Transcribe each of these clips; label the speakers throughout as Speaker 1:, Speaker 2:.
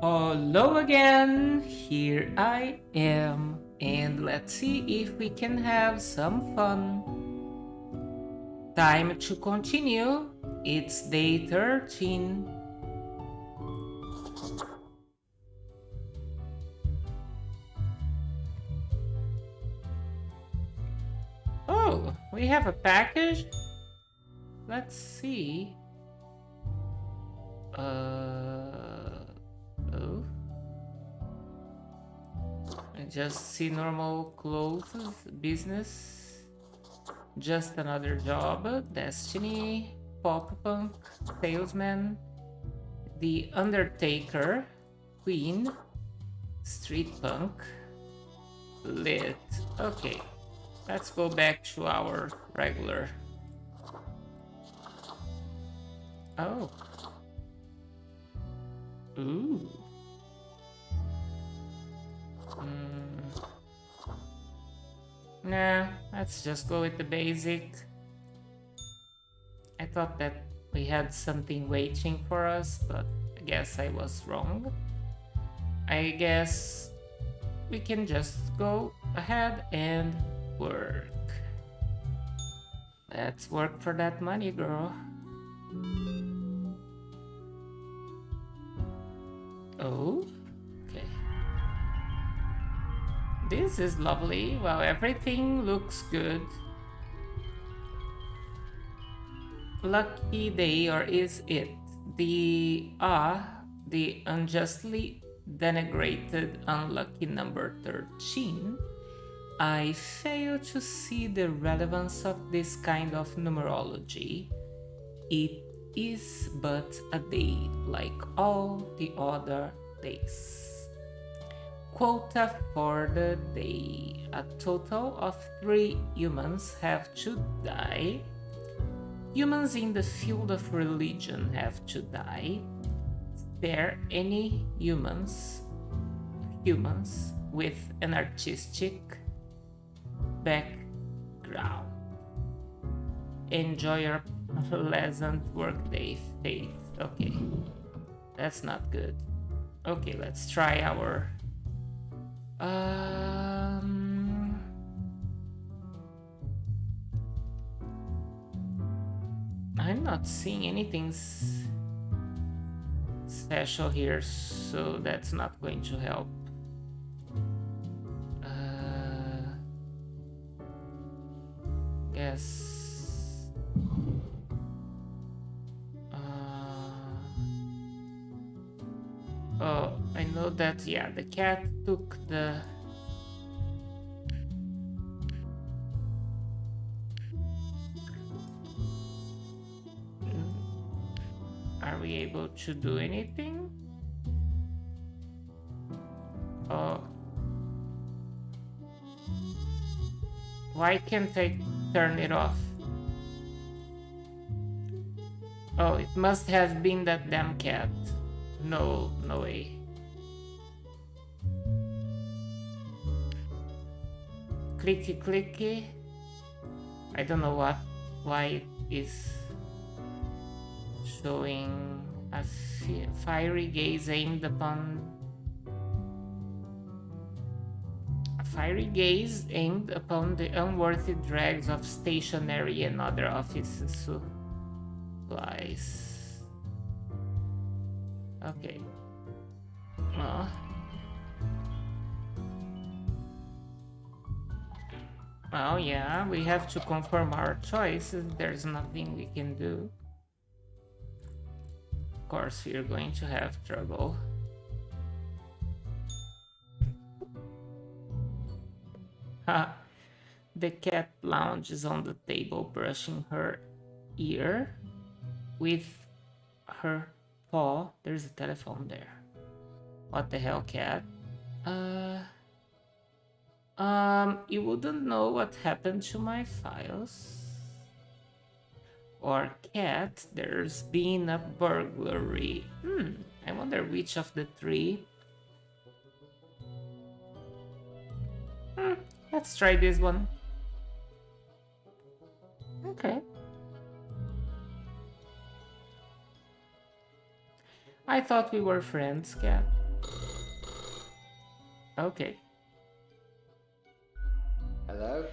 Speaker 1: Hello again, here I am, and let's see if we can have some fun. Time to continue. It's day 13. Oh, we have a package? Let's see. Oh, I just see normal clothes, business, just another job, destiny, pop punk, salesman, the Undertaker, Queen, street punk, lit. Okay, let's go back to our regular. Oh, ooh. Mm. Nah, let's just go with the basic. I thought that we had something waiting for us, but I guess I was wrong. I guess we can just go ahead and work. Let's work for that money, girl. Oh, okay. This is lovely. Well, everything looks good. Lucky day, or is it? The unjustly denigrated unlucky number 13. I fail to see the relevance of this kind of numerology. It is but a day like all the other days. Quota for the day. A total of 3 humans have to die. Humans in the field of religion have to die. There any humans with an artistic background. Enjoy your pleasant workday, Faith. Okay, that's not good. Okay, let's try our um I'm not seeing anything special here, so that's not going to help. Uh, guess. Oh, I know that. Yeah, the cat took the. Are we able to do anything? Oh, why can't I turn it off? Oh, it must have been that damn cat. No, no way. Clicky clicky. I don't know why it is showing a fiery gaze aimed upon a fiery gaze aimed upon the unworthy dregs of stationery and other office supplies. Okay. Well, yeah, we have to confirm our choices. There's nothing we can do. Of course, we're going to have trouble. Ha! The cat lounges on the table, brushing her ear with her paw. There's a telephone there. What the hell, cat? Uh, you wouldn't know what happened to my files. Or cat, there's been a burglary. I wonder which of the three. Hmm, let's try this one. Okay. I thought we were friends, cat. Okay.
Speaker 2: Hello?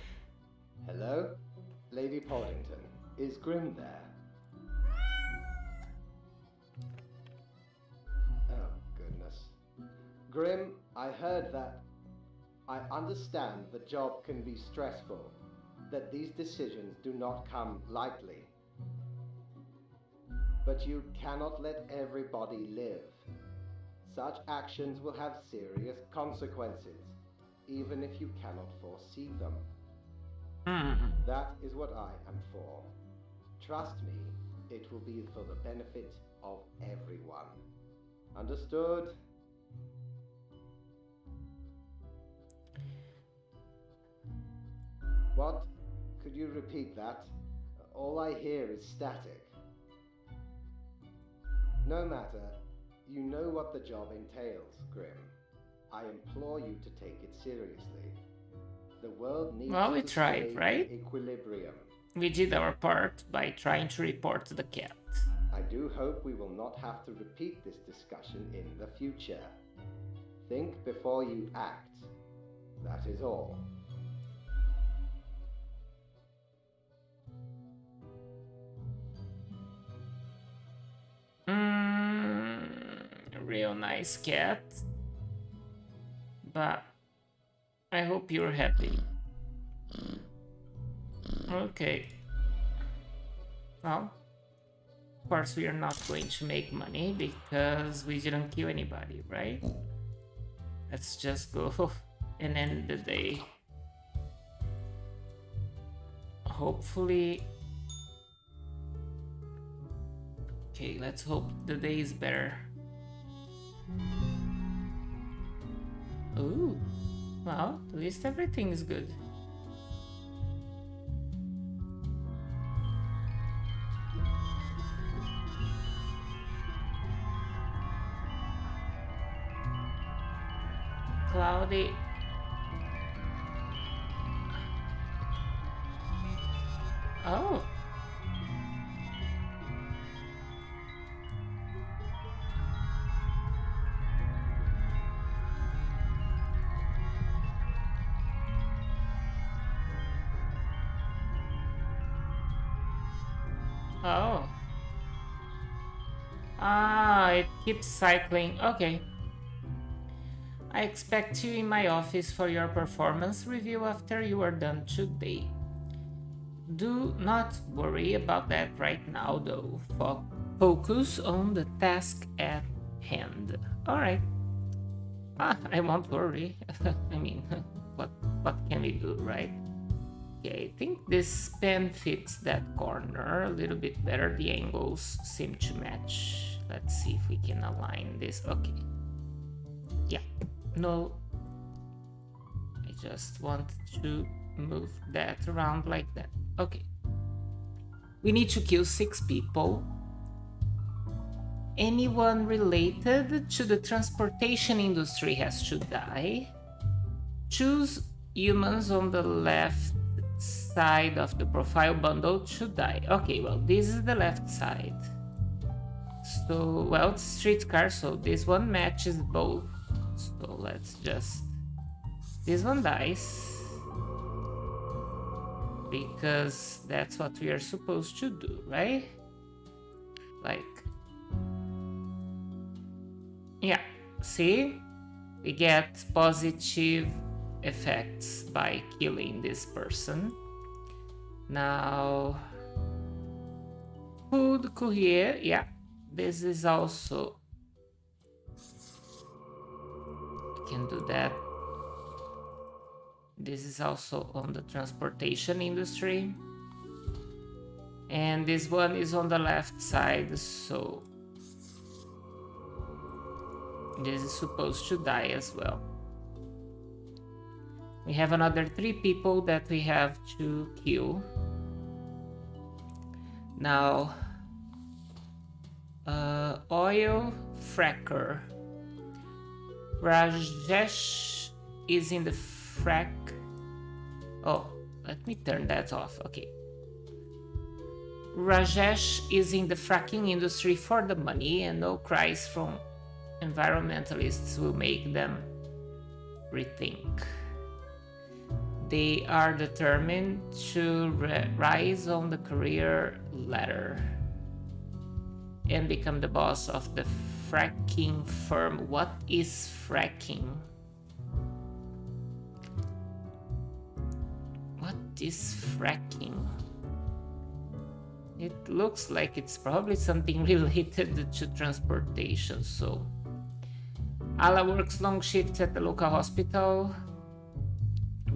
Speaker 2: Hello? Lady Poddington, is Grim there? Oh, goodness. Grim, I heard that. I understand the job can be stressful, that these decisions do not come lightly. But you cannot let everybody live. Such actions will have serious consequences, even if you cannot foresee them.
Speaker 1: Hmm.
Speaker 2: That is what I am for. Trust me, it will be for the benefit of everyone. Understood? What? Could you repeat that? All I hear is static. No matter. You know what the job entails, Grim. I implore you to take it seriously. The world needs
Speaker 1: Well, we
Speaker 2: to
Speaker 1: tried,
Speaker 2: stay
Speaker 1: right?
Speaker 2: in equilibrium.
Speaker 1: We did our part by trying to report the cat.
Speaker 2: I do hope we will not have to repeat this discussion in the future. Think before you act. That is all.
Speaker 1: Real nice cat. But I hope you're happy. Okay. Well, of course we are not going to make money because we didn't kill anybody, right? Let's just go and end the day. Hopefully. Okay, let's hope the day is better. Ooh. Well, at least everything is good. Cloudy. Oh. Oh. Ah, it keeps cycling. Okay. I expect you in my office for your performance review after you are done today. Do not worry about that right now, though. Focus on the task at hand. Alright. I won't worry. I mean, what can we do, right? Okay, I think this pen fits that corner a little bit better. The angles seem to match. Let's see if we can align this. Okay. Yeah. No. I just want to move that around like that. Okay. We need to kill 6 people. Anyone related to the transportation industry has to die. Choose humans on the left side of the profile bundle to die. Okay, well, this is the left side. So, well, it's streetcar, so this one matches both. So let's just... This one dies. Because that's what we are supposed to do, right? Like... Yeah, see? We get positive effects by killing this person. Now... Food courier, yeah. This is also... We can do that. This is also on the transportation industry. And this one is on the left side, so... This is supposed to die as well. We have another 3 people that we have to kill. Now... oil fracker. Rajesh is in the frack. Oh, let me turn that off. Okay. Rajesh is in the fracking industry for the money, and no cries from environmentalists will make them rethink. They are determined to rise on the career ladder and become the boss of the fracking firm. What is fracking? What is fracking? It looks like it's probably something related to transportation. So Ala works long shifts at the local hospital.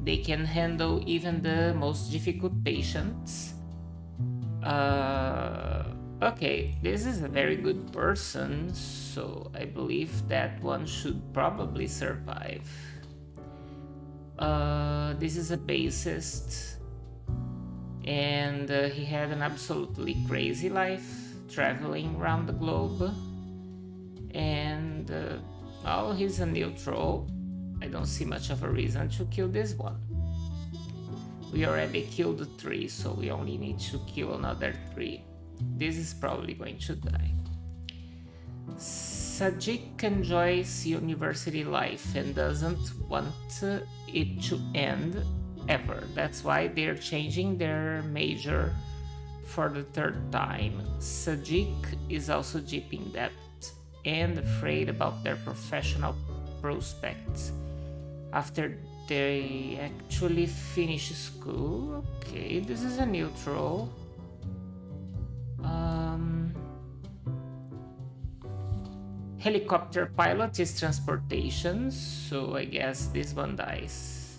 Speaker 1: They can handle even the most difficult patients. Okay, this is a very good person, so I believe that one should probably survive. This is a bassist, and he had an absolutely crazy life, traveling around the globe. And oh, he's a neutral. I don't see much of a reason to kill this one. We already killed 3, so we only need to kill another 3. This is probably going to die. Sajik enjoys university life and doesn't want it to end ever. That's why they're changing their major for the 3rd time. Sajik is also deep in debt and afraid about their professional prospects after they actually finish school. Okay, this is a neutral. Helicopter pilot is transportation, so I guess this one dies.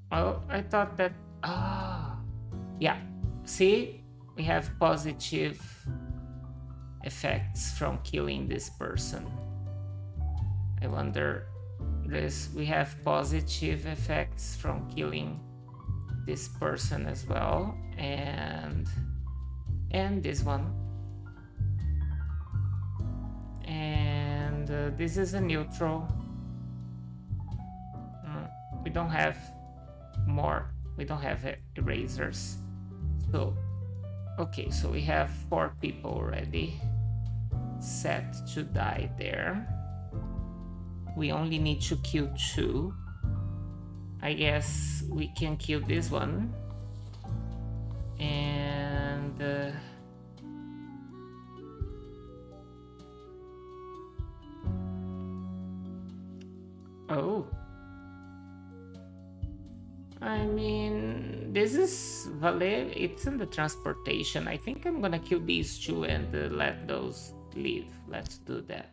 Speaker 1: Oh, I thought that... yeah, see? We have positive effects from killing this person. I wonder... we have positive effects from killing this person as well, and this one, and this is a neutral. We don't have more. We don't have erasers. So okay, so we have 4 people already set to die there. We only need to kill 2. I guess we can kill this one. And oh, I mean, this is Valer. It's in the transportation. I think I'm gonna kill these 2 and let those leave. Let's do that.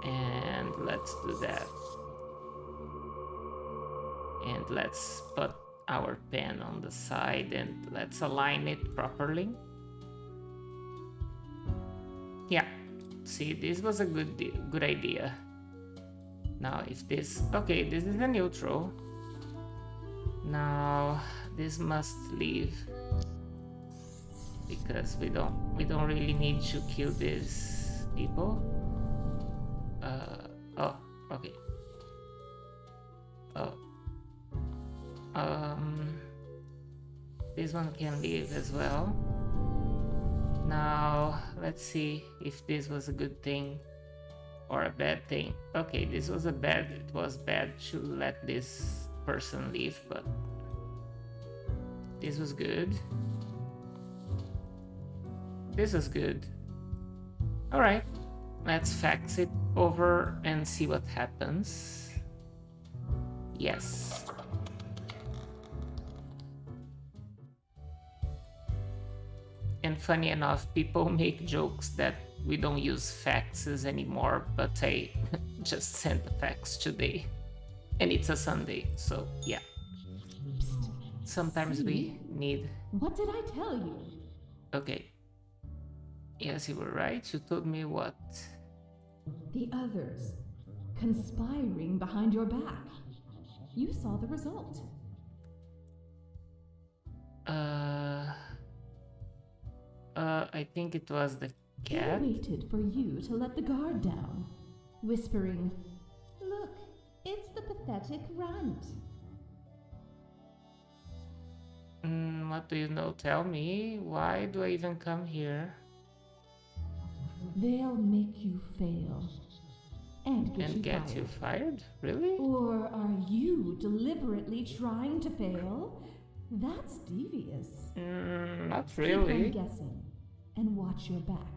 Speaker 1: And let's do that. And let's put our pen on the side and let's align it properly. Yeah, see, this was a good idea. Now if this... okay, this is a neutral. Now this must leave, because we don't really need to kill these people. Oh, okay. Oh. This one can leave as well. Now, let's see if this was a good thing or a bad thing. Okay, this was a bad... it was bad to let this person leave, but this was good. This was good. Alright, let's fax it over and see what happens. Yes. And funny enough, people make jokes that we don't use faxes anymore, but I just sent a fax today. And it's a Sunday, so yeah. Sometimes we need...
Speaker 3: What did I tell you?
Speaker 1: Okay. Yes, you were right. You told me what?
Speaker 3: The others. Conspiring behind your back. You saw the result.
Speaker 1: I think it was the
Speaker 3: They
Speaker 1: cat.
Speaker 3: waited for you to let the guard down, whispering, "Look, it's the pathetic runt."
Speaker 1: What do you know? Tell me. Why do I even come here?
Speaker 3: They'll make you fail. And get you
Speaker 1: You
Speaker 3: fired.
Speaker 1: fired? Really?
Speaker 3: Or are you deliberately trying to fail? That's devious.
Speaker 1: Not
Speaker 3: Keep
Speaker 1: really.
Speaker 3: on guessing. And watch your back,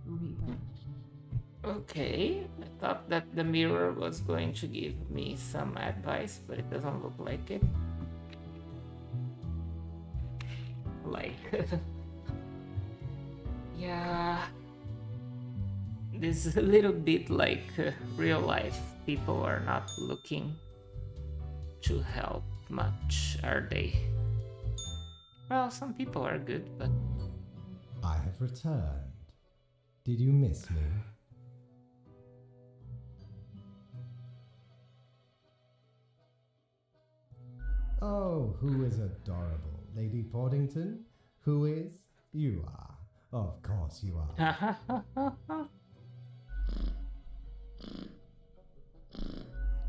Speaker 3: Reaper.
Speaker 1: Okay, I thought that the mirror was going to give me some advice, but it doesn't look like it. Like, yeah, this is a little bit like real life. People are not looking to help much, are they? Well, some people are good, but
Speaker 4: I have returned. Did you miss me? Oh, who is adorable? Lady Portington? Who is? You are. Of course you are.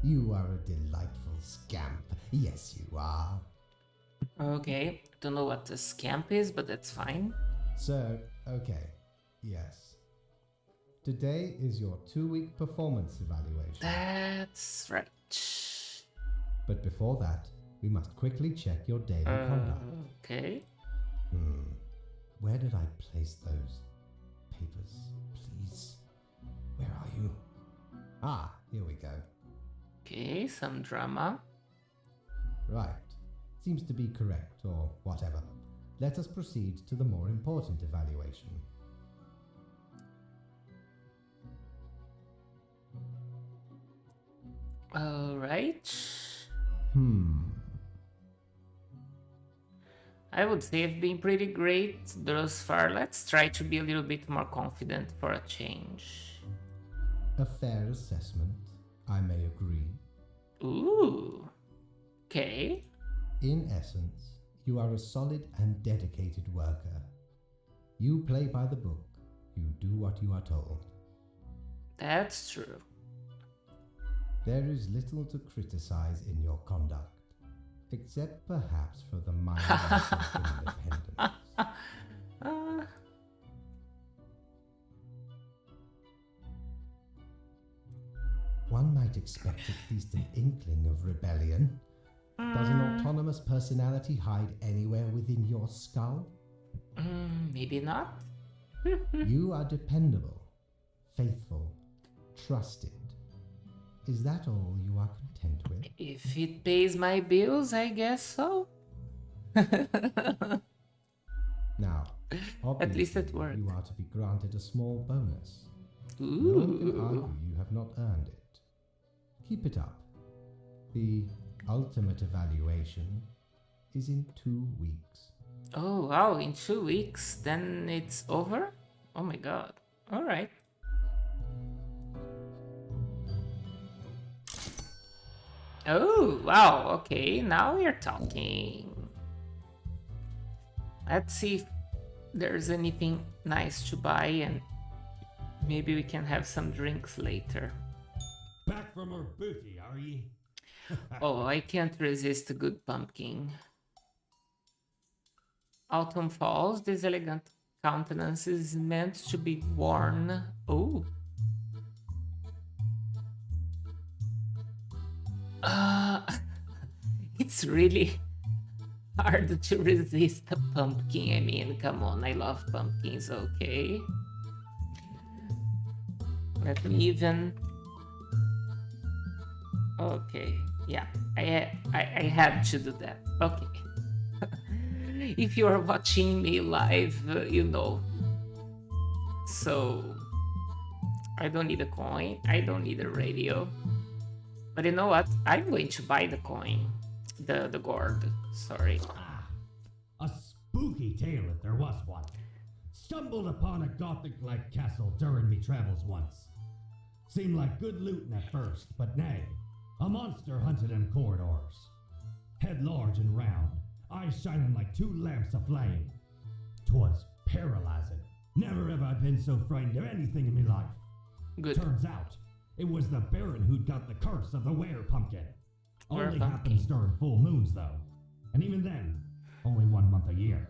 Speaker 4: You are a delightful scamp. Yes, you are.
Speaker 1: okay. Don't know what a scamp is, but that's fine.
Speaker 4: So, okay. Yes. Today is your 2-week performance evaluation.
Speaker 1: That's right.
Speaker 4: But before that, we must quickly check your daily conduct.
Speaker 1: Okay.
Speaker 4: Where did I place those papers, please? Where are you? Ah, here we go.
Speaker 1: Okay, some drama.
Speaker 4: Right. Seems to be correct, or whatever. Let us proceed to the more important evaluation.
Speaker 1: All right. I would say I've been pretty great thus far. Let's try to be a little bit more confident for a change.
Speaker 4: A fair assessment, I may agree.
Speaker 1: Ooh. Okay.
Speaker 4: In essence, you are a solid and dedicated worker. You play by the book. You do what you are told.
Speaker 1: That's true.
Speaker 4: There is little to criticize in your conduct, except perhaps for the minor lapses in independence. One might expect at least an inkling of rebellion. Does an autonomous personality hide anywhere within your skull?
Speaker 1: Maybe not.
Speaker 4: You are dependable, faithful, trusted. Is that all you are content with?
Speaker 1: If it pays my bills, I guess so.
Speaker 4: Now,
Speaker 1: At least at
Speaker 4: obviously,
Speaker 1: work.
Speaker 4: you are to be granted a small bonus. No one can
Speaker 1: Ooh.
Speaker 4: argue you have not earned it. Keep it up. The ultimate evaluation is in 2 weeks.
Speaker 1: Oh wow, in 2 weeks, then it's over? Oh my god. Alright. Oh wow, okay, now we're talking. Let's see if there's anything nice to buy and maybe we can have some drinks later.
Speaker 5: Back from our booty, are ye?
Speaker 1: Oh, I can't resist a good pumpkin. Autumn falls, this elegant countenance is meant to be worn. Oh. It's really hard to resist a pumpkin. I mean, come on, I love pumpkins, okay? Let me even... Okay, yeah, I had to do that. Okay. If you are watching me live, you know. So, I don't need a coin. I don't need a radio. But you know what? I'm going to buy the coin. The gourd. Sorry.
Speaker 5: A spooky tale if there was one. Stumbled upon a Gothic-like castle during me travels once. Seemed like good looting at first, but nay, a monster hunted in corridors. Head large and round, eyes shining like 2 lamps aflame. 'Twas paralyzing. Never have I been so frightened of anything in me life.
Speaker 1: Good.
Speaker 5: Turns out, it was the Baron who'd got the curse of the were pumpkin.
Speaker 1: Were
Speaker 5: Only
Speaker 1: pumpkin.
Speaker 5: happens during full moons, though. And even then, only 1 month a year.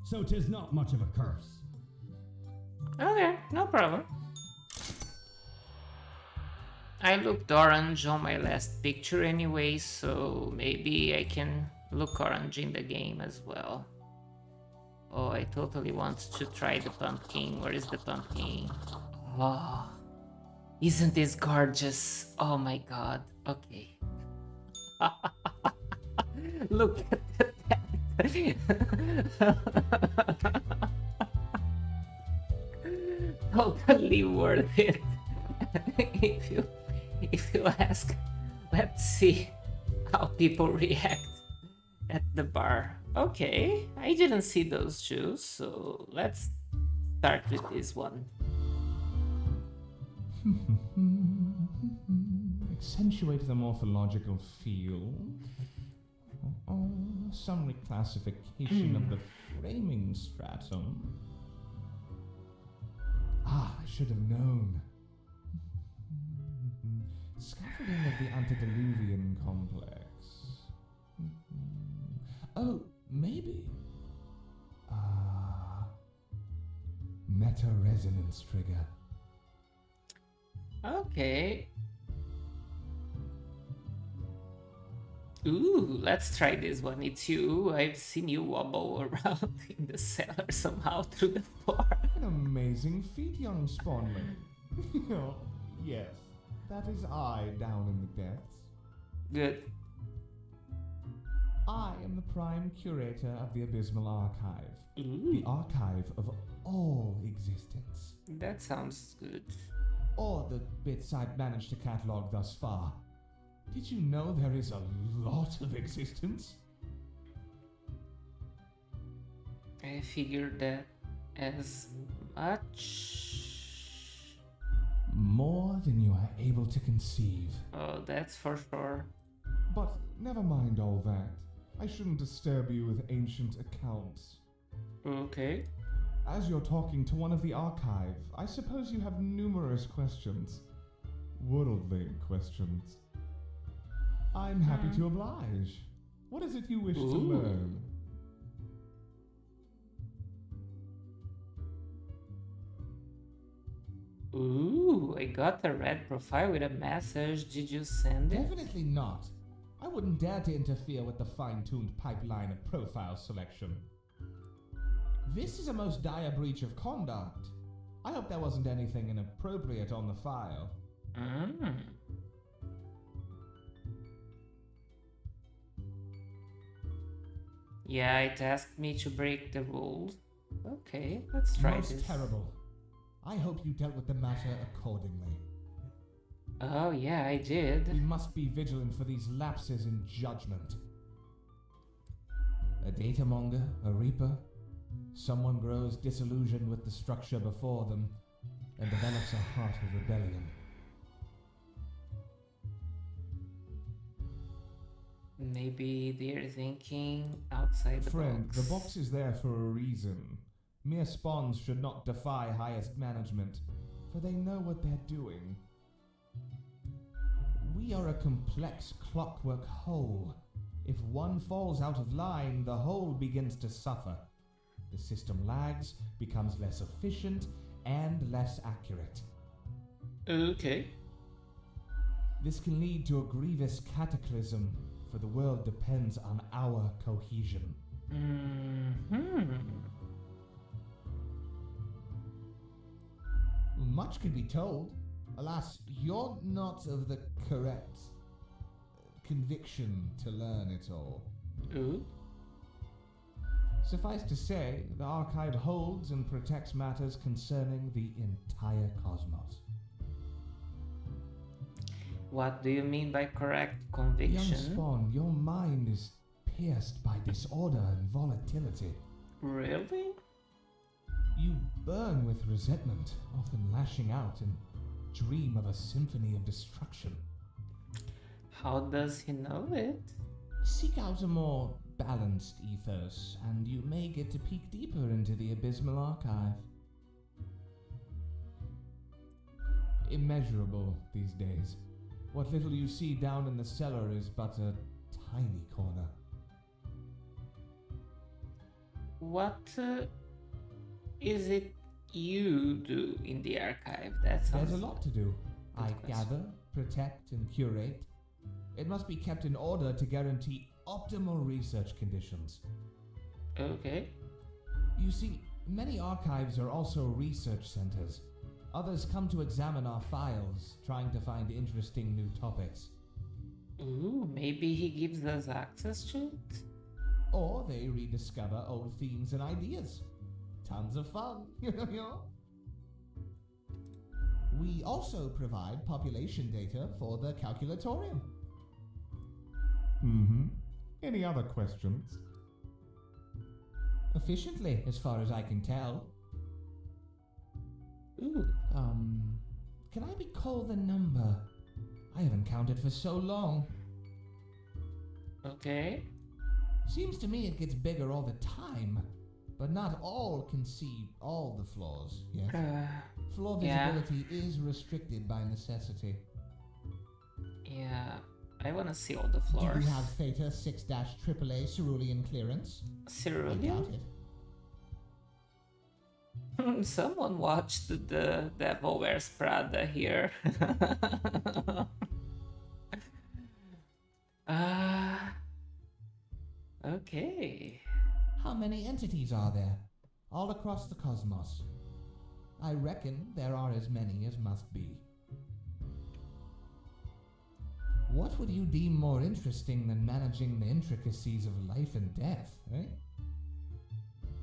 Speaker 5: So 'tis not much of a curse.
Speaker 1: Okay, no problem. I looked orange on my last picture anyway, so maybe I can look orange in the game as well. Oh, I totally want to try the pumpkin. Where is the pumpkin? Oh, isn't this gorgeous? Oh my god. Okay. Look at that. Totally worth it. if you ask. Let's see how people react at the bar. Okay, I didn't see those shoes, so let's start with this one.
Speaker 6: Accentuate the morphological feel. Some reclassification of the framing stratum. Ah, I should have known. Scaffolding of the antediluvian complex. Oh, maybe. Meta-resonance trigger.
Speaker 1: Okay. Ooh, let's try this one. It's you. I've seen you wobble around in the cellar somehow through the floor.
Speaker 6: An amazing feat, young spawnling. Oh, yes, that is I down in the depths.
Speaker 1: Good.
Speaker 6: I am the prime curator of the Abysmal Archive.
Speaker 1: Ooh,
Speaker 6: The archive of all existence.
Speaker 1: that sounds good.
Speaker 6: Or the bits I've managed to catalog thus far. Did you know there is a lot of existence?
Speaker 1: I figured that as much.
Speaker 6: More than you are able to conceive.
Speaker 1: Oh, that's for sure.
Speaker 6: But never mind all that. I shouldn't disturb you with ancient accounts.
Speaker 1: Okay.
Speaker 6: As you're talking to one of the archive, I suppose you have numerous questions. Worldly questions. I'm happy to oblige. What is it you wish to
Speaker 1: Ooh.
Speaker 6: learn?
Speaker 1: Ooh, I got a red profile with a message. Did you send it?
Speaker 6: Definitely not. I wouldn't dare to interfere with the fine-tuned pipeline of profile selection. This is a most dire breach of conduct. I hope there wasn't anything inappropriate on the file.
Speaker 1: Mm. Yeah, it asked me to break the rules. Okay, let's try
Speaker 6: Most
Speaker 1: this.
Speaker 6: terrible. I hope you dealt with the matter accordingly.
Speaker 1: Oh yeah, I
Speaker 6: We
Speaker 1: did.
Speaker 6: must be vigilant for these lapses in judgment. A datamonger, a reaper, someone grows disillusioned with the structure before them and develops a heart of rebellion.
Speaker 1: Maybe they're thinking outside the
Speaker 6: Friend,
Speaker 1: box.
Speaker 6: the box is there for a reason. Mere spawns should not defy highest management, for they know what they're doing. We are a complex clockwork whole. If one falls out of line, the whole begins to suffer. The system lags, becomes less efficient, and less accurate.
Speaker 1: Okay.
Speaker 6: This can lead to a grievous cataclysm, for the world depends on our cohesion. Much could be told. Alas, you're not of the correct conviction to learn it all.
Speaker 1: Ooh.
Speaker 6: Suffice to say, the archive holds and protects matters concerning the entire cosmos.
Speaker 1: What do you mean by correct
Speaker 6: Young
Speaker 1: conviction?
Speaker 6: Spawn, your mind is pierced by disorder and volatility.
Speaker 1: Really?
Speaker 6: You burn with resentment, often lashing out and dream of a symphony of destruction.
Speaker 1: How does he know it?
Speaker 6: Seek out a more balanced ethos, and you may get to peek deeper into the Abysmal Archive. Immeasurable these days. What little you see down in the cellar is but a tiny corner.
Speaker 1: what is it you do in the archive? That sounds.
Speaker 6: There's a lot to do. I
Speaker 1: Good question.
Speaker 6: gather, protect, and curate. It must be kept in order to guarantee optimal research conditions.
Speaker 1: Okay.
Speaker 6: You see, many archives are also research centers. Others come to examine our files, trying to find interesting new topics.
Speaker 1: Ooh, maybe he gives us access to it?
Speaker 6: Or they rediscover old themes and ideas. Tons of fun, you know? We also provide population data for the calculatorium. Mm-hmm. Any other questions? Efficiently, as far as I can tell.
Speaker 1: Ooh.
Speaker 6: Can I recall the number? I haven't counted for so long.
Speaker 1: Okay.
Speaker 6: Seems to me it gets bigger all the time. But not all can see all the floors, yes? Floor
Speaker 1: yeah.
Speaker 6: visibility is restricted by necessity.
Speaker 1: Yeah. I wanna see all the
Speaker 6: Do
Speaker 1: floors.
Speaker 6: you have Theta 6-AAA cerulean clearance? I doubt
Speaker 1: Cerulean?
Speaker 6: it.
Speaker 1: Someone watched the Devil Wears Prada here. Okay.
Speaker 6: How many entities are there? All across the cosmos. I reckon there are as many as must be. What would you deem more interesting than managing the intricacies of life and death, eh?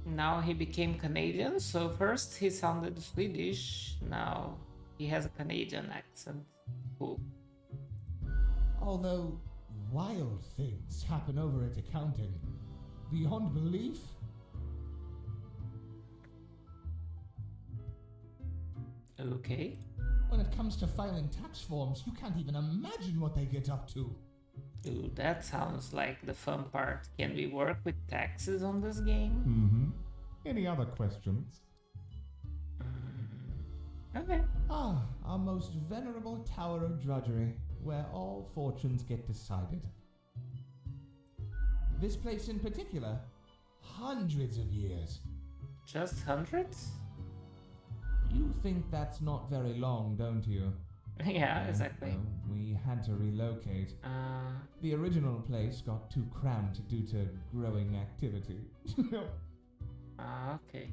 Speaker 1: Now he became Canadian, so first he sounded Swedish, now he has a Canadian accent. Cool.
Speaker 6: Although wild things happen over at accounting. Beyond belief.
Speaker 1: Okay.
Speaker 6: When it comes to filing tax forms, you can't even imagine what they get up to.
Speaker 1: Ooh, that sounds like the fun part. Can we work with taxes on this game?
Speaker 6: Mm-hmm. Any other questions?
Speaker 1: Okay.
Speaker 6: Ah, our most venerable tower of drudgery, where all fortunes get decided. This place in particular, hundreds of years.
Speaker 1: Just hundreds?
Speaker 6: You think that's not very long, don't you?
Speaker 1: Yeah, exactly.
Speaker 6: Well, we had to relocate. The original place got too cramped due to growing activity.
Speaker 1: Okay.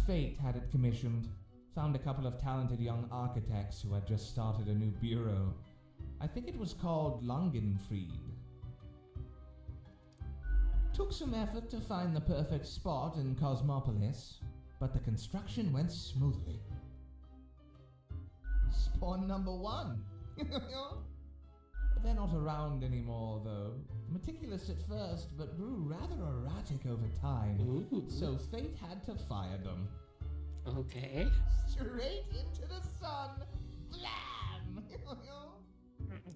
Speaker 6: Fate had it commissioned. Found a couple of talented young architects who had just started a new bureau. I think it was called Langenfried. Took some effort to find the perfect spot in Cosmopolis, but the construction went smoothly. Spawn number 1. They're not around anymore, though. Meticulous at first, but grew rather erratic over time.
Speaker 1: Ooh.
Speaker 6: So fate had to fire them.
Speaker 1: Okay.
Speaker 6: Straight into the sun. Blam!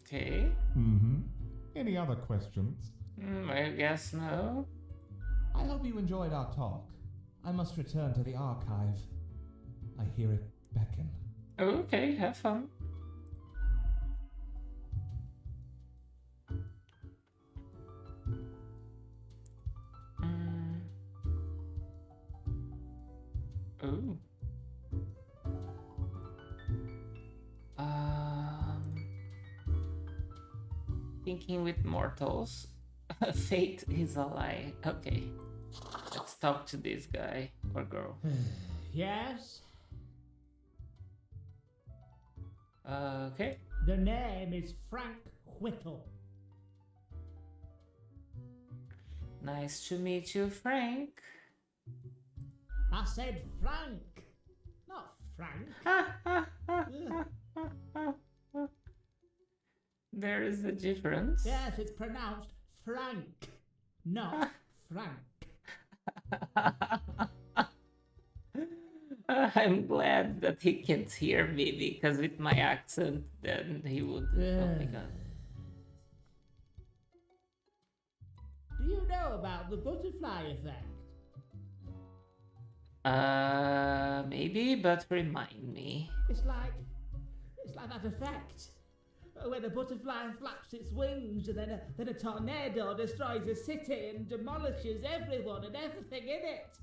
Speaker 1: Okay.
Speaker 6: Mm-hmm. Any other questions?
Speaker 1: I guess no.
Speaker 6: I hope you enjoyed our talk. I must return to the archive. I hear it beckon.
Speaker 1: Okay, have fun. Ooh. Thinking with mortals. Fate is a lie. Okay. Let's talk to this guy or girl.
Speaker 7: Yes?
Speaker 1: Okay.
Speaker 7: The name is Frank Whittle.
Speaker 1: Nice to meet you, Frank.
Speaker 7: I said Frank, not Frank.
Speaker 1: There is a difference.
Speaker 7: Yes, it's pronounced Frank, not Frank.
Speaker 1: I'm glad that he can't hear me because with my accent, then he would. Oh my god.
Speaker 7: Do you know about the butterfly effect?
Speaker 1: Maybe, but remind me.
Speaker 7: It's like that effect. when a butterfly flaps its wings and then a tornado destroys a city and demolishes everyone and everything in it.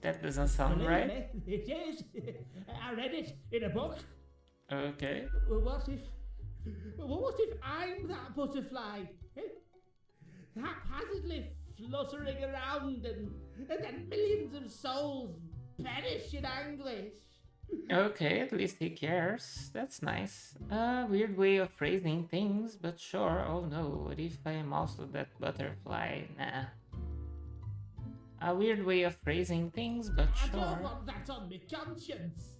Speaker 1: That doesn't sound
Speaker 7: Believe
Speaker 1: right.
Speaker 7: me, it is. I read it in a book.
Speaker 1: Okay.
Speaker 7: What if I'm that butterfly? Haphazardly fluttering around and then millions of souls perish in anguish.
Speaker 1: Okay, at least he cares. That's nice. A weird way of phrasing things, but sure. Oh no, what if I am also that butterfly? Nah. A weird way of phrasing things, but
Speaker 7: I
Speaker 1: sure.
Speaker 7: don't want that on my conscience.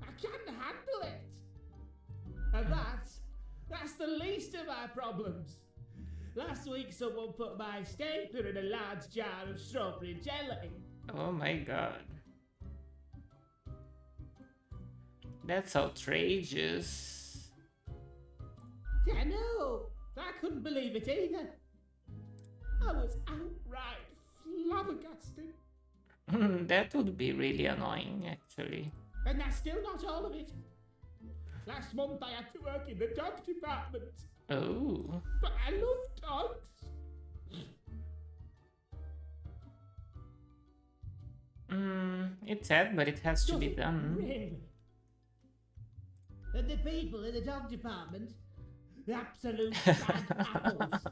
Speaker 7: I can't handle it. And that's the least of my problems. Last week someone put my stapler in a large jar of strawberry jelly.
Speaker 1: Oh my god. That's outrageous.
Speaker 7: Yeah, no, I couldn't believe it either. I was outright flabbergasted.
Speaker 1: That would be really annoying, actually.
Speaker 7: And that's still not all of it. Last month I had to work in the dog department.
Speaker 1: Oh.
Speaker 7: But I love dogs.
Speaker 1: It's sad, but it has to be done.
Speaker 7: Really? And the people in the dog department, absolute bad apples.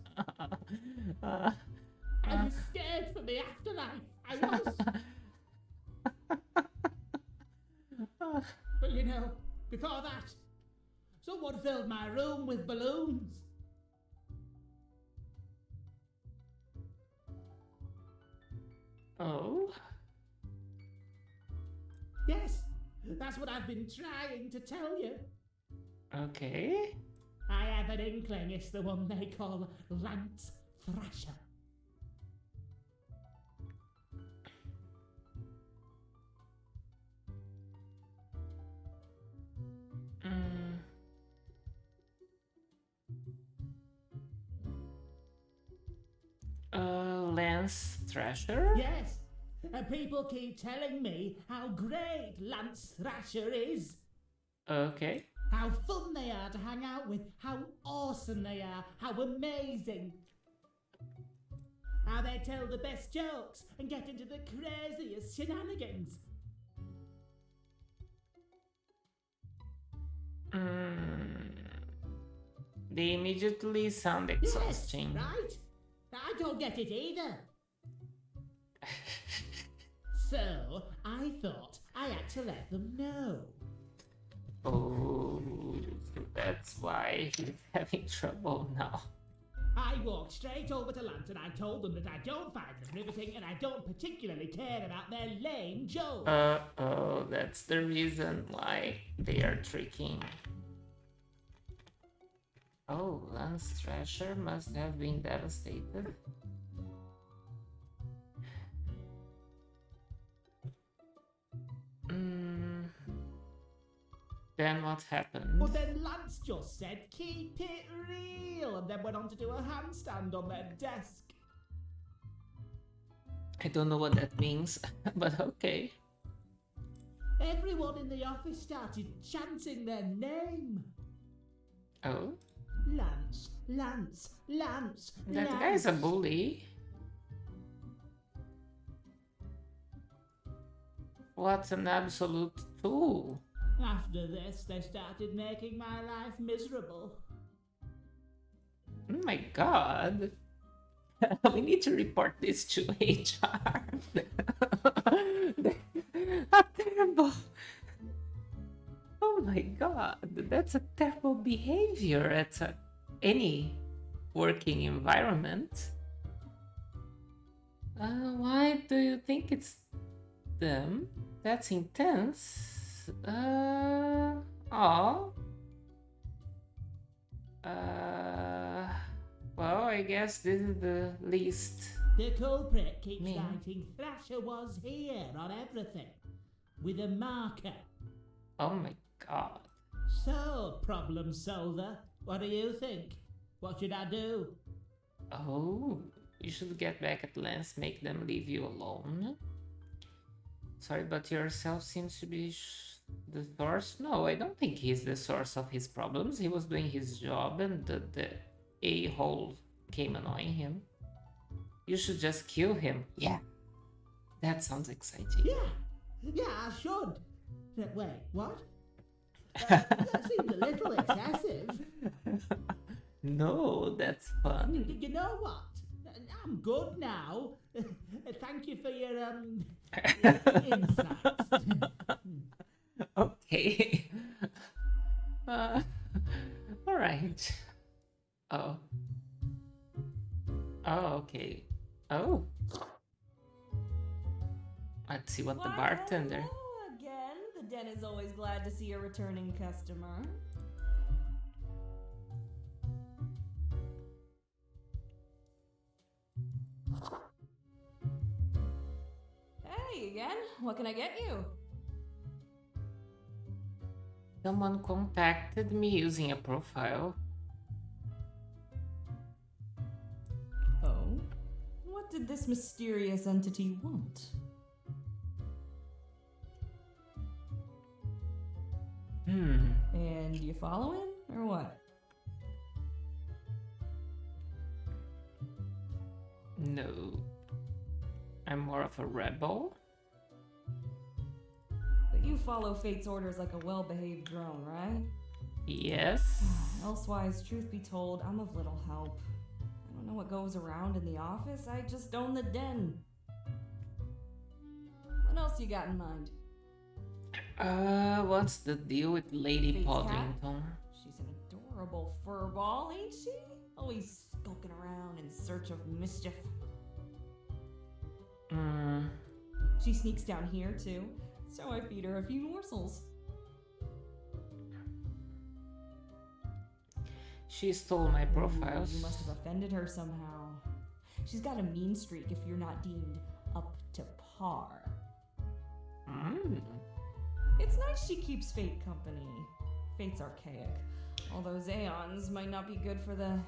Speaker 7: I was scared for the afterlife. I was. But you know, before that, someone filled my room with balloons.
Speaker 1: Oh?
Speaker 7: Yes, that's what I've been trying to tell you.
Speaker 1: Okay.
Speaker 7: I have an inkling it's the one they call Lance Thrasher.
Speaker 1: Lance Thrasher?
Speaker 7: Yes, and people keep telling me how great Lance Thrasher is.
Speaker 1: Okay.
Speaker 7: How fun they are to hang out with, how awesome they are, how amazing. How they tell the best jokes and get into the craziest shenanigans.
Speaker 1: They immediately sound exhausting.
Speaker 7: Yes, right? I don't get it either. So, I thought I had to let them know.
Speaker 1: Oh, that's why he's having trouble now.
Speaker 7: I walked straight over to Lance and I told them that I don't find them riveting and I don't particularly care about their lame jokes.
Speaker 1: Oh, that's the reason why they are tricking. Oh, Lance Thrasher must have been devastated. Then what happened?
Speaker 7: But then Lance just said, keep it real, and then went on to do a handstand on their desk.
Speaker 1: I don't know what that means, but okay.
Speaker 7: Everyone in the office started chanting their name.
Speaker 1: Oh?
Speaker 7: Lance, Lance, Lance,
Speaker 1: That
Speaker 7: Lance.
Speaker 1: guy's a bully. What an absolute tool.
Speaker 7: After this, they started making my life miserable.
Speaker 1: Oh my god. We need to report this to HR. How terrible. Oh my god. That's a terrible behavior at any working environment. Why do you think it's them? That's intense. Well, I guess this is the least.
Speaker 7: The culprit keeps
Speaker 1: Me.
Speaker 7: writing Thrasher was here on everything with a marker.
Speaker 1: Oh my god.
Speaker 7: So, problem solver, what do you think? What should I do?
Speaker 1: Oh, you should get back at Lance, make them leave you alone. Sorry, but yourself seems to be the source. No, I don't think he's the source of his problems. He was doing his job and the a-hole came annoying him. You should just kill him. Yeah. That sounds exciting.
Speaker 7: Yeah, I should. Wait, what? That seems a little excessive.
Speaker 1: No, that's fun.
Speaker 7: You know what? I'm good now. Thank you for your insights.
Speaker 1: Okay. All right. Oh. Oh, okay. Oh. Let's see what the bartender.
Speaker 8: Hello again. The den is always glad to see a returning customer. Hey again. What can I get you?
Speaker 1: Someone contacted me using a profile.
Speaker 8: Oh? What did this mysterious entity want? And you following, or what?
Speaker 1: No. I'm more of a rebel.
Speaker 8: But you follow Fate's orders like a well-behaved drone, right?
Speaker 1: Yes.
Speaker 8: Elsewise, truth be told, I'm of little help. I don't know what goes around in the office, I just own the den. What else you got in mind?
Speaker 1: What's the deal with Lady
Speaker 8: Fate's cat?
Speaker 1: Podrington?
Speaker 8: She's an adorable furball, ain't she? Always skulking around in search of mischief. She sneaks down here, too, so I feed her a few morsels.
Speaker 1: She stole my profiles.
Speaker 8: You must have offended her somehow. She's got a mean streak if you're not deemed up to par. It's nice she keeps Fate company. Fate's archaic. All those aeons might not be good for the,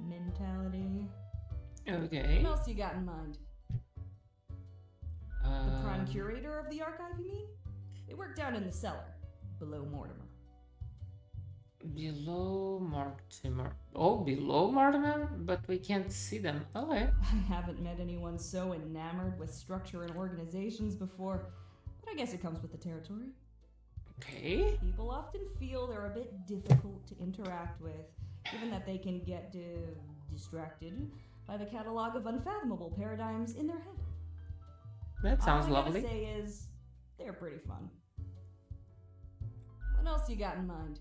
Speaker 8: mentality.
Speaker 1: Okay.
Speaker 8: What else you got in mind? The prime curator of the archive, you mean? They work down in the cellar, below Mortimer.
Speaker 1: Below Mortimer. Oh, below Mortimer? But we can't see them. Okay.
Speaker 8: I haven't met anyone so enamored with structure and organizations before, but I guess it comes with the territory.
Speaker 1: Okay.
Speaker 8: People often feel they're a bit difficult to interact with, given that they can get distracted by the catalog of unfathomable paradigms in their head.
Speaker 1: That sounds
Speaker 8: All I
Speaker 1: lovely.
Speaker 8: gotta say is, they're pretty fun. What else you got in mind?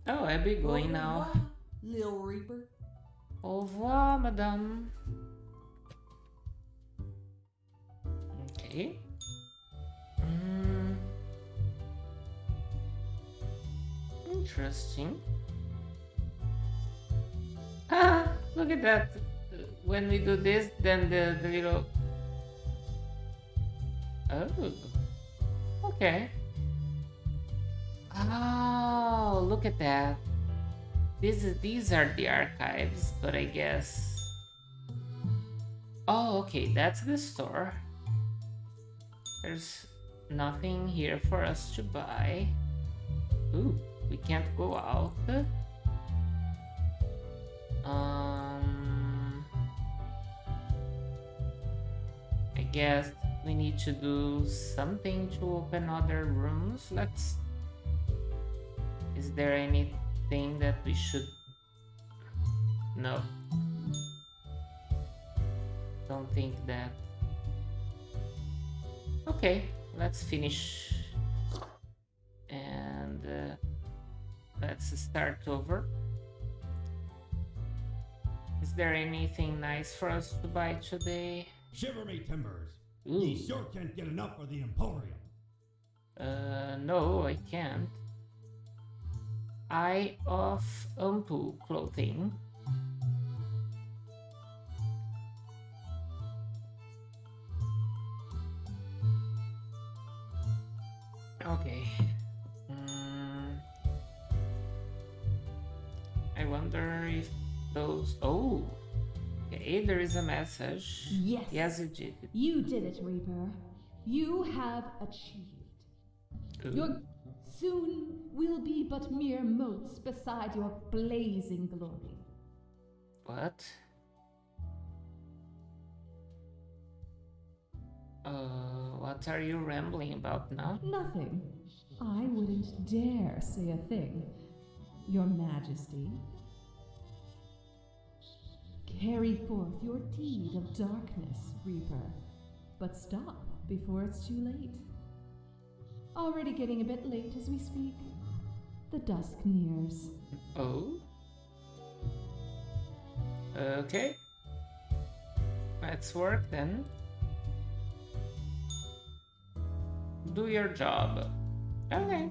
Speaker 1: Oh, I'll be going
Speaker 8: Au
Speaker 1: now.
Speaker 8: revoir, Lil Reaper.
Speaker 1: Au revoir, madame. Okay. Interesting. Ah, look at that. When we do this, then the little... Oh. Okay. Oh, look at that. These are the archives, but I guess... Oh, okay, that's the store. There's nothing here for us to buy. Ooh, we can't go out. I guess we need to do something to open other rooms. Let's... Is there anything that we should... No. Don't think that. Okay, let's finish. And let's start over. Is there anything nice for us to buy today?
Speaker 5: Shiver me timbers.
Speaker 1: Ooh.
Speaker 5: Ye sure can't get enough for the Emporium.
Speaker 1: No, I can't. Eye of Umpu clothing. Okay. I wonder if those... Oh! Okay, there is a message.
Speaker 3: Yes.
Speaker 1: Yes, you did.
Speaker 3: You did it, Reaper. You have achieved. Your soon will be but mere motes beside your blazing glory.
Speaker 1: What? What are you rambling about now?
Speaker 3: Nothing. I wouldn't dare say a thing, Your Majesty. Carry forth your deed of darkness, Reaper, but stop before it's too late. Already getting a bit late as we speak. The dusk nears.
Speaker 1: Oh? Okay. Let's work then. Do your job. Okay.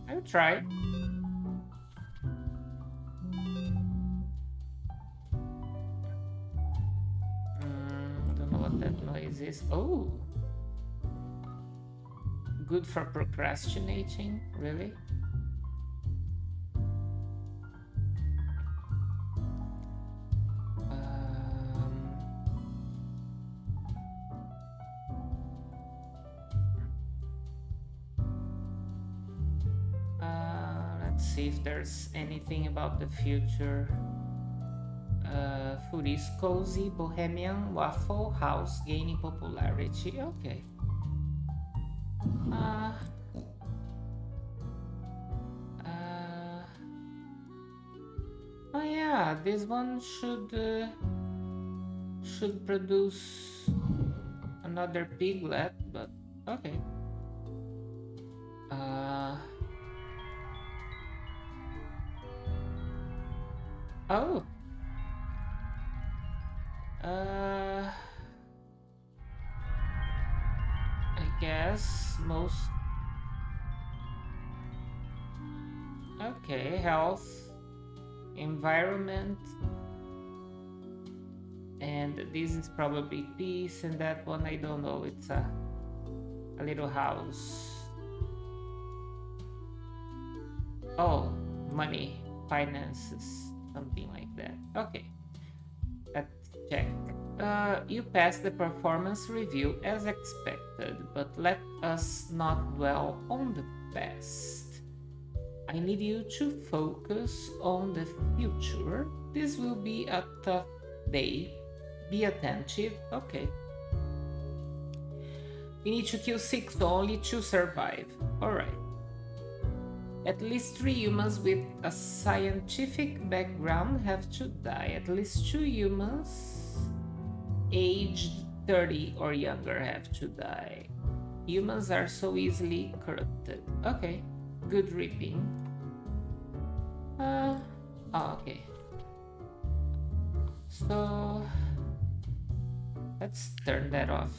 Speaker 1: I'll try. Don't know what that noise is. Oh! Good for procrastinating, really? Let's see if there's anything about the future. Food is cozy, bohemian, waffle house gaining popularity. Okay. Oh yeah, this one should produce another piglet, but okay. Oh. I guess most. Okay, health, environment, and this is probably peace, and that one I don't know. It's a little house. Oh, money, finances, something like that. Okay, let's check. You passed the performance review as expected, but let us not dwell on the past. I need you to focus on the future. This will be a tough day. Be attentive. Okay. We need to kill 6 only to survive. Alright. At least 3 humans with a scientific background have to die. At least 2 humans aged 30 or younger have to die. Humans are so easily corrupted. Okay. Good ripping. Okay. So let's turn that off.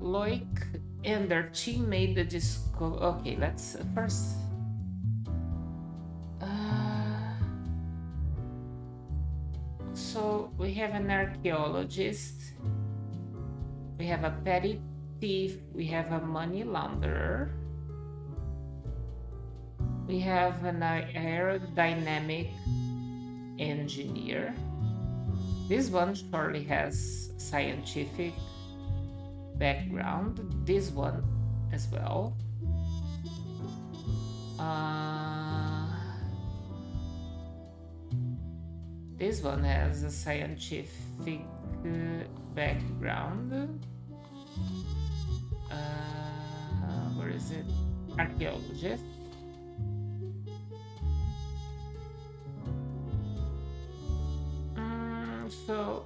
Speaker 1: Loic and their team made the disco. Okay, let's first. So we have an archaeologist. We have a petty thief. We have a money launderer. We have an aerodynamic engineer. This one surely has scientific background. This one as well. This one has a scientific background. Where is it? Archaeologist. So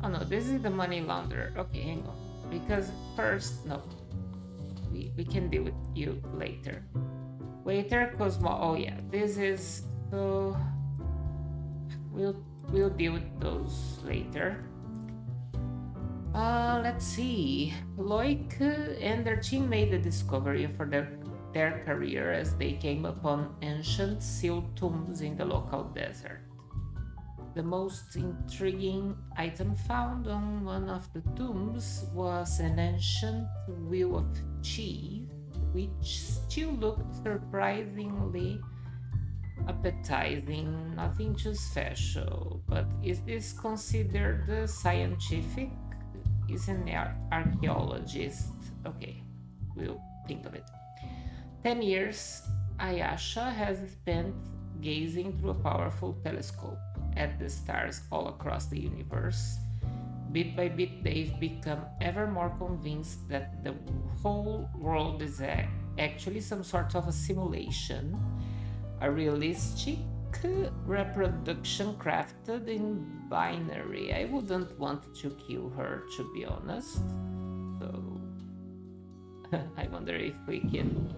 Speaker 1: oh no, this is the money launderer. Okay, hang on. Because first, no, we can deal with you later. Waiter, Cosmo. Oh yeah, this is so we'll deal with those later. Let's see. Loic and their team made the discovery for their career as they came upon ancient sealed tombs in the local desert. The most intriguing item found on one of the tombs was an ancient wheel of cheese which still looked surprisingly appetizing, nothing too special. But is this considered scientific? Is an archaeologist. Okay, we'll think of it. 10 years, Ayasha has spent gazing through a powerful telescope at the stars all across the universe. Bit by bit, they've become ever more convinced that the whole world is actually some sort of a simulation, a realistic reproduction crafted in binary. I wouldn't want to kill her, to be honest. So I wonder if we can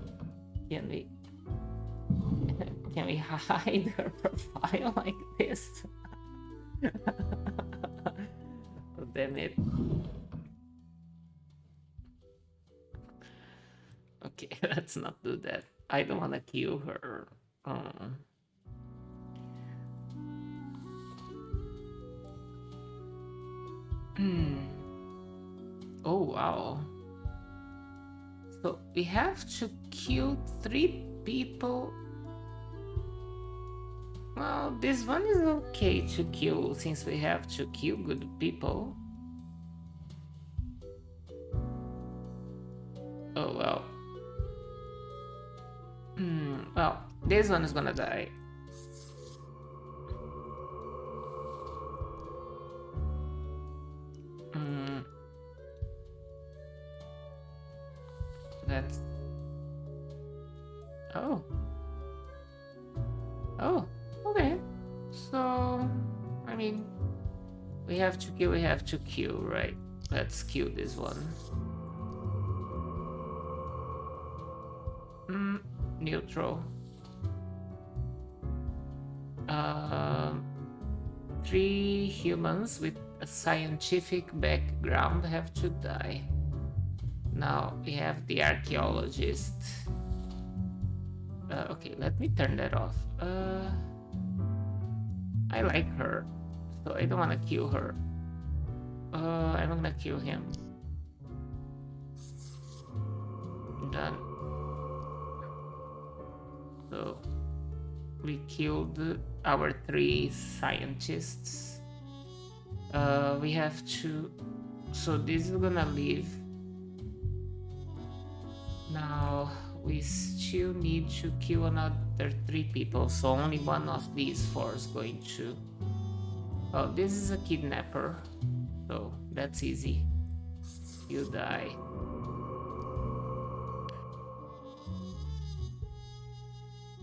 Speaker 1: we can we hide her profile like this? Oh, damn it. Okay, let's not do that. I don't want to kill her. Oh, wow. So we have to kill 3 people. Well, this one is okay to kill since we have to kill good people. Oh, well. Well, this one is gonna die. That's... Oh. Oh, okay. So, I mean, we have to kill, right? Let's kill this one. Neutral. 3 humans with a scientific background have to die. Now we have the archaeologist. Okay, let me turn that off. I like her, so I don't want to kill her. I'm gonna kill him. Done. So we killed our 3 scientists. We have to... So this is gonna leave. Now we still need to kill another 3 people, so only one of these 4 is going to... Oh, this is a kidnapper, so that's easy. You die.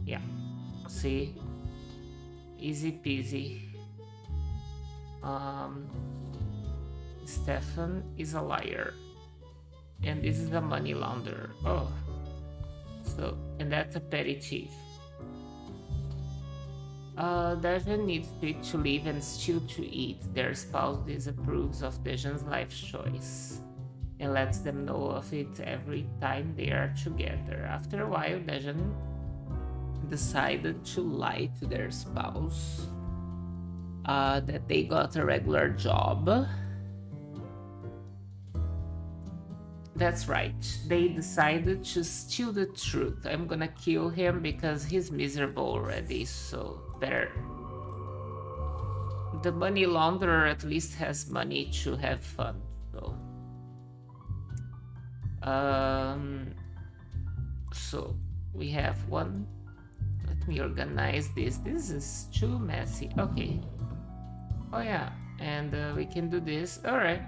Speaker 1: Yeah, see? Easy peasy. Stefan is a liar. And this is a money launderer. Oh. So, and that's a petty thief. Dejan needs Pete to leave and Stu to eat. Their spouse disapproves of Dejan's life choice and lets them know of it every time they are together. After a while, Dejan decided to lie to their spouse that they got a regular job. That's right, they decided to steal the truth. I'm gonna kill him because he's miserable already, so better. The money launderer at least has money to have fun, so. So we have one. Let me organize this. This is too messy. Okay. Oh yeah, and we can do this. All right.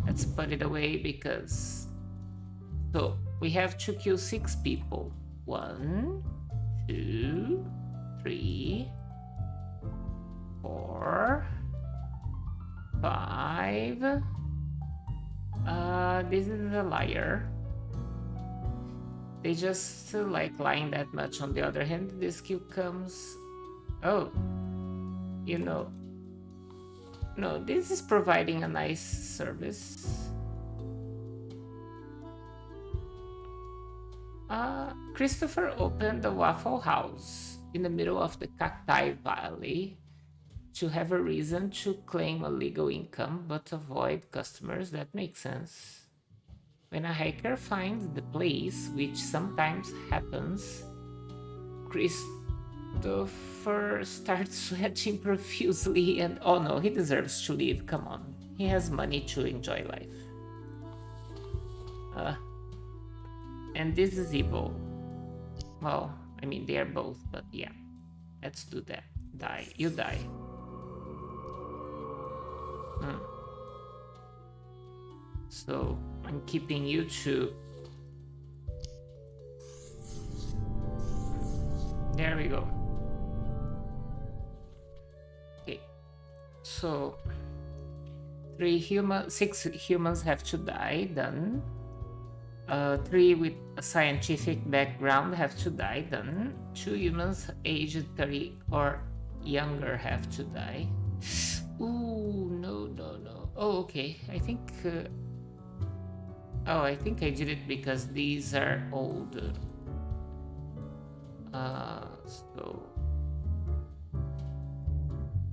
Speaker 1: Let's put it away because... So, we have to kill 6 people. 1, 2, 3, 4, 5. This is a liar. They just like lying that much. On the other hand, this kill comes... Oh, you know... No, this is providing a nice service. Christopher opened a Waffle House in the middle of the Cacti Valley to have a reason to claim a legal income but avoid customers. That makes sense. When a hiker finds the place, which sometimes happens, Christopher starts sweating profusely and oh no, he deserves to leave. Come on. He has money to enjoy life. And this is evil. Well, I mean, they are both, but yeah. Let's do that. Die. You die. So, I'm keeping you two. There we go. Okay. So, 6 humans have to die, done. 3 with a scientific background have to die, done. 2 humans aged 30 or younger have to die. Ooh, no. Oh, okay. I think I did it because these are old. So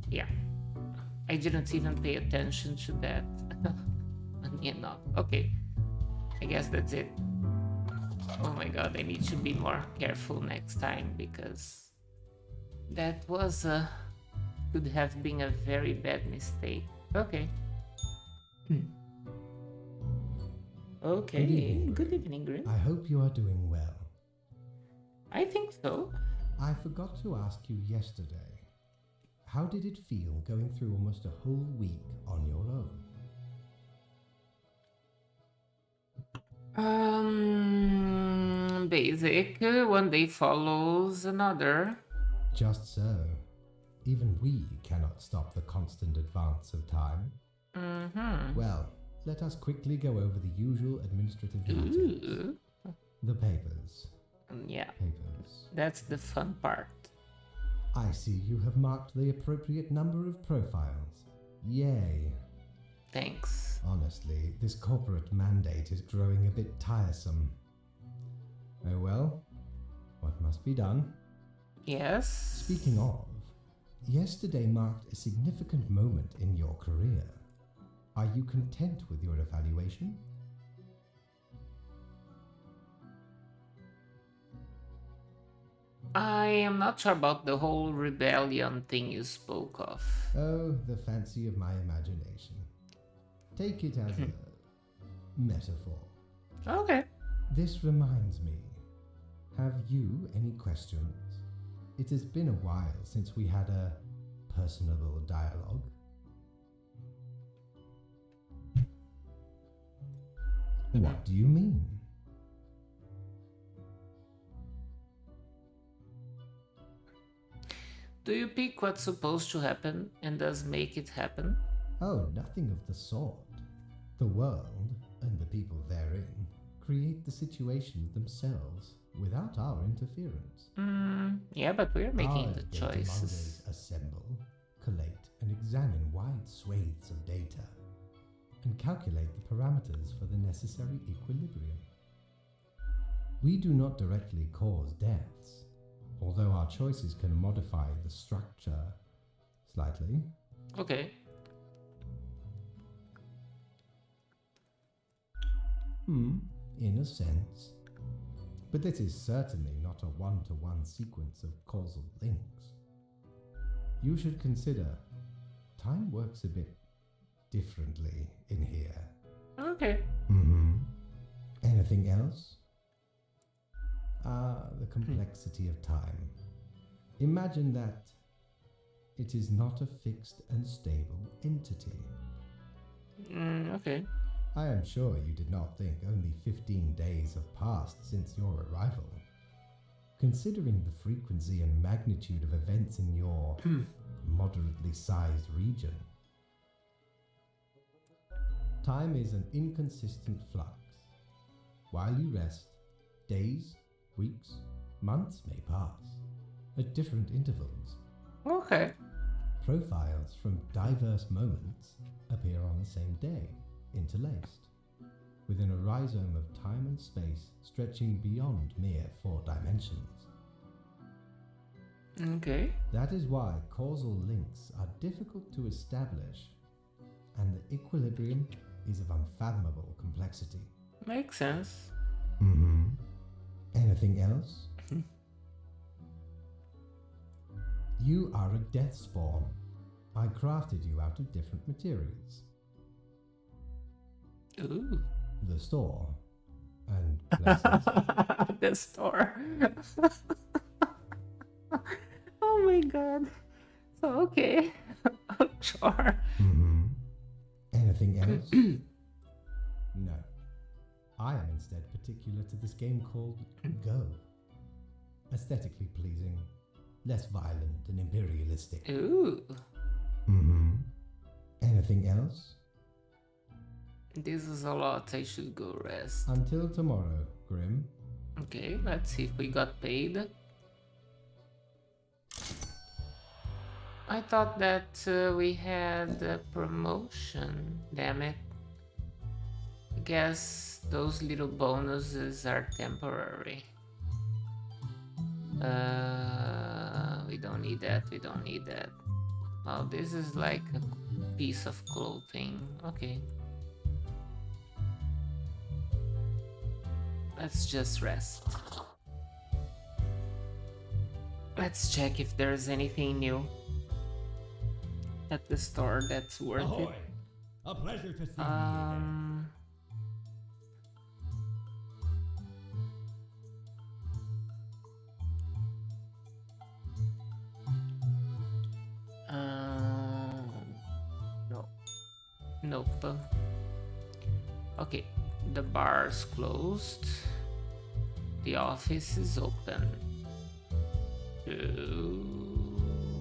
Speaker 1: yeah, I didn't even pay attention to that. Enough. Okay, I guess that's it. Oh my god, I need to be more careful next time because that was could have been a very bad mistake. Okay. Okay. Good evening, Grim.
Speaker 4: I hope you are doing well.
Speaker 1: I think so.
Speaker 4: I forgot to ask you yesterday. How did it feel going through almost a whole week on your own?
Speaker 1: Basic. One day follows another.
Speaker 4: Just so. Even we cannot stop the constant advance of time. Well, let us quickly go over the usual administrative matters. The papers.
Speaker 1: Yeah.
Speaker 4: Papers.
Speaker 1: That's the fun part.
Speaker 4: I see you have marked the appropriate number of profiles. Yay.
Speaker 1: Thanks.
Speaker 4: Honestly, this corporate mandate is growing a bit tiresome. Oh well, what must be done?
Speaker 1: Yes.
Speaker 4: Speaking of, yesterday marked a significant moment in your career. Are you content with your evaluation?
Speaker 1: I am not sure about the whole rebellion thing you spoke of.
Speaker 4: Oh, the fancy of my imagination. Take it as a metaphor.
Speaker 1: Okay.
Speaker 4: This reminds me. Have you any questions? It has been a while since we had a personable dialogue. What do you mean?
Speaker 1: Do you pick what's supposed to happen and does make it happen?
Speaker 4: Oh, nothing of the sort. The world, and the people therein, create the situations themselves without our interference.
Speaker 1: Yeah, but we're making
Speaker 4: Our
Speaker 1: the
Speaker 4: data
Speaker 1: choices.
Speaker 4: miners assemble, collate, and examine wide swathes of data, and calculate the parameters for the necessary equilibrium. We do not directly cause deaths, although our choices can modify the structure slightly.
Speaker 1: Okay.
Speaker 4: In a sense. But this is certainly not a one-to-one sequence of causal links. You should consider time works a bit differently in here.
Speaker 1: Okay.
Speaker 4: Anything else? The complexity of time. Imagine that it is not a fixed and stable entity.
Speaker 1: Okay.
Speaker 4: I am sure you did not think only 15 days have passed since your arrival. Considering the frequency and magnitude of events in your moderately sized region, time is an inconsistent flux. While you rest, days, weeks, months may pass at different intervals.
Speaker 1: Okay.
Speaker 4: Profiles from diverse moments appear on the same day, interlaced, within a rhizome of time and space stretching beyond mere 4 dimensions.
Speaker 1: Okay.
Speaker 4: That is why causal links are difficult to establish, and the equilibrium is of unfathomable complexity.
Speaker 1: Makes sense.
Speaker 4: Mm-hmm. Anything else? You are a death spawn. I crafted you out of different materials.
Speaker 1: Ooh.
Speaker 4: The store. And places.
Speaker 1: The store. Oh my god. So, okay. Sure.
Speaker 4: Mm-hmm. Anything else? No. I am instead particular to this game called Go. Aesthetically pleasing, less violent and imperialistic.
Speaker 1: Ooh.
Speaker 4: Mm-hmm. Anything else?
Speaker 1: This is a lot. I should go rest.
Speaker 4: Until tomorrow, Grim.
Speaker 1: Okay, let's see if we got paid. I thought that we had a promotion. Damn it. I guess those little bonuses are temporary. We don't need that. We don't need that. Oh, this is like a piece of clothing. Okay. Let's just rest. Let's check if there's anything new at the store that's worth
Speaker 5: Ahoy!
Speaker 1: it.
Speaker 5: A pleasure to see you again.
Speaker 1: No. Nope. Okay, the bar's closed. The office is open.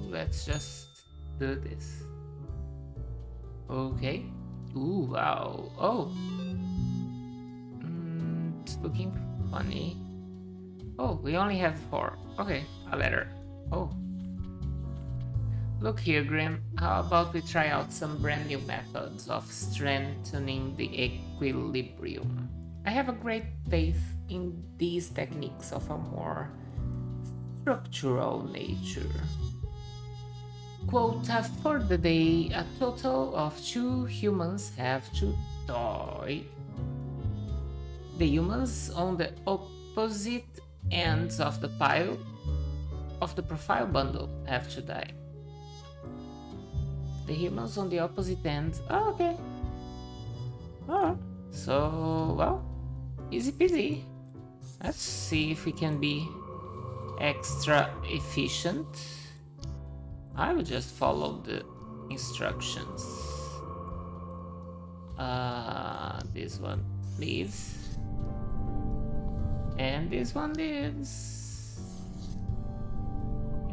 Speaker 1: Let's just do this. Okay. Ooh, wow. Oh. It's looking funny. Oh, we only have 4. Okay, a letter. Oh. Look here, Grim. How about we try out some brand new methods of strengthening the equilibrium? I have a great faith in these techniques of a more structural nature. Quote, for the day, a total of 2 humans have to die. The humans on the opposite ends of the profile bundle have to die. The humans on the opposite end. Oh, okay. Oh, so, well, easy peasy. Let's see if we can be extra efficient. I will just follow the instructions. This one leaves. And this one leaves.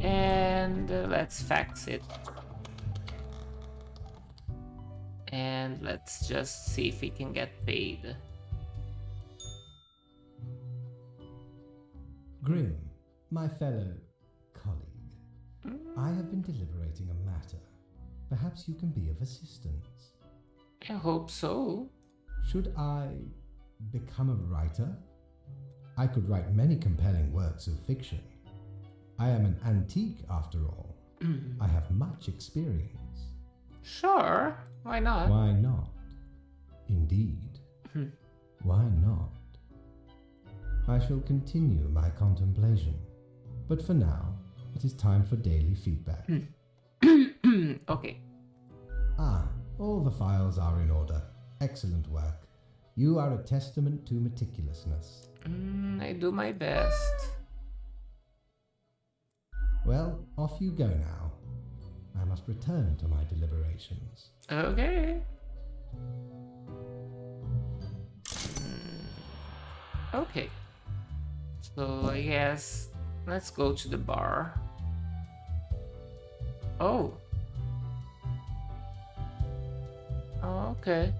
Speaker 1: And let's fax it. And let's just see if we can get paid.
Speaker 4: Grim, my fellow colleague, I have been deliberating a matter. Perhaps you can be of assistance.
Speaker 1: I hope so.
Speaker 4: Should I become a writer? I could write many compelling works of fiction. I am an antique, after all. I have much experience.
Speaker 1: Sure, why not?
Speaker 4: Why not? Indeed. Why not? I shall continue my contemplation. But for now, it is time for daily feedback.
Speaker 1: Okay.
Speaker 4: All the files are in order. Excellent work. You are a testament to meticulousness.
Speaker 1: I do my best.
Speaker 4: Well, off you go now. I must return to my deliberations.
Speaker 1: Okay. Okay. So I guess let's go to the bar. Oh. Okay.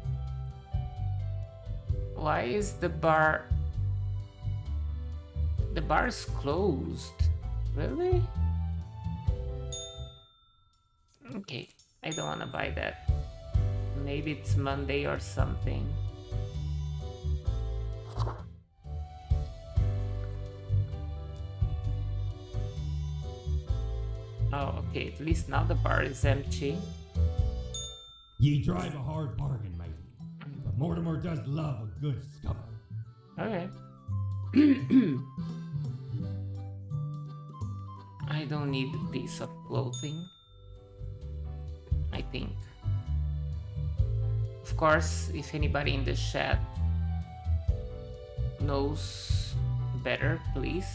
Speaker 1: Why is the bar... The bar is closed. Really? Okay, I don't wanna buy that. Maybe it's Monday or something. Oh, okay, at least now the bar is empty.
Speaker 5: Ye drive a hard bargain, matey. But Mortimer does love a good scupper.
Speaker 1: Okay. I don't need a piece of clothing, I think. Of course, if anybody in the chat knows better, please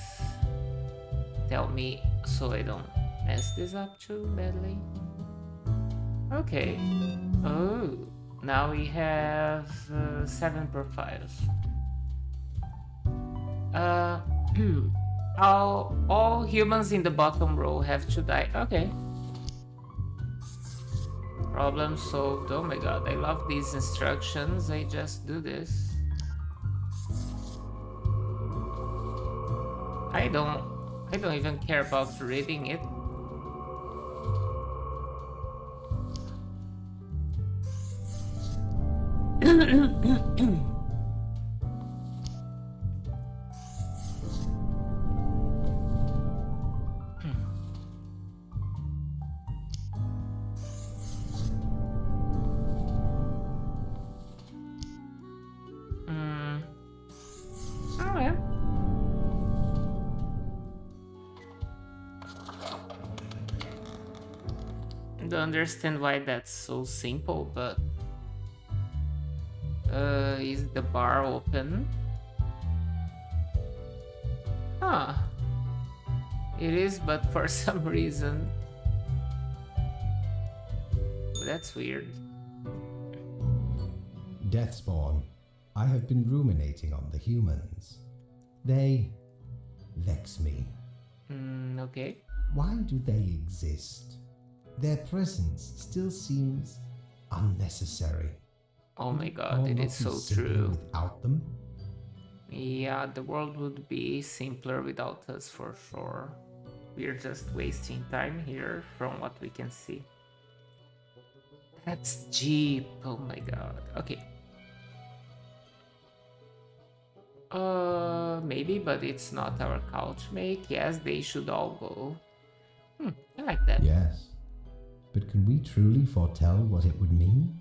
Speaker 1: tell me so I don't mess this up too badly. Okay. Oh, now we have 7 profiles. All humans in the bottom row have to die. Okay. Problem solved. Oh my god, I love these instructions. I just do this. I don't even care about reading it. Oh yeah. I don't understand why that's so simple, but is the bar open? Huh. It is, but for some reason. That's weird.
Speaker 4: Deathspawn, I have been ruminating on the humans. They vex me.
Speaker 1: Okay.
Speaker 4: Why do they exist? Their presence still seems unnecessary.
Speaker 1: Oh my
Speaker 4: Would
Speaker 1: god,
Speaker 4: all
Speaker 1: it
Speaker 4: not
Speaker 1: is
Speaker 4: be
Speaker 1: so
Speaker 4: simpler
Speaker 1: true.
Speaker 4: Without them?
Speaker 1: Yeah, the world would be simpler without us for sure. We're just wasting time here from what we can see. That's Jeep. Oh my god. Okay. Maybe, but it's not our couch mate. Yes, they should all go. I like that.
Speaker 4: Yes. But can we truly foretell what it would mean?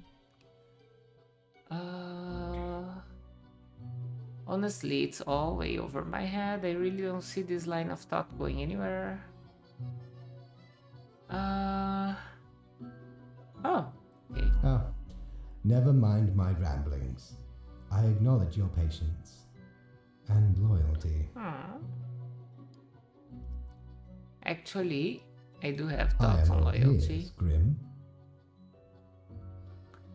Speaker 1: Honestly, it's all way over my head. I really don't see this line of thought going anywhere. Oh, okay.
Speaker 4: Ah, never mind my ramblings. I acknowledge your patience and loyalty.
Speaker 1: Actually, I do have
Speaker 4: I
Speaker 1: thoughts
Speaker 4: am
Speaker 1: on
Speaker 4: all
Speaker 1: loyalty.
Speaker 4: ears, Grim.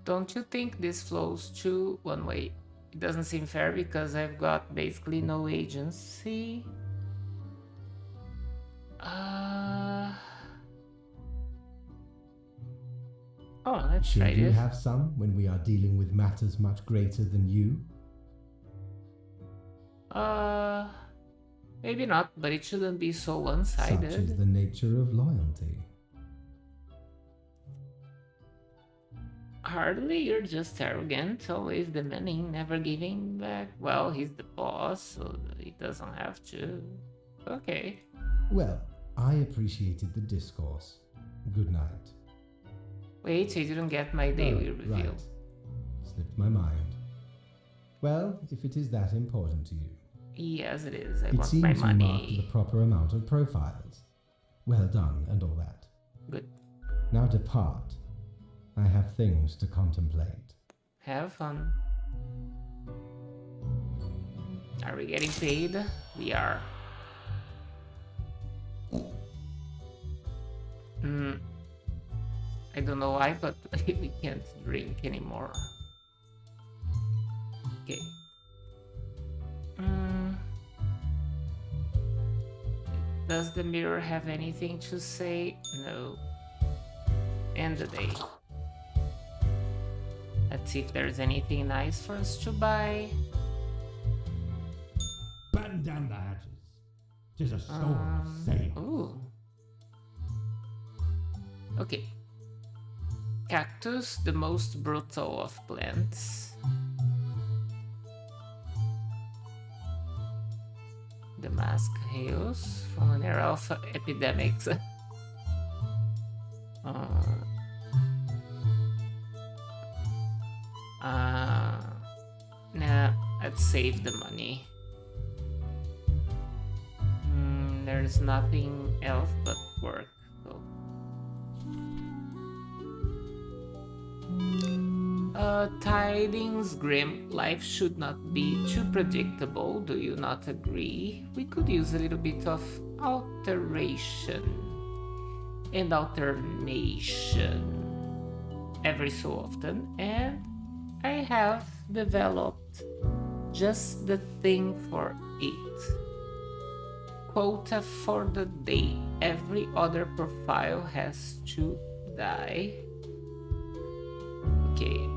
Speaker 1: Don't you think this flows too one way? It doesn't seem fair because I've got basically no agency. Oh, let's try
Speaker 4: Should you
Speaker 1: this.
Speaker 4: have some when we are dealing with matters much greater than you?
Speaker 1: Maybe not, but it shouldn't be so
Speaker 4: Such
Speaker 1: one-sided.
Speaker 4: is the nature of loyalty.
Speaker 1: Hardly, you're just arrogant, always demanding, never giving back. Well, he's the boss, so he doesn't have to. Okay.
Speaker 4: Well, I appreciated the discourse. Good night.
Speaker 1: Wait, I didn't get my daily
Speaker 4: Oh,
Speaker 1: reveal.
Speaker 4: right. Slipped my mind. Well, if it is that important to you.
Speaker 1: Yes, it is. I
Speaker 4: It
Speaker 1: want
Speaker 4: seems
Speaker 1: my
Speaker 4: you marked the
Speaker 1: money.
Speaker 4: proper amount of profiles. Well done and all that.
Speaker 1: Good.
Speaker 4: Now depart. I have things to contemplate.
Speaker 1: Have fun. Are we getting paid? We are. I don't know why, but we can't drink anymore. Okay. Does the mirror have anything to say? No. End the day. Let's see if there's anything nice for us to buy.
Speaker 5: Batten down the hatches. 'Tis a storm sail.
Speaker 1: Ooh. Okay. Cactus, the most brutal of plants. The mask hails from an era of epidemics. Nah, let's save the money. There's nothing else but work. So. Tidings Grim, life should not be too predictable, do you not agree? We could use a little bit of alteration and alternation every so often, and I have developed just the thing for it. Quota for the day. Every other profile has to die. Okay.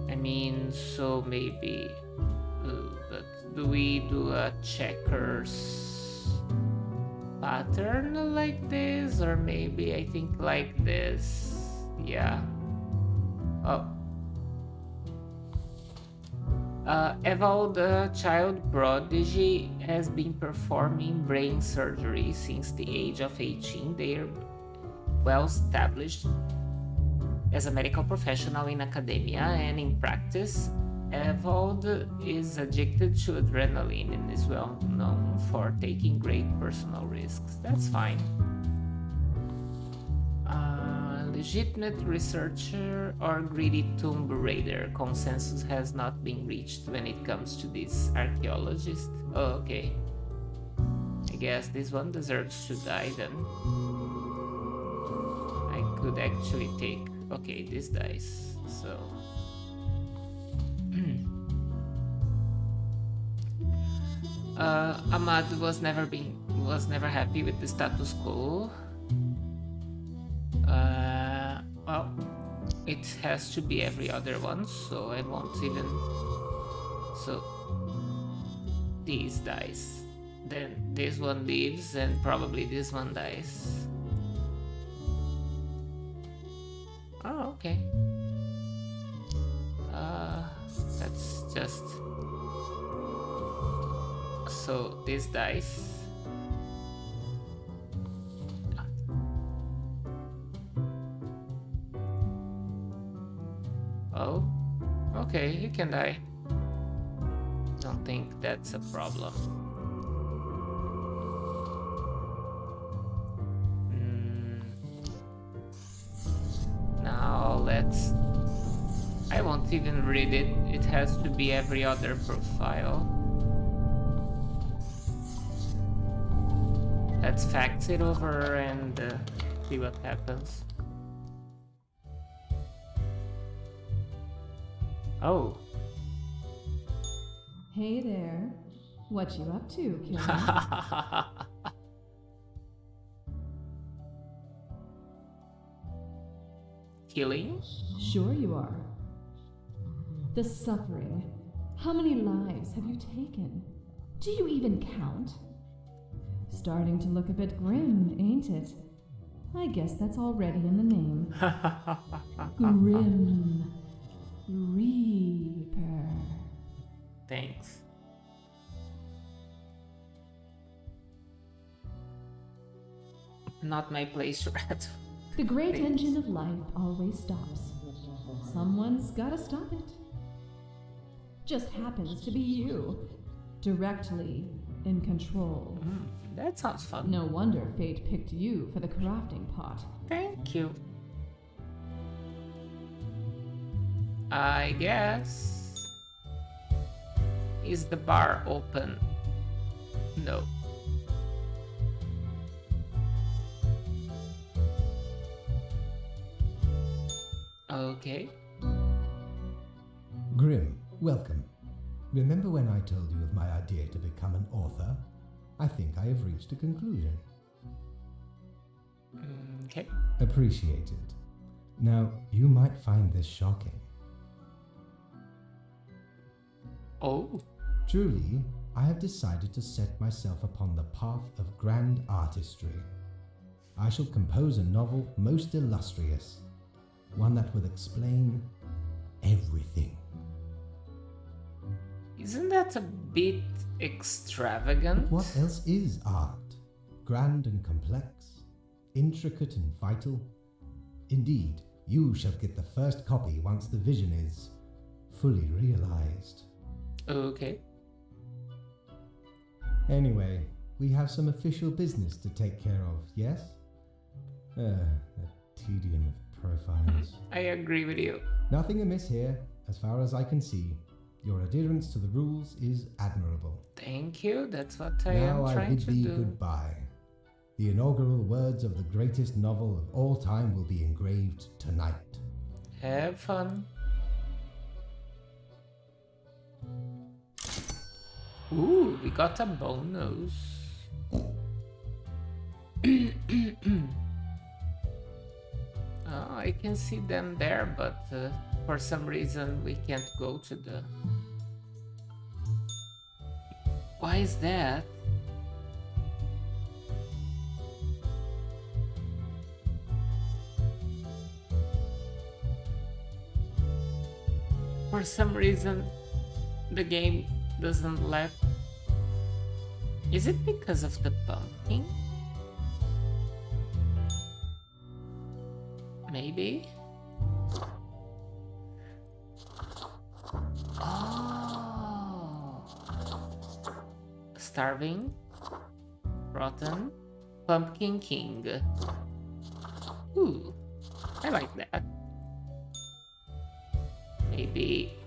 Speaker 1: I mean, so maybe... but do we do a checkers pattern like this? Or maybe I think like this. Yeah. Oh. Eval, the child prodigy, has been performing brain surgery since the age of 18. They are well established as a medical professional in academia and in practice. Evald is addicted to adrenaline and is well known for taking great personal risks. That's fine. Legitimate researcher or greedy tomb raider? Consensus has not been reached when it comes to this archaeologist. Oh, okay. I guess this one deserves to die then. I could actually take... Okay, this dies, so... Ahmad was never happy with the status quo. Well, it has to be every other one, so I won't even... So, these dies. Then this one leaves, and probably this one dies. Oh, okay. That's just... So, this dies. Oh, okay, he can die. Don't think that's a problem. Now let's... I won't even read it. It has to be every other profile. Let's fax it over and see what happens. Oh.
Speaker 3: Hey there. What you up to, killer?
Speaker 1: Killing?
Speaker 3: Sure you are. The suffering. How many lives have you taken? Do you even count? Starting to look a bit grim, ain't it? I guess that's already in the name. Grim Reaper.
Speaker 1: Thanks. Not my place, Rat.
Speaker 3: The great engine of life always stops. Someone's gotta stop it. Just happens to be you. Directly in control.
Speaker 1: That sounds fun.
Speaker 3: No wonder fate picked you for the crafting pot.
Speaker 1: Thank you. I guess... Is the bar open? No. Okay.
Speaker 4: Grim, welcome. Remember when I told you of my idea to become an author? I think I have reached a conclusion.
Speaker 1: Okay.
Speaker 4: Appreciate it. Now, you might find this shocking.
Speaker 1: Oh.
Speaker 4: Truly, I have decided to set myself upon the path of grand artistry. I shall compose a novel most illustrious, one that will explain everything.
Speaker 1: Isn't that a bit extravagant?
Speaker 4: But what else is art? Grand and complex, intricate and vital. Indeed, You shall get the first copy once the vision is fully realized.
Speaker 1: Okay.
Speaker 4: Anyway, we have some official business to take care of, yes? The tedium of profiles.
Speaker 1: I agree with you.
Speaker 4: Nothing amiss here, as far as I can see. Your adherence to the rules is admirable.
Speaker 1: Thank you, that's what I
Speaker 4: Now
Speaker 1: am
Speaker 4: I
Speaker 1: trying
Speaker 4: bid
Speaker 1: to
Speaker 4: thee
Speaker 1: do.
Speaker 4: goodbye. The inaugural words of the greatest novel of all time will be engraved tonight.
Speaker 1: Have fun. Ooh, we got a bonus. Oh, I can see them there, but for some reason we can't go to the... Why is that? For some reason the game doesn't let... Is it because of the pumpkin? Maybe? Oh. Starving, rotten, pumpkin king. Ooh, I like that. Maybe...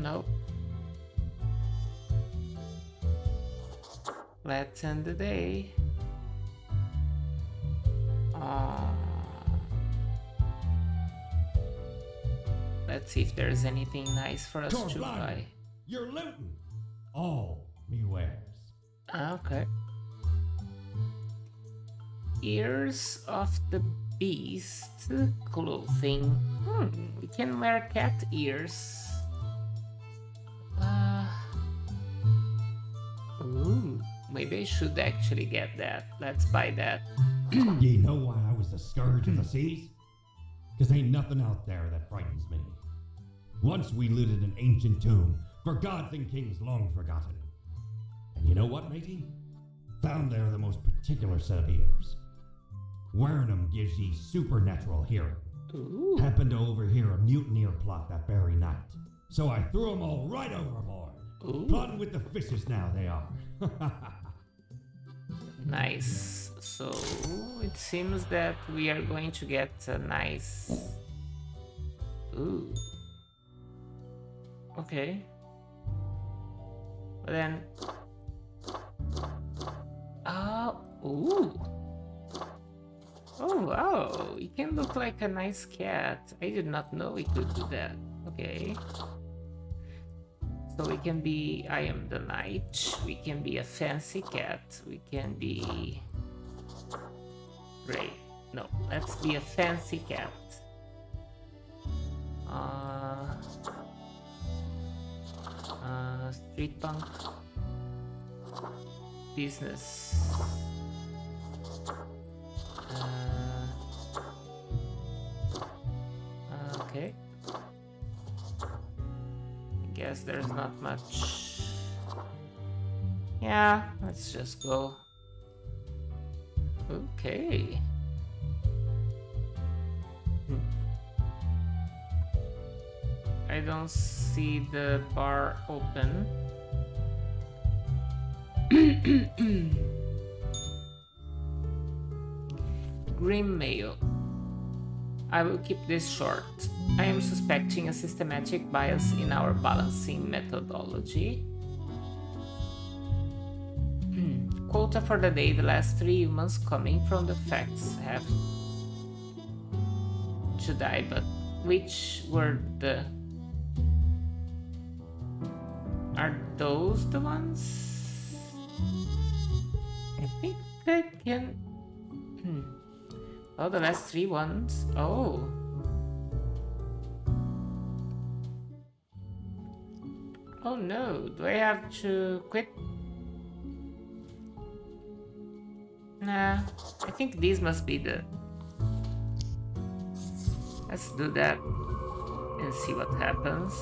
Speaker 1: Nope. Let's end the day. Let's see if there's anything nice for us to buy.
Speaker 5: You're looting all me wares.
Speaker 1: Okay. Ears of the beast clothing. We can wear cat ears. Ooh, maybe I should actually get that. Let's buy that.
Speaker 5: You know why I was the scourge of the seas? Cause ain't nothing out there that frightens me. Once we looted an ancient tomb for gods and kings long forgotten. And you know what, matey? Found there the most particular set of ears. Wearing them gives ye supernatural hearing.
Speaker 1: Ooh.
Speaker 5: Happened to overhear a mutineer plot that very night. So I threw them all right overboard.
Speaker 1: Ooh.
Speaker 5: Plotting with the fishes now they are.
Speaker 1: Nice. So it seems that we are going to get a nice... Ooh. Okay. But then... Ooh. Oh wow, it can look like a nice cat. I did not know we could do that. Okay. So we can be... I am the knight. We can be a fancy cat. We can be... Great. No, let's be a fancy cat. Street punk. Business. Okay. I guess there's not much. Yeah, let's just go. Okay. I don't see the bar open. Grim Mail. I will keep this short. I am suspecting a systematic bias in our balancing methodology. Quota for the day: the last 3 humans coming from the facts have to die, but which were the... Are those the ones? I think I can... Oh, the last 3 ones. Oh. Oh no, do I have to quit? Nah, I think these must be the... Let's do that and see what happens.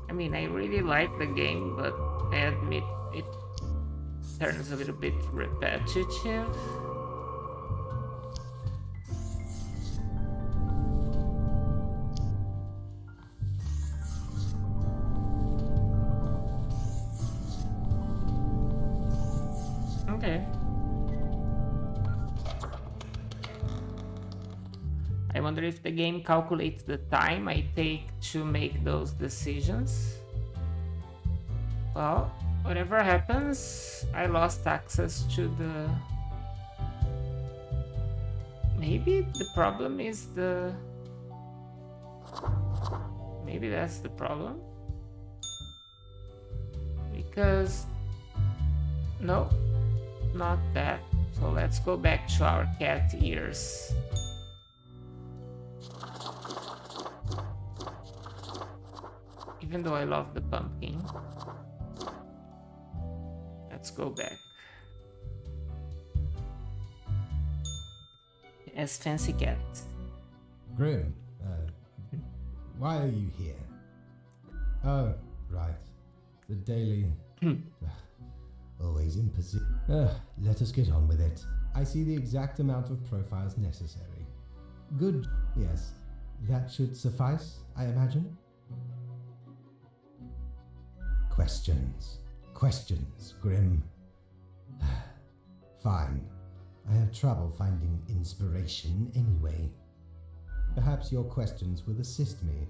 Speaker 1: I mean, I really like the game, but I admit it turns a little bit repetitive. Okay. I wonder if the game calculates the time I take to make those decisions. Well, whatever happens, I lost access to the... Maybe the problem is the... Maybe that's the problem? Because... No, not that. So let's go back to our cat ears. Even though I love the pumpkin. Let's go back. As Fancy Cat.
Speaker 4: Grim, why are you here? Oh, right. The daily... Always in position. Let us get on with it. I see the exact amount of profiles necessary. Good, yes. That should suffice, I imagine? Questions. Questions, Grim. Fine. I have trouble finding inspiration anyway. Perhaps your questions will assist me.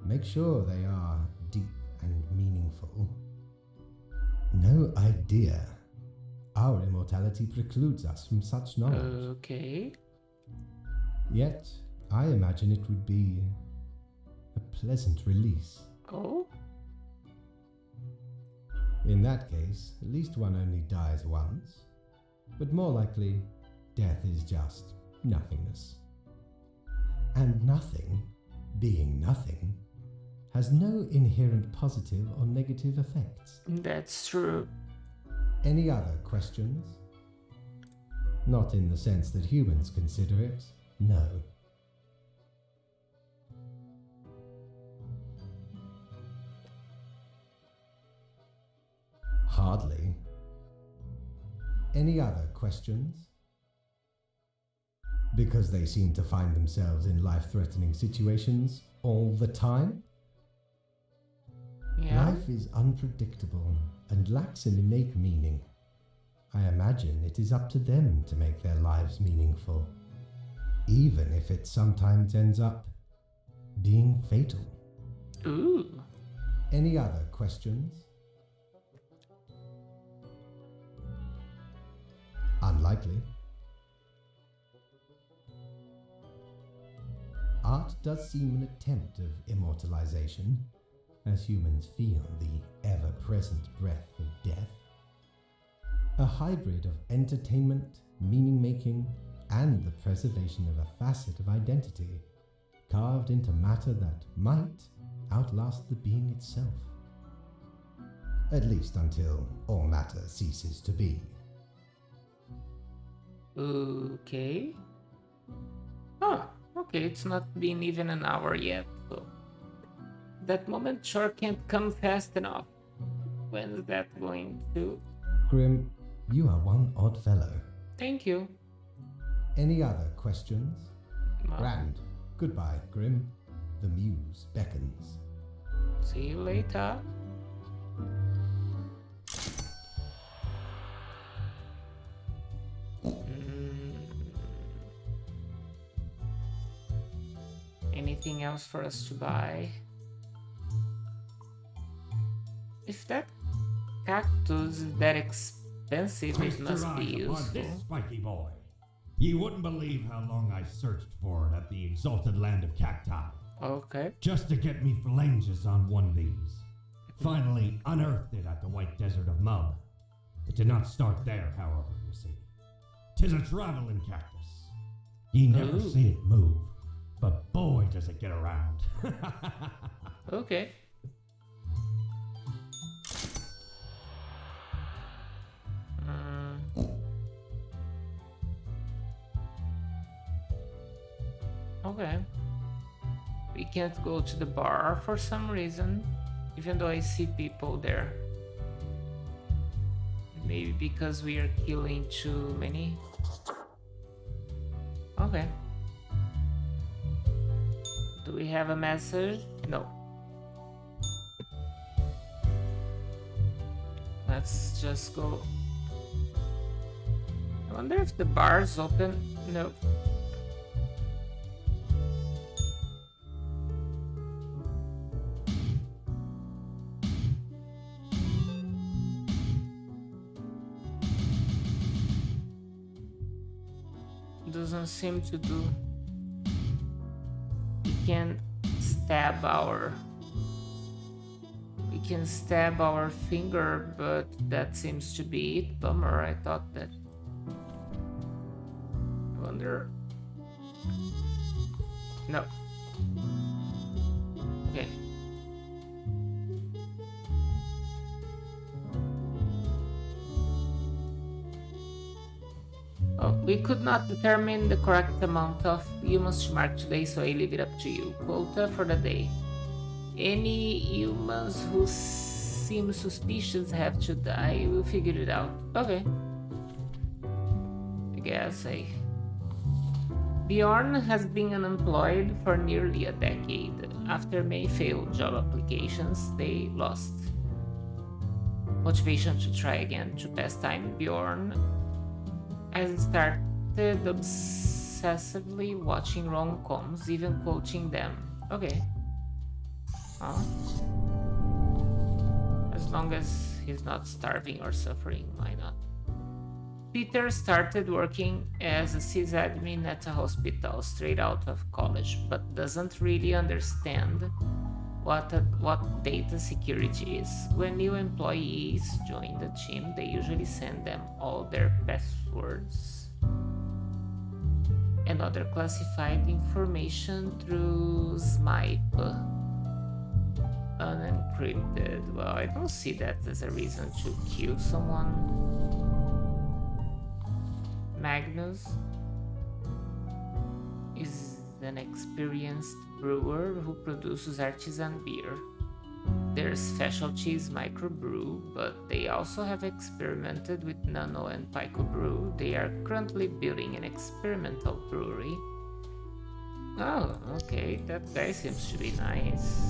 Speaker 4: Make sure they are deep and meaningful. No idea. Our immortality precludes us from such knowledge.
Speaker 1: Okay.
Speaker 4: Yet, I imagine it would be a pleasant release.
Speaker 1: Oh?
Speaker 4: In that case, at least one only dies once. But more likely, death is just nothingness. And nothing, being nothing, has no inherent positive or negative effects.
Speaker 1: That's true.
Speaker 4: Any other questions? Not in the sense that humans consider it, no. Hardly. Any other questions? Because they seem to find themselves in life-threatening situations all the time?
Speaker 1: Yeah.
Speaker 4: Life is unpredictable and lacks an innate meaning. I imagine it is up to them to make their lives meaningful, even if it sometimes ends up being fatal.
Speaker 1: Ooh.
Speaker 4: Any other questions? Unlikely. Art does seem an attempt of immortalization, as humans feel the ever-present breath of death. A hybrid of entertainment, meaning-making, and the preservation of a facet of identity, carved into matter that might outlast the being itself. At least until all matter ceases to be.
Speaker 1: Okay. Oh, okay, it's not been even an hour yet, so... That moment sure can't come fast enough. When's that going to...
Speaker 4: Grim, you are one odd fellow.
Speaker 1: Thank you.
Speaker 4: Any other questions?
Speaker 1: Well,
Speaker 4: Grand. Goodbye, Grim. The muse beckons.
Speaker 1: see you later. Anything else for us to buy? If that cactus is that expensive, it
Speaker 5: Feast your
Speaker 1: must be
Speaker 5: eyes upon this
Speaker 1: useful.
Speaker 5: spiky boy. You wouldn't believe how long I searched for it at the exalted land of cacti,
Speaker 1: Okay.
Speaker 5: just to get me phalanges on one of these. Finally unearthed it at the White Desert of Mub. It did not start there, however, you see. 'Tis a traveling cactus. Ye never
Speaker 1: Ooh.
Speaker 5: see it move, but boy does it get around.
Speaker 1: Okay. Okay. We can't go to the bar for some reason, even though I see people there. Maybe because we are killing too many. Okay. Do we have a message? No. Let's just go wonder if the bar's open. No. Doesn't seem to do. We can stab our finger, but that seems to be it. Bummer. I thought that. I wonder. No. Okay. Oh, we could not determine the correct amount of humans to mark today, so I leave it up to you. Quota for the day. Any humans who seem suspicious have to die. We'll figure it out. Okay. I guess Bjorn has been unemployed for nearly a decade. After many failed job applications, they lost motivation to try again. To pass time, Bjorn has started obsessively watching rom-coms, even quoting them. Okay. As long as he's not starving or suffering, why not? Peter started working as a sysadmin at a hospital straight out of college, but doesn't really understand what data security is. When new employees join the team, they usually send them all their passwords and other classified information through Smipe. Unencrypted. Well, I don't see that as a reason to kill someone. Magnus is an experienced brewer who produces artisan beer. Their specialty is microbrew, but they also have experimented with nano and picobrew. They are currently building an experimental brewery. Oh, okay, that guy seems to be nice.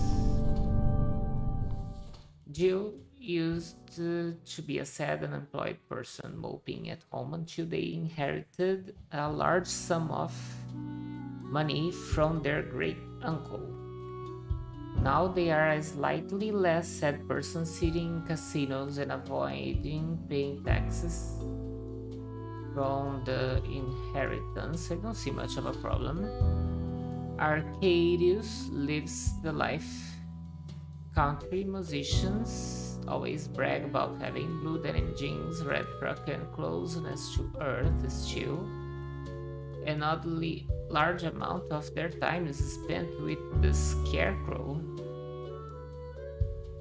Speaker 1: Jill used to be a sad unemployed person moping at home until they inherited a large sum of money from their great uncle. Now they are a slightly less sad person sitting in casinos and avoiding paying taxes from the inheritance. I don't see much of a problem. Arcadius lives the life. Country musicians always brag about having blue denim jeans, red truck, and closeness to earth still. An oddly large amount of their time is spent with the scarecrow.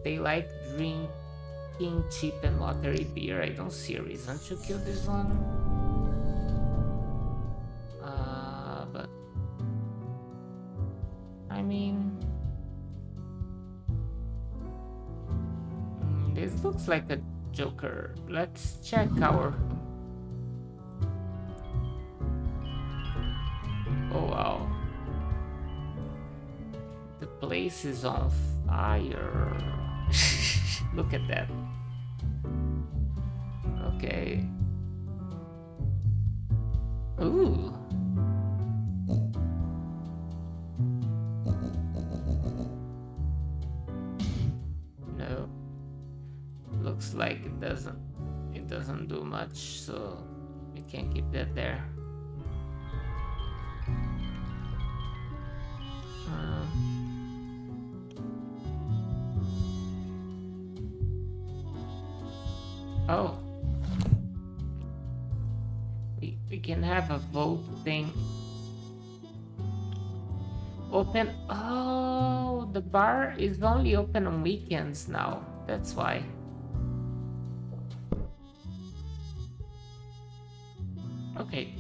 Speaker 1: They like drinking cheap and watery beer. I don't see a reason to kill this one. But I mean, this looks like a Joker. Let's check our... Oh wow. The place is on fire. Look at that. Okay. Ooh. No. Looks like it doesn't do much, so we can keep that there. Oh, we can have a vote thing open. Oh, the bar is only open on weekends now. That's why. Okay.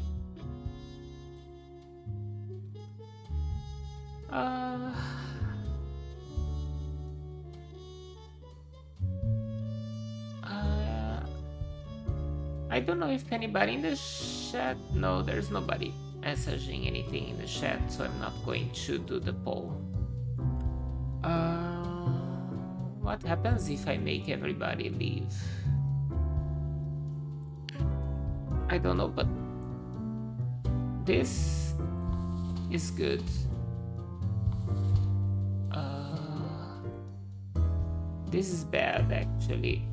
Speaker 1: I don't know if anybody in the chat. No, there's nobody messaging anything in the chat, so I'm not going to do the poll. What happens if I make everybody leave? I don't know, but this is good. This is bad actually,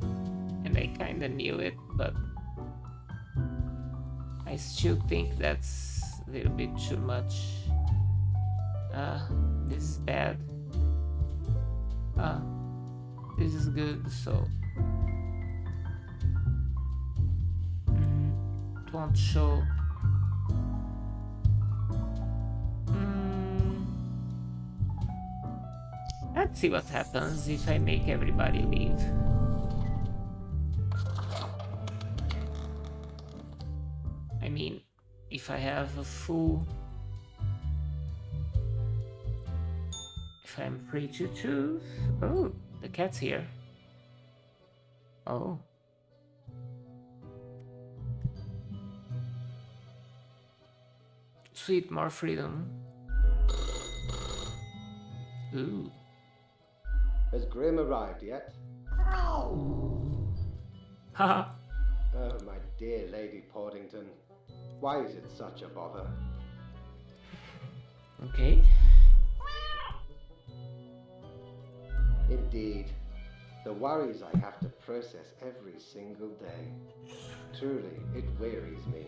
Speaker 1: and I kinda knew it, but I still think that's a little bit too much. This is bad. This is good, so it won't show. Let's see what happens if I make everybody leave. I mean, if I have a full... If I'm free to choose... Oh, the cat's here. Oh. Sweet, more freedom. Ooh.
Speaker 2: Has Grim arrived yet?
Speaker 1: Haha.
Speaker 2: Oh, my dear Lady Portington. Why is it such a bother?
Speaker 1: Okay.
Speaker 2: Indeed. The worries I have to process every single day. Truly, it wearies me.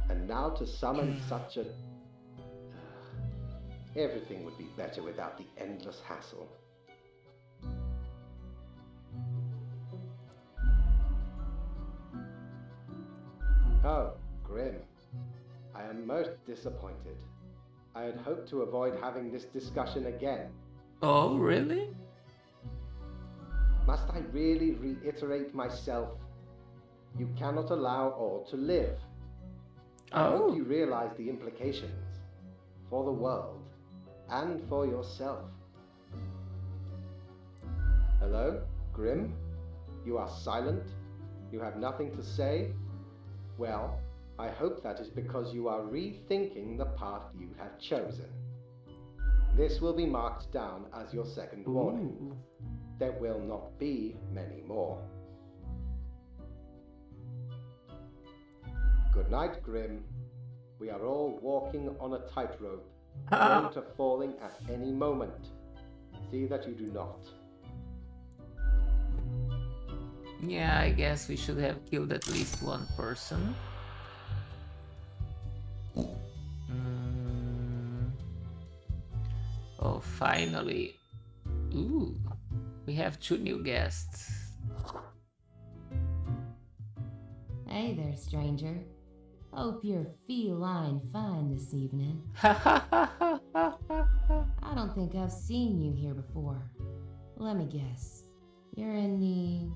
Speaker 2: And now to summon such a... everything would be better without the endless hassle. Oh, Grim. I am most disappointed. I had hoped to avoid having this discussion again.
Speaker 1: Oh, really?
Speaker 2: Must I really reiterate myself? You cannot allow all to live. I hope you realize the implications for the world and for yourself. Hello, Grim? You are silent? You have nothing to say? Well, I hope that is because you are rethinking the path you have chosen. This will be marked down as your second warning. There will not be many more. Good night, Grim. We are all walking on a tightrope, prone to falling at any moment. See that you do not.
Speaker 1: Yeah, I guess we should have killed at least one person. Oh, finally. Ooh, we have 2 new guests.
Speaker 9: Hey there, stranger. Hope you're feline fine this evening.
Speaker 1: I
Speaker 9: I don't think I've seen you here before. Let me guess. You're in the...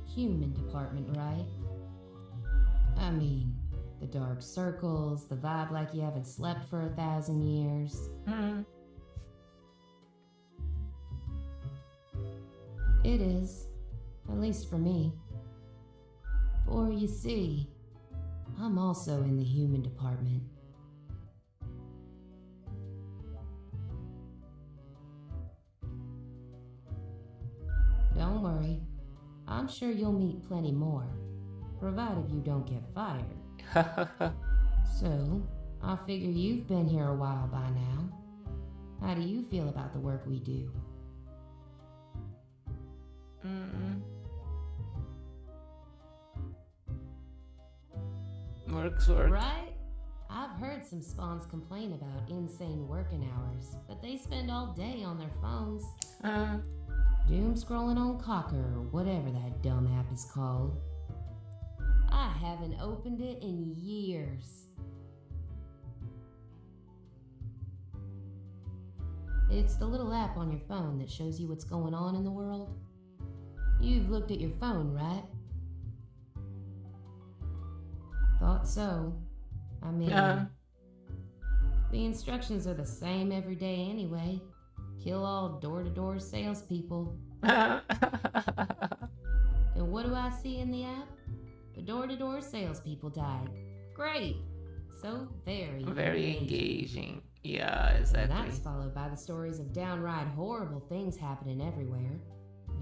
Speaker 9: human department, right? I mean, the dark circles, the vibe like you haven't slept for 1,000 years. It is. At least for me. For you see, I'm also in the human department. Don't worry. I'm sure you'll meet plenty more, provided you don't get fired. So, I figure you've been here a while by now. How do you feel about the work we do?
Speaker 1: Works work.
Speaker 9: Right? I've heard some spawns complain about insane working hours, but they spend all day on their phones. Doom scrolling on Cocker or whatever that dumb app is called. I haven't opened it in years. It's the little app on your phone that shows you what's going on in the world. You've looked at your phone, right? Thought so. I mean, the instructions are the same every day anyway. Kill all door-to-door salespeople. And what do I see in the app? The door-to-door salespeople died. Great. So
Speaker 1: very engaging. Yeah, exactly.
Speaker 9: And that's followed by the stories of downright horrible things happening everywhere.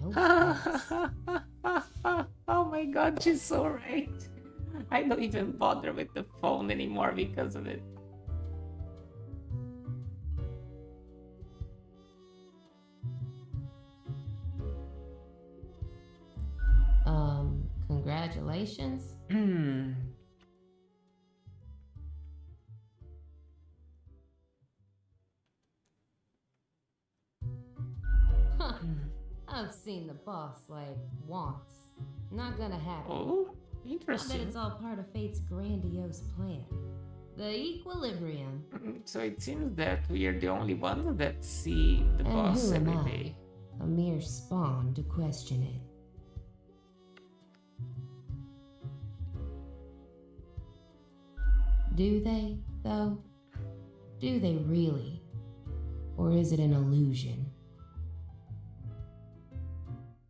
Speaker 9: No thanks.
Speaker 1: Oh my god, she's so right. I don't even bother with the phone anymore because of it.
Speaker 9: Congratulations? I've seen the boss, like, once. Not gonna happen.
Speaker 1: Oh,
Speaker 9: I
Speaker 1: interesting.
Speaker 9: bet it's all part of Fate's grandiose plan. The equilibrium.
Speaker 1: So it seems that we are the only ones that see the
Speaker 9: And
Speaker 1: boss
Speaker 9: who am
Speaker 1: every
Speaker 9: I?
Speaker 1: day.
Speaker 9: A mere spawn to question it. Do they, though? Do they really? Or is it an illusion?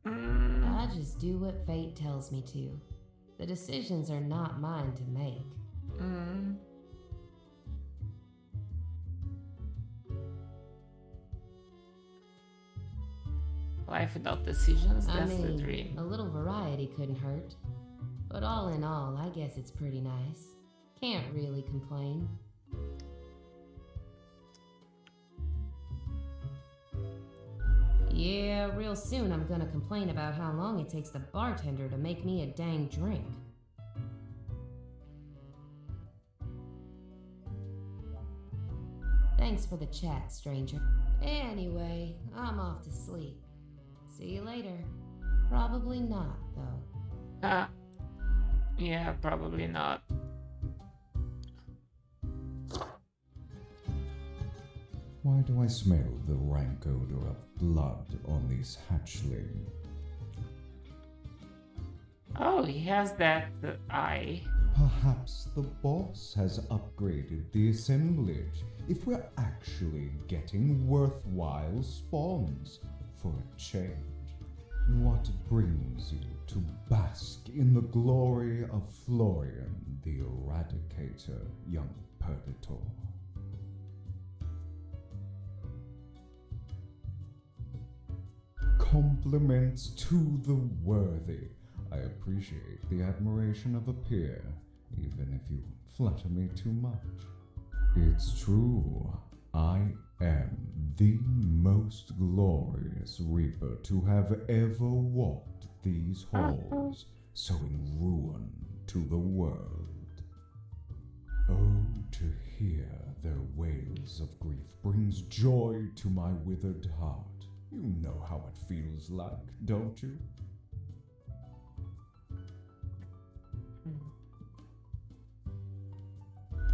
Speaker 9: I just do what fate tells me to. The decisions are not mine to make.
Speaker 1: Life without decisions, that's the
Speaker 9: a
Speaker 1: dream.
Speaker 9: little variety couldn't hurt. But all in all, I guess it's pretty nice. Can't really complain. Yeah, real soon I'm gonna complain about how long it takes the bartender to make me a dang drink. Thanks for the chat, stranger. Anyway, I'm off to sleep. See you later. Probably not, though.
Speaker 1: Yeah, probably not.
Speaker 10: Why do I smell the rank odor of blood on this hatchling?
Speaker 1: Oh, he has that eye.
Speaker 10: Perhaps the boss has upgraded the assemblage if we're actually getting worthwhile spawns for a change. What brings you to bask in the glory of Florian the Eradicator, young Purgator? Compliments to the worthy. I appreciate the admiration of a peer, even if you flatter me too much. It's true, I am the most glorious Reaper to have ever walked these halls, sowing ruin to the world. Oh, to hear their wails of grief brings joy to my withered heart. You know how it feels like, don't you?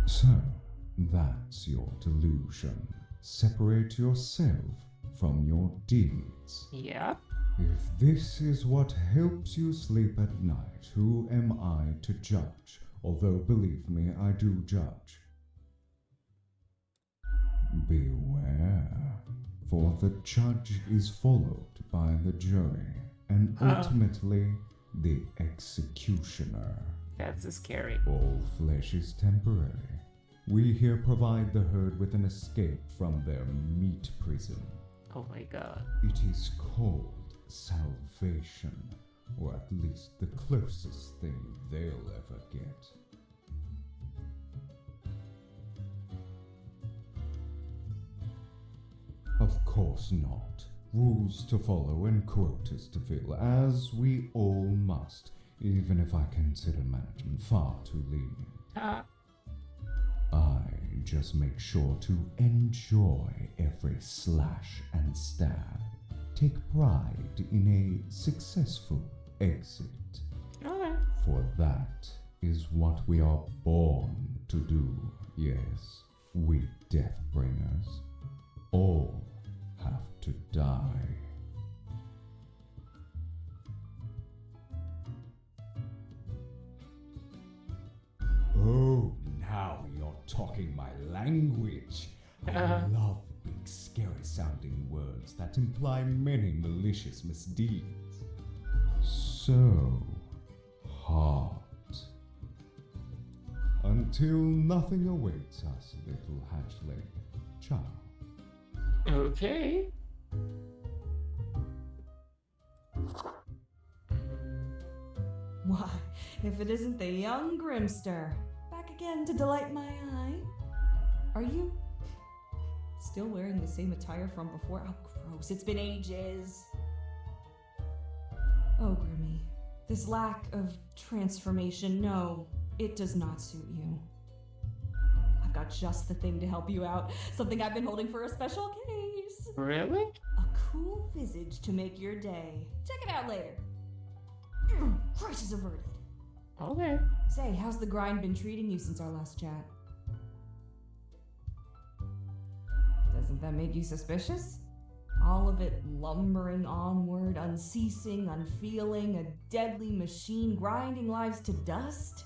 Speaker 10: So, that's your delusion. Separate yourself from your deeds.
Speaker 1: Yeah.
Speaker 10: If this is what helps you sleep at night, who am I to judge? Although, believe me, I do judge. Beware, for the judge is followed by the jury, and ultimately the executioner.
Speaker 1: That's scary.
Speaker 10: All flesh is temporary. We here provide the herd with an escape from their meat prison.
Speaker 1: Oh my god.
Speaker 10: It is called salvation, or at least the closest thing they'll ever get. Of course not. Rules to follow and quotas to fill, as we all must, even if I consider management far too lenient. I just make sure to enjoy every slash and stab. Take pride in a successful exit. For that is what we are born to do, yes, we Deathbringers. All have to die. Oh, now you're talking my language. I love big, scary-sounding words that imply many malicious misdeeds. So, heart. Until nothing awaits us, little hatchling. Ciao.
Speaker 1: Okay.
Speaker 8: if it isn't the young Grimster. Back again to delight my eye. Are you still wearing the same attire from before? Oh, gross. It's been ages. Oh, Grimmy. This lack of transformation, no, it does not suit you. I've got just the thing to help you out. Something I've been holding for a special case.
Speaker 1: Really?
Speaker 8: A cool visage to make your day. Check it out later. Crisis averted.
Speaker 1: Okay.
Speaker 8: Say, how's the grind been treating you since our last chat? Doesn't that make you suspicious? All of it lumbering onward, unceasing, unfeeling, a deadly machine grinding lives to dust?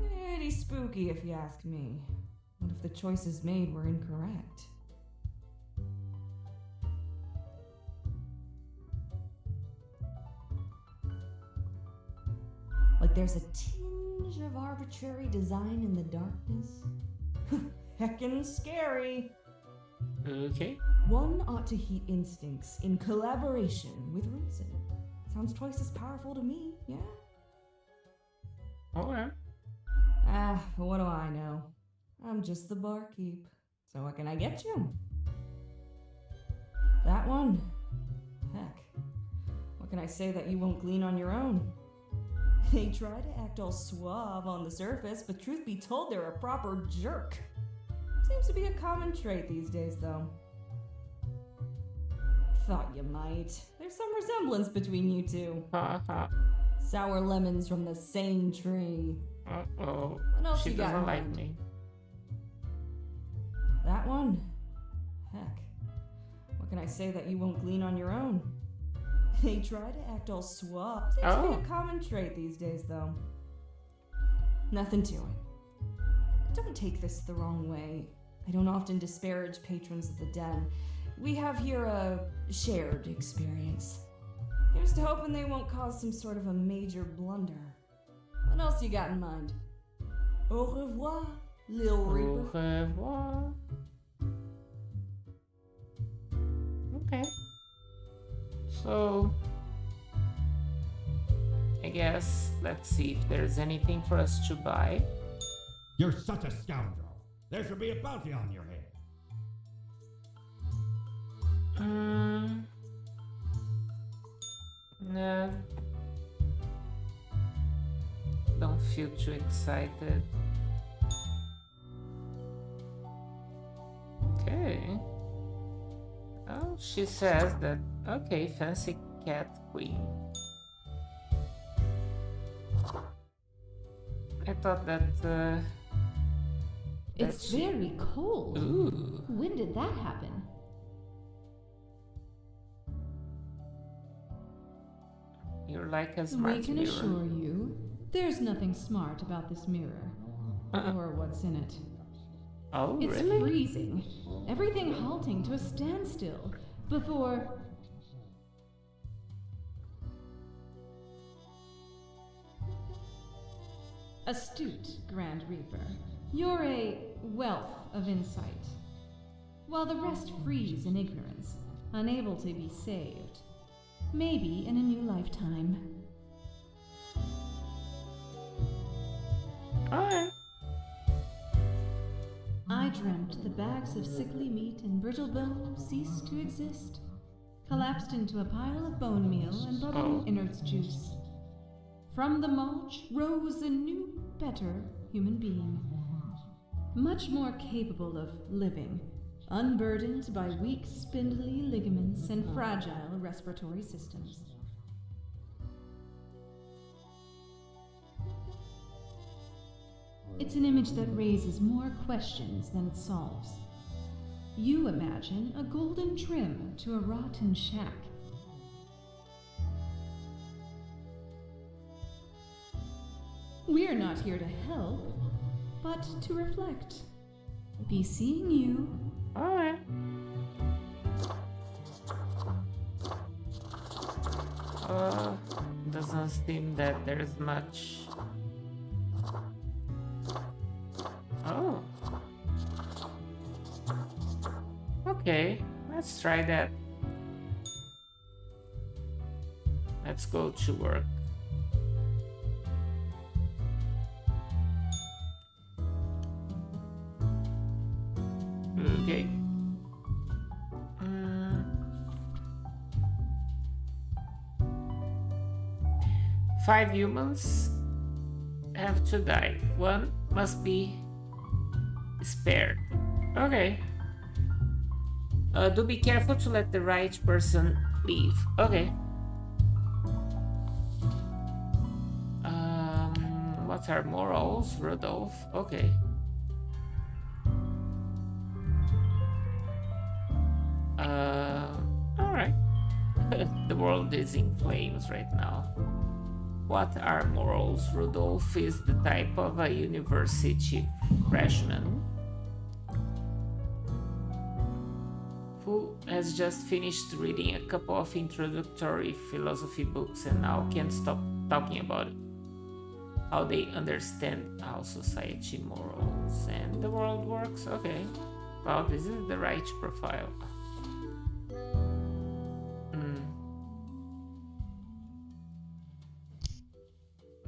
Speaker 8: Pretty spooky if you ask me. What if the choices made were incorrect? Like there's a tinge of arbitrary design in the darkness? Heckin' scary.
Speaker 1: Okay.
Speaker 8: One ought to heed instincts in collaboration with reason. Sounds twice as powerful to me, yeah?
Speaker 1: Okay.
Speaker 8: But what do I know? I'm just the barkeep. So what can I get you? That one? Heck. What can I say that you won't glean on your own? They try to act all suave on the surface, but truth be told, they're a proper jerk. Seems to be a common trait these days, though. Thought you might. There's some resemblance between you two. Sour lemons from the same tree.
Speaker 1: Uh-oh.
Speaker 8: What else
Speaker 1: She
Speaker 8: you got
Speaker 1: doesn't
Speaker 8: in
Speaker 1: like
Speaker 8: mind?
Speaker 1: me.
Speaker 8: That one? Heck. What can I say that you won't glean on your own? They try to act all suave. Seems to be a common trait these days, though. Nothing to it. Don't take this the wrong way. I don't often disparage patrons of the den. We have here a shared experience. Here's to hoping they won't cause some sort of a major blunder. What else you got in mind? Au revoir, Lil Reaper.
Speaker 1: Au revoir. Okay. So, I guess let's see if there's anything for us to buy.
Speaker 5: You're such a scoundrel. There should be a bounty on your head.
Speaker 1: No. Don't feel too excited. Okay. Oh, she says that, okay, fancy cat queen. I thought that,
Speaker 3: It's very cold.
Speaker 1: Ooh.
Speaker 3: When did that happen?
Speaker 1: You're like a
Speaker 3: We
Speaker 1: smart
Speaker 3: can
Speaker 1: mirror.
Speaker 3: assure you, there's nothing smart about this mirror. Or what's in it.
Speaker 1: Oh,
Speaker 3: It's
Speaker 1: really?
Speaker 3: freezing. Everything halting to a standstill before... Astute, Grand Reaper. You're a wealth of insight. While the rest freeze in ignorance, unable to be saved. Maybe in a new lifetime.
Speaker 1: Alright.
Speaker 3: I dreamt the bags of sickly meat and brittle bone ceased to exist, collapsed into a pile of bone meal and bubbling innards juice. From the mulch rose a new, better human being, much more capable of living, unburdened by weak, spindly ligaments and fragile respiratory systems. It's an image that raises more questions than it solves. You imagine a golden trim to a rotten shack. We're not here to help, but to reflect. Be seeing you.
Speaker 1: Alright. Doesn't seem that there's much. Oh. Okay, let's try that. Let's go to work. 5 humans have to die. 1 must be spared. Okay. Do be careful to let the right person leave. Okay. What are morals, Rodolph? Okay. Alright. The world is in flames right now. What are morals? Rodolph is the type of a university freshman who has just finished reading a couple of introductory philosophy books and now can't stop talking about it. How they understand how society, morals, and the world works. Okay. Well, this is the right profile.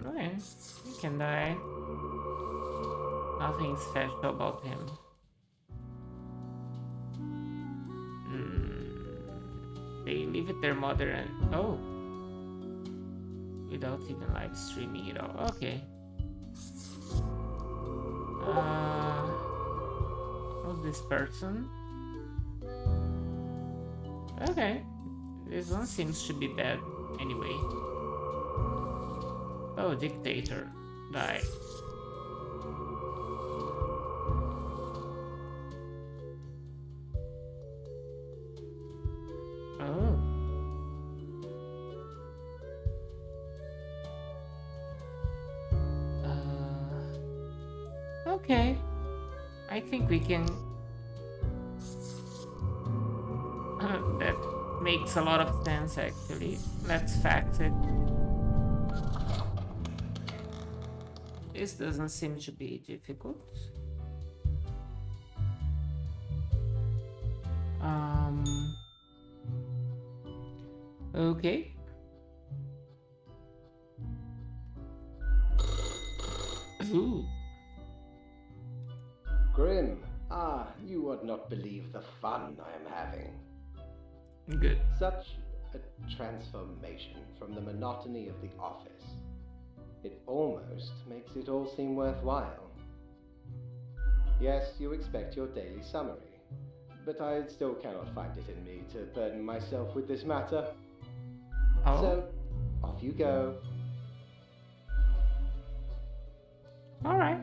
Speaker 1: Okay, he can die. Nothing special about him. They live with their mother and without even live streaming it all. Okay. Who's this person? Okay. This one seems to be bad anyway. Oh, dictator. Die. Oh. Okay. I think we can... that makes a lot of sense actually. Let's fact it. This doesn't seem to be difficult. Okay. Ooh.
Speaker 2: Grim, you would not believe the fun I am having.
Speaker 1: Good.
Speaker 2: Such a transformation from the monotony of the office. It almost makes it all seem worthwhile. Yes, you expect your daily summary, but I still cannot find it in me to burden myself with this matter.
Speaker 1: Oh.
Speaker 2: So, off you go.
Speaker 1: Alright.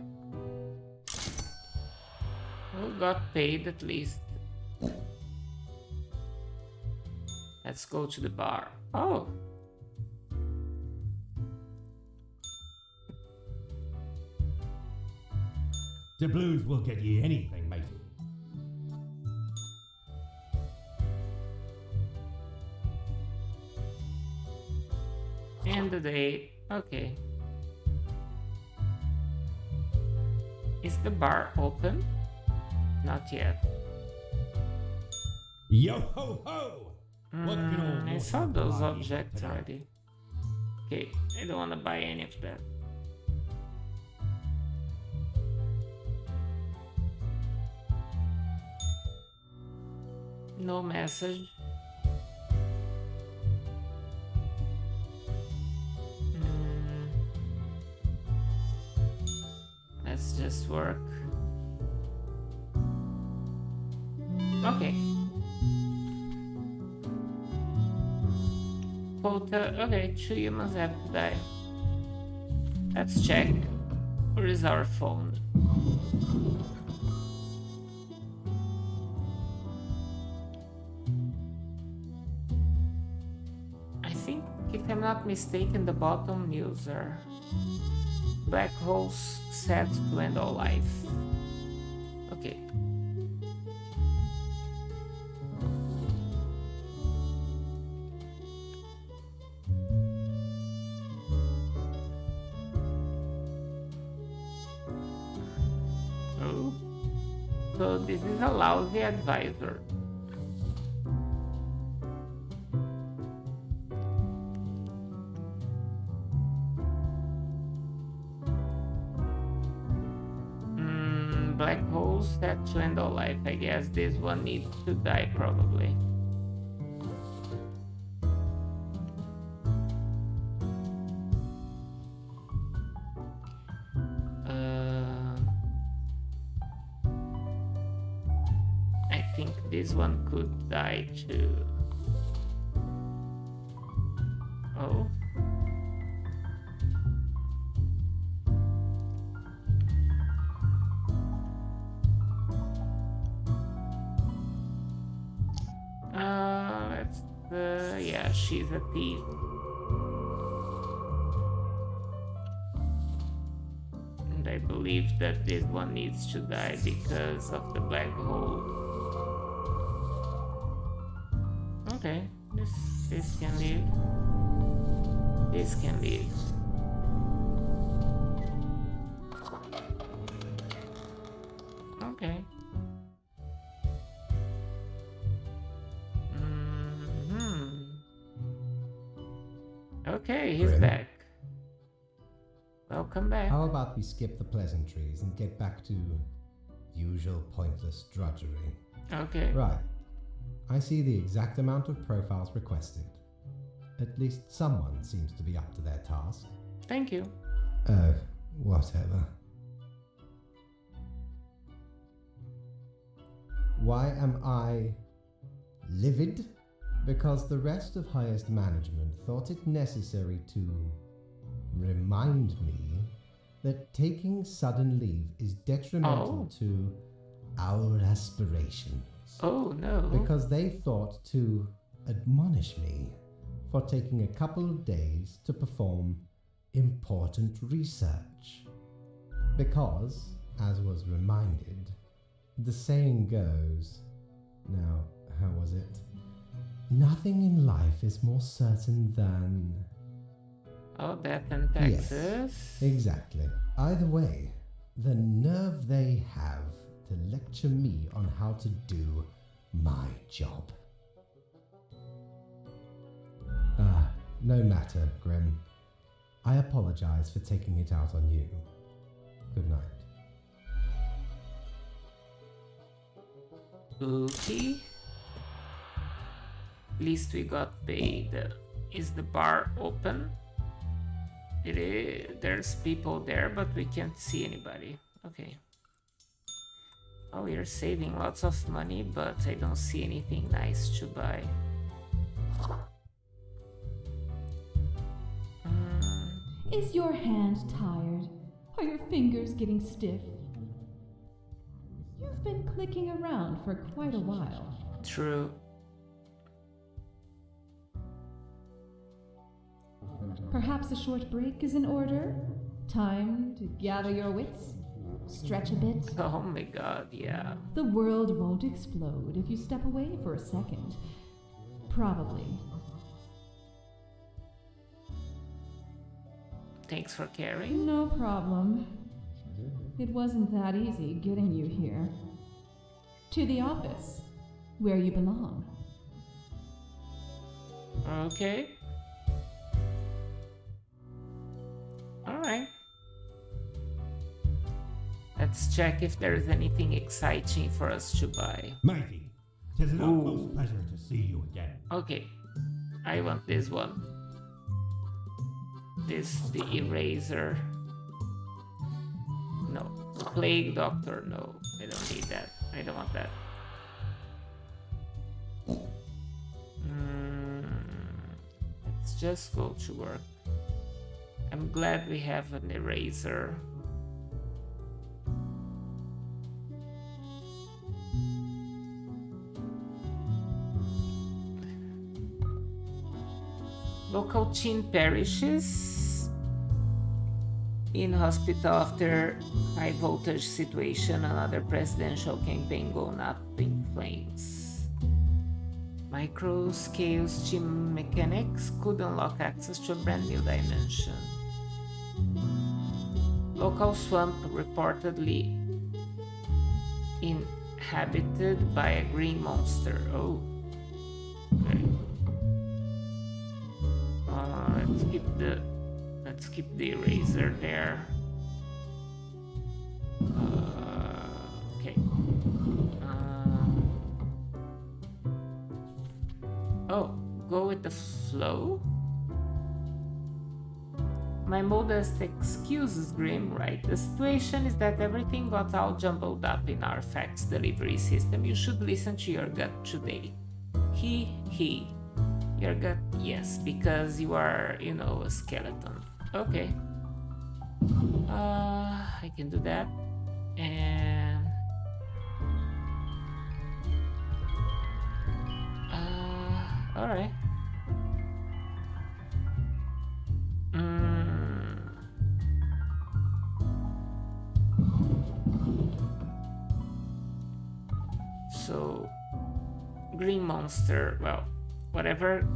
Speaker 1: Who got paid at least? Let's go to the bar. Oh.
Speaker 5: The blues will get ye anything, matey.
Speaker 1: And the date. Okay. Is the bar open? Not yet.
Speaker 5: Yo ho ho! What can old
Speaker 1: I
Speaker 5: Mortimer
Speaker 1: saw those
Speaker 5: provide ye
Speaker 1: objects
Speaker 5: tonight?
Speaker 1: already. Okay, I don't want to buy any of that. No message. Let's just work. Okay. Quota. Okay, 2 humans have to die. Let's check. Where is our phone? I think, if I'm not mistaken, the bottom news are black holes set to end all life. Okay. Oh. So this is a lousy advisor. Black holes set to end all life. I guess this one needs to die probably. this one could die too. Oh. Yeah, she's a thief. And I believe that this one needs to die because of the black hole. Okay, this can leave. This can leave. Okay. Okay, he's
Speaker 4: Grim.
Speaker 1: back. Welcome back.
Speaker 4: How about we skip the pleasantries and get back to usual pointless drudgery?
Speaker 1: Okay.
Speaker 4: Right. I see the exact amount of profiles requested. At least someone seems to be up to their task.
Speaker 1: Thank you.
Speaker 4: Whatever. Why am I livid? Because the rest of highest management thought it necessary to remind me that taking sudden leave is detrimental to our aspirations.
Speaker 1: Oh no.
Speaker 4: Because they thought to admonish me for taking a couple of days to perform important research. Because, as was reminded, the saying goes, now, how was it? Nothing in life is more certain than...
Speaker 1: Oh, death and taxes.
Speaker 4: Yes, exactly. Either way, the nerve they have to lecture me on how to do my job. No matter, Grim. I apologize for taking it out on you. Good night.
Speaker 1: Okay. At least we got paid. Is the bar open? It is. There's people there, but we can't see anybody. Okay. Oh, we're saving lots of money, but I don't see anything nice to buy.
Speaker 3: Is your hand tired? Are your fingers getting stiff? You've been clicking around for quite a while.
Speaker 1: True.
Speaker 3: Perhaps a short break is in order? Time to gather your wits? Stretch a bit?
Speaker 1: Oh my god, yeah.
Speaker 3: The world won't explode if you step away for a second. Probably.
Speaker 1: Thanks for carrying.
Speaker 3: No problem. It wasn't that easy getting you here. To the office, where you belong.
Speaker 1: Okay. Alright. Let's check if there's anything exciting for us to buy.
Speaker 5: Mikey, 'tis an utmost pleasure to see you again.
Speaker 1: Okay. I want this one. The eraser. No. Plague Doctor, no. I don't need that. I don't want that. Let's just go to work. I'm glad we have an eraser. Local teen perishes in hospital after high voltage situation. Another presidential campaign going up in flames. Micro scale steam mechanics could unlock access to a brand new dimension. Local swamp reportedly inhabited by a green monster. Oh, okay. Let's keep the eraser there. Okay. Oh, go with the flow. My modest excuses, Grim, right? The situation is that everything got all jumbled up in our fax delivery system. You should listen to your gut today. He. Your gut, yes, because you are, a skeleton. Okay. I can do that. And... alright. So, green monster, well, whatever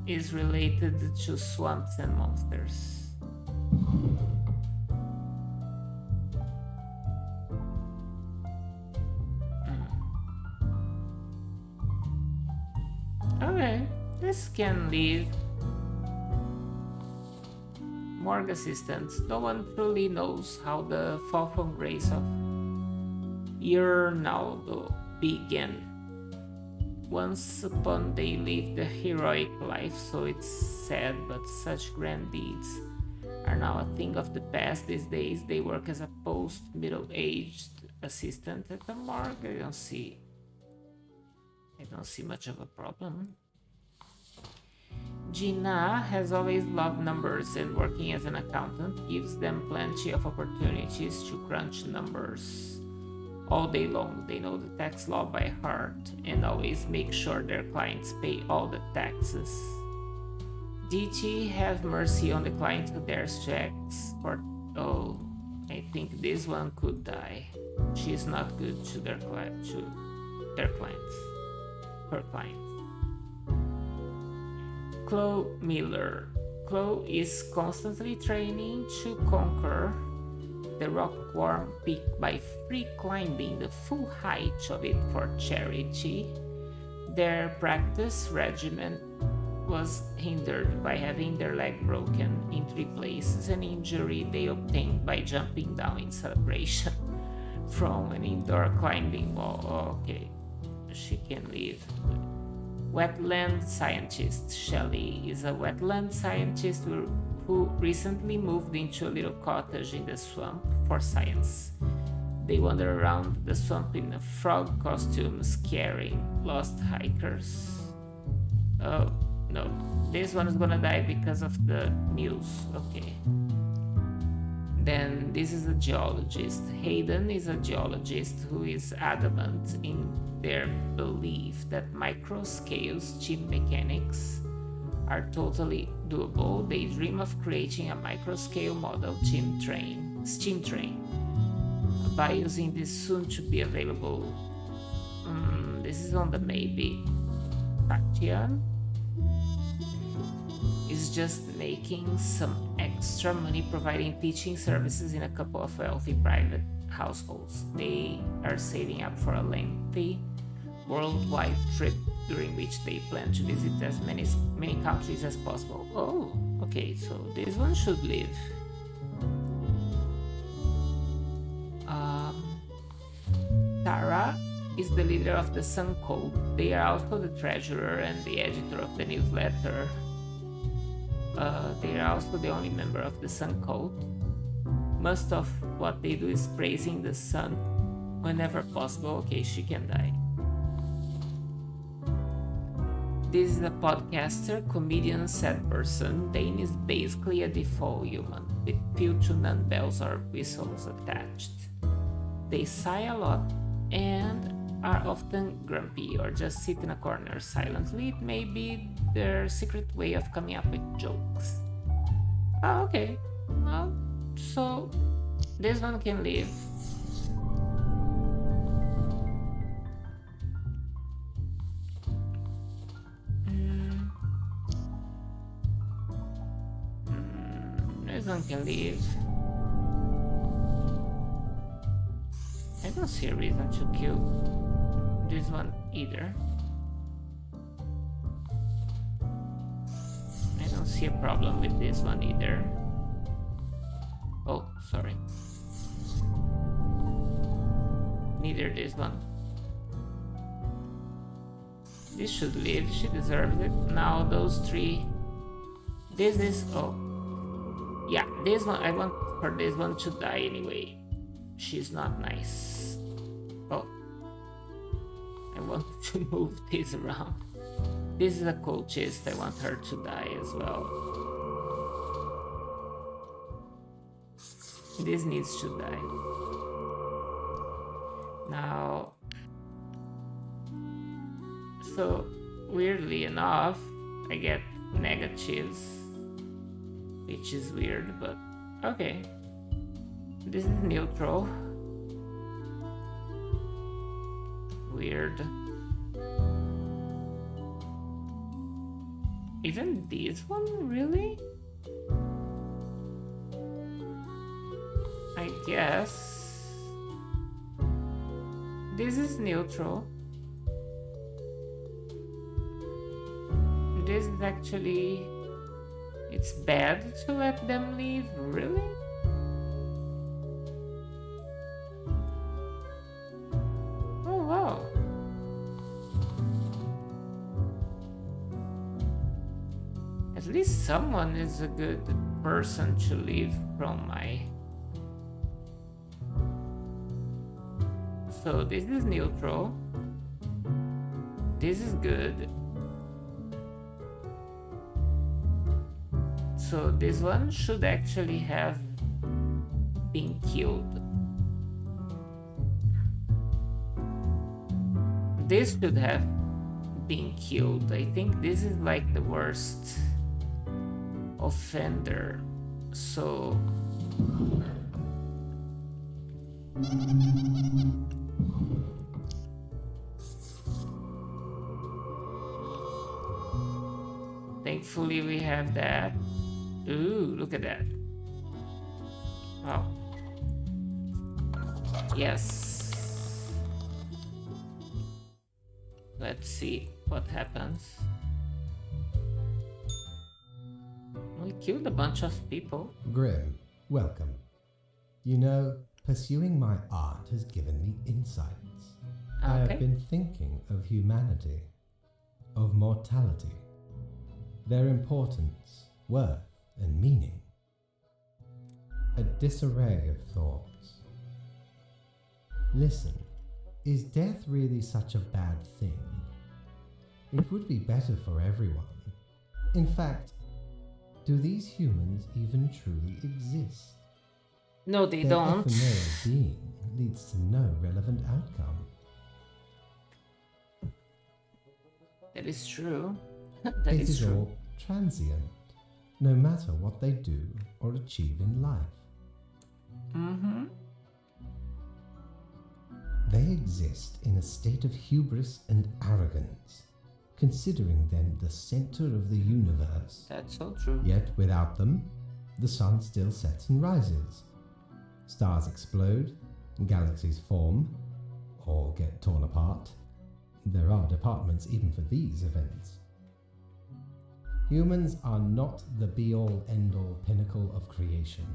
Speaker 1: is related to swamps and monsters. Okay, this can leave. Morgue assistants. No one truly knows how the Falcon race of Ernaldo began. Once upon they lived a heroic life, so it's sad, but such grand deeds are now a thing of the past these days. They work as a post-middle-aged assistant at the morgue. I don't see much of a problem. Gina has always loved numbers, and working as an accountant gives them plenty of opportunities to crunch numbers all day long. They know the tax law by heart and always make sure their clients pay all the taxes. DT, have mercy on the client who dares to ask for... Oh, I think this one could die. She's not good to their clients. Her clients. Chloe Miller. Chloe is constantly training to conquer the Rockworm Peak by free climbing the full height of it for charity. Their practice regimen was hindered by having their leg broken in 3 places, an injury they obtained by jumping down in celebration from an indoor climbing wall. Okay, she can leave. Wetland scientist. Shelley is a wetland scientist who recently moved into a little cottage in the swamp for science. They wander around the swamp in a frog costume, scaring lost hikers. Oh, no. This one is gonna die because of the news. Okay. Then this is a geologist. Hayden is a geologist who is adamant in their belief that micro-scale steam mechanics are totally doable. They dream of creating a micro-scale model steam train by using this soon-to-be available. This is on the maybe. Katya is just making some extra money providing teaching services in a couple of wealthy private households. They are saving up for a lengthy worldwide trip during which they plan to visit as many countries as possible. Oh, okay, so this one should live. Tara is the leader of the Sun Code. They are also the treasurer and the editor of the newsletter. They are also the only member of the Sun Code. Most of what they do is praising the sun whenever possible. Okay, she can die. This is a podcaster, comedian, sad person. Dane is basically a default human with few to none bells or whistles attached. They sigh a lot and are often grumpy or just sit in a corner silently. It may be their secret way of coming up with jokes. Oh, okay. Well, so this one can live. This one can leave. I don't see a reason to kill this one either. I don't see a problem with this one either. Oh, sorry. Neither this one. This should live, she deserves it. Now those 3. This is... oh. Yeah, this one, I want for this one to die anyway. She's not nice. Oh. I want to move this around. This is a cultist, I want her to die as well. This needs to die. Now... So, weirdly enough, I get negatives. Which is weird, but okay. This is neutral. Weird. Even this one, really? I guess. This is neutral. This is actually... It's bad to let them leave, really? Oh wow. At least someone is a good person to leave from my... So this is neutral. This is good. So this one should actually have been killed. This should have been killed. I think this is like the worst offender. So... Thankfully we have that. Ooh, look at that. Oh. Yes. Let's see what happens. We killed a bunch of people.
Speaker 4: Grim, welcome. You know, pursuing my art has given me insights. I have been thinking of humanity, of mortality, their importance, worth, and meaning. A disarray of thoughts. Listen, is death really such a bad thing? It would be better for everyone. In fact, do these humans even truly exist?
Speaker 1: No, they
Speaker 4: Their
Speaker 1: don't.
Speaker 4: ephemeral being leads to no relevant outcome.
Speaker 1: That is true.
Speaker 4: It is all transient, no matter what they do or achieve in life.
Speaker 1: Mm-hmm.
Speaker 4: They exist in a state of hubris and arrogance, considering them the center of the universe.
Speaker 1: That's so true.
Speaker 4: Yet without them, the sun still sets and rises. Stars explode, galaxies form, or get torn apart. There are departments even for these events. Humans are not the be-all, end-all pinnacle of creation.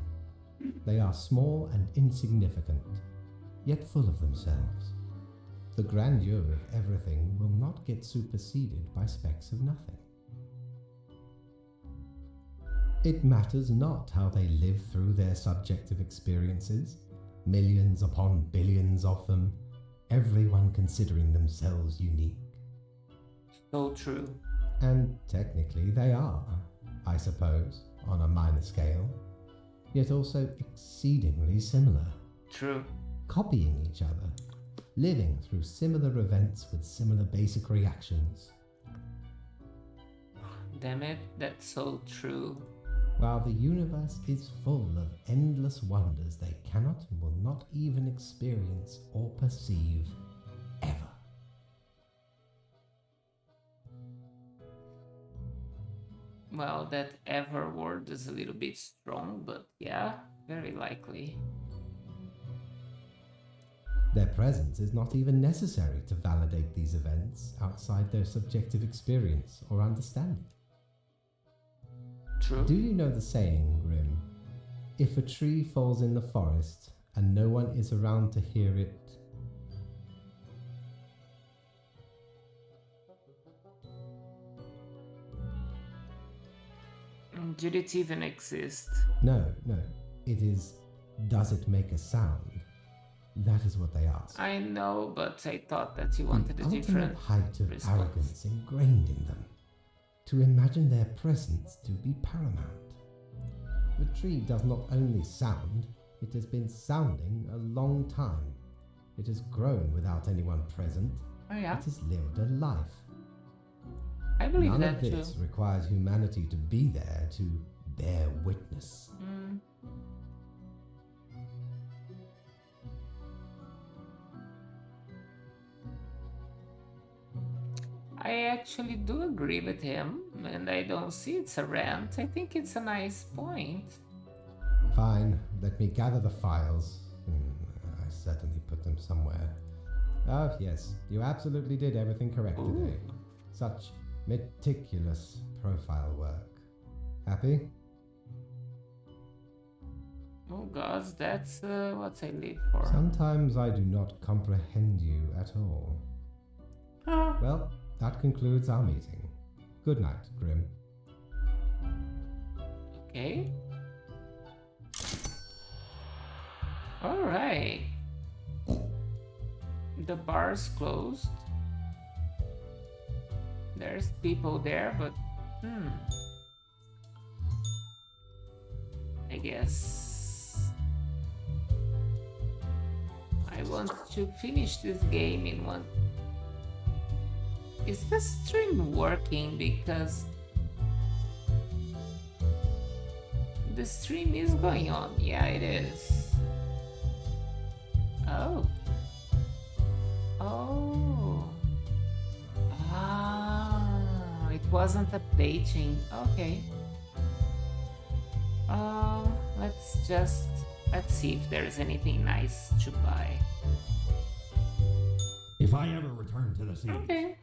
Speaker 4: They are small and insignificant, yet full of themselves. The grandeur of everything will not get superseded by specks of nothing. It matters not how they live through their subjective experiences, millions upon billions of them, everyone considering themselves unique.
Speaker 1: So true.
Speaker 4: And technically they are, I suppose, on a minor scale, yet also exceedingly similar.
Speaker 1: True.
Speaker 4: Copying each other, living through similar events with similar basic reactions.
Speaker 1: Damn it, that's so true.
Speaker 4: While the universe is full of endless wonders they cannot and will not even experience or perceive ever.
Speaker 1: Well, that ever word is a little bit strong, but yeah, very likely.
Speaker 4: Their presence is not even necessary to validate these events outside their subjective experience or understanding.
Speaker 1: True.
Speaker 4: Do you know the saying, Grim? If a tree falls in the forest and no one is around to hear it,
Speaker 1: Did it even exist?
Speaker 4: No. It is, does it make a sound? That is what they ask.
Speaker 1: I know, but I thought that you wanted a
Speaker 4: the
Speaker 1: different
Speaker 4: ultimate height of
Speaker 1: response.
Speaker 4: arrogance ingrained in them. To imagine their presence to be paramount. The tree does not only sound, it has been sounding a long time. It has grown without anyone present.
Speaker 1: Oh yeah?
Speaker 4: It has lived a life.
Speaker 1: I believe
Speaker 4: None
Speaker 1: that
Speaker 4: of this
Speaker 1: too.
Speaker 4: requires humanity to be there to bear witness.
Speaker 1: I actually do agree with him, and I don't see it's a rant. I think it's a nice point.
Speaker 4: Fine, let me gather the files. I certainly put them somewhere. Oh, yes, you absolutely did everything correct today. Such meticulous profile work. Happy?
Speaker 1: Oh gosh, that's what I live for.
Speaker 4: Sometimes I do not comprehend you at all. Well, that concludes our meeting. Good night, Grim.
Speaker 1: Okay. Alright. The bar's closed. There's people there, but I guess I want to finish this game in one. Is the stream working? Because the stream is going on. Yeah, it is. Oh. Oh. Ah, it wasn't updating. Okay. Let's see if there's anything nice to buy.
Speaker 5: If I ever return to the sea,
Speaker 1: Okay.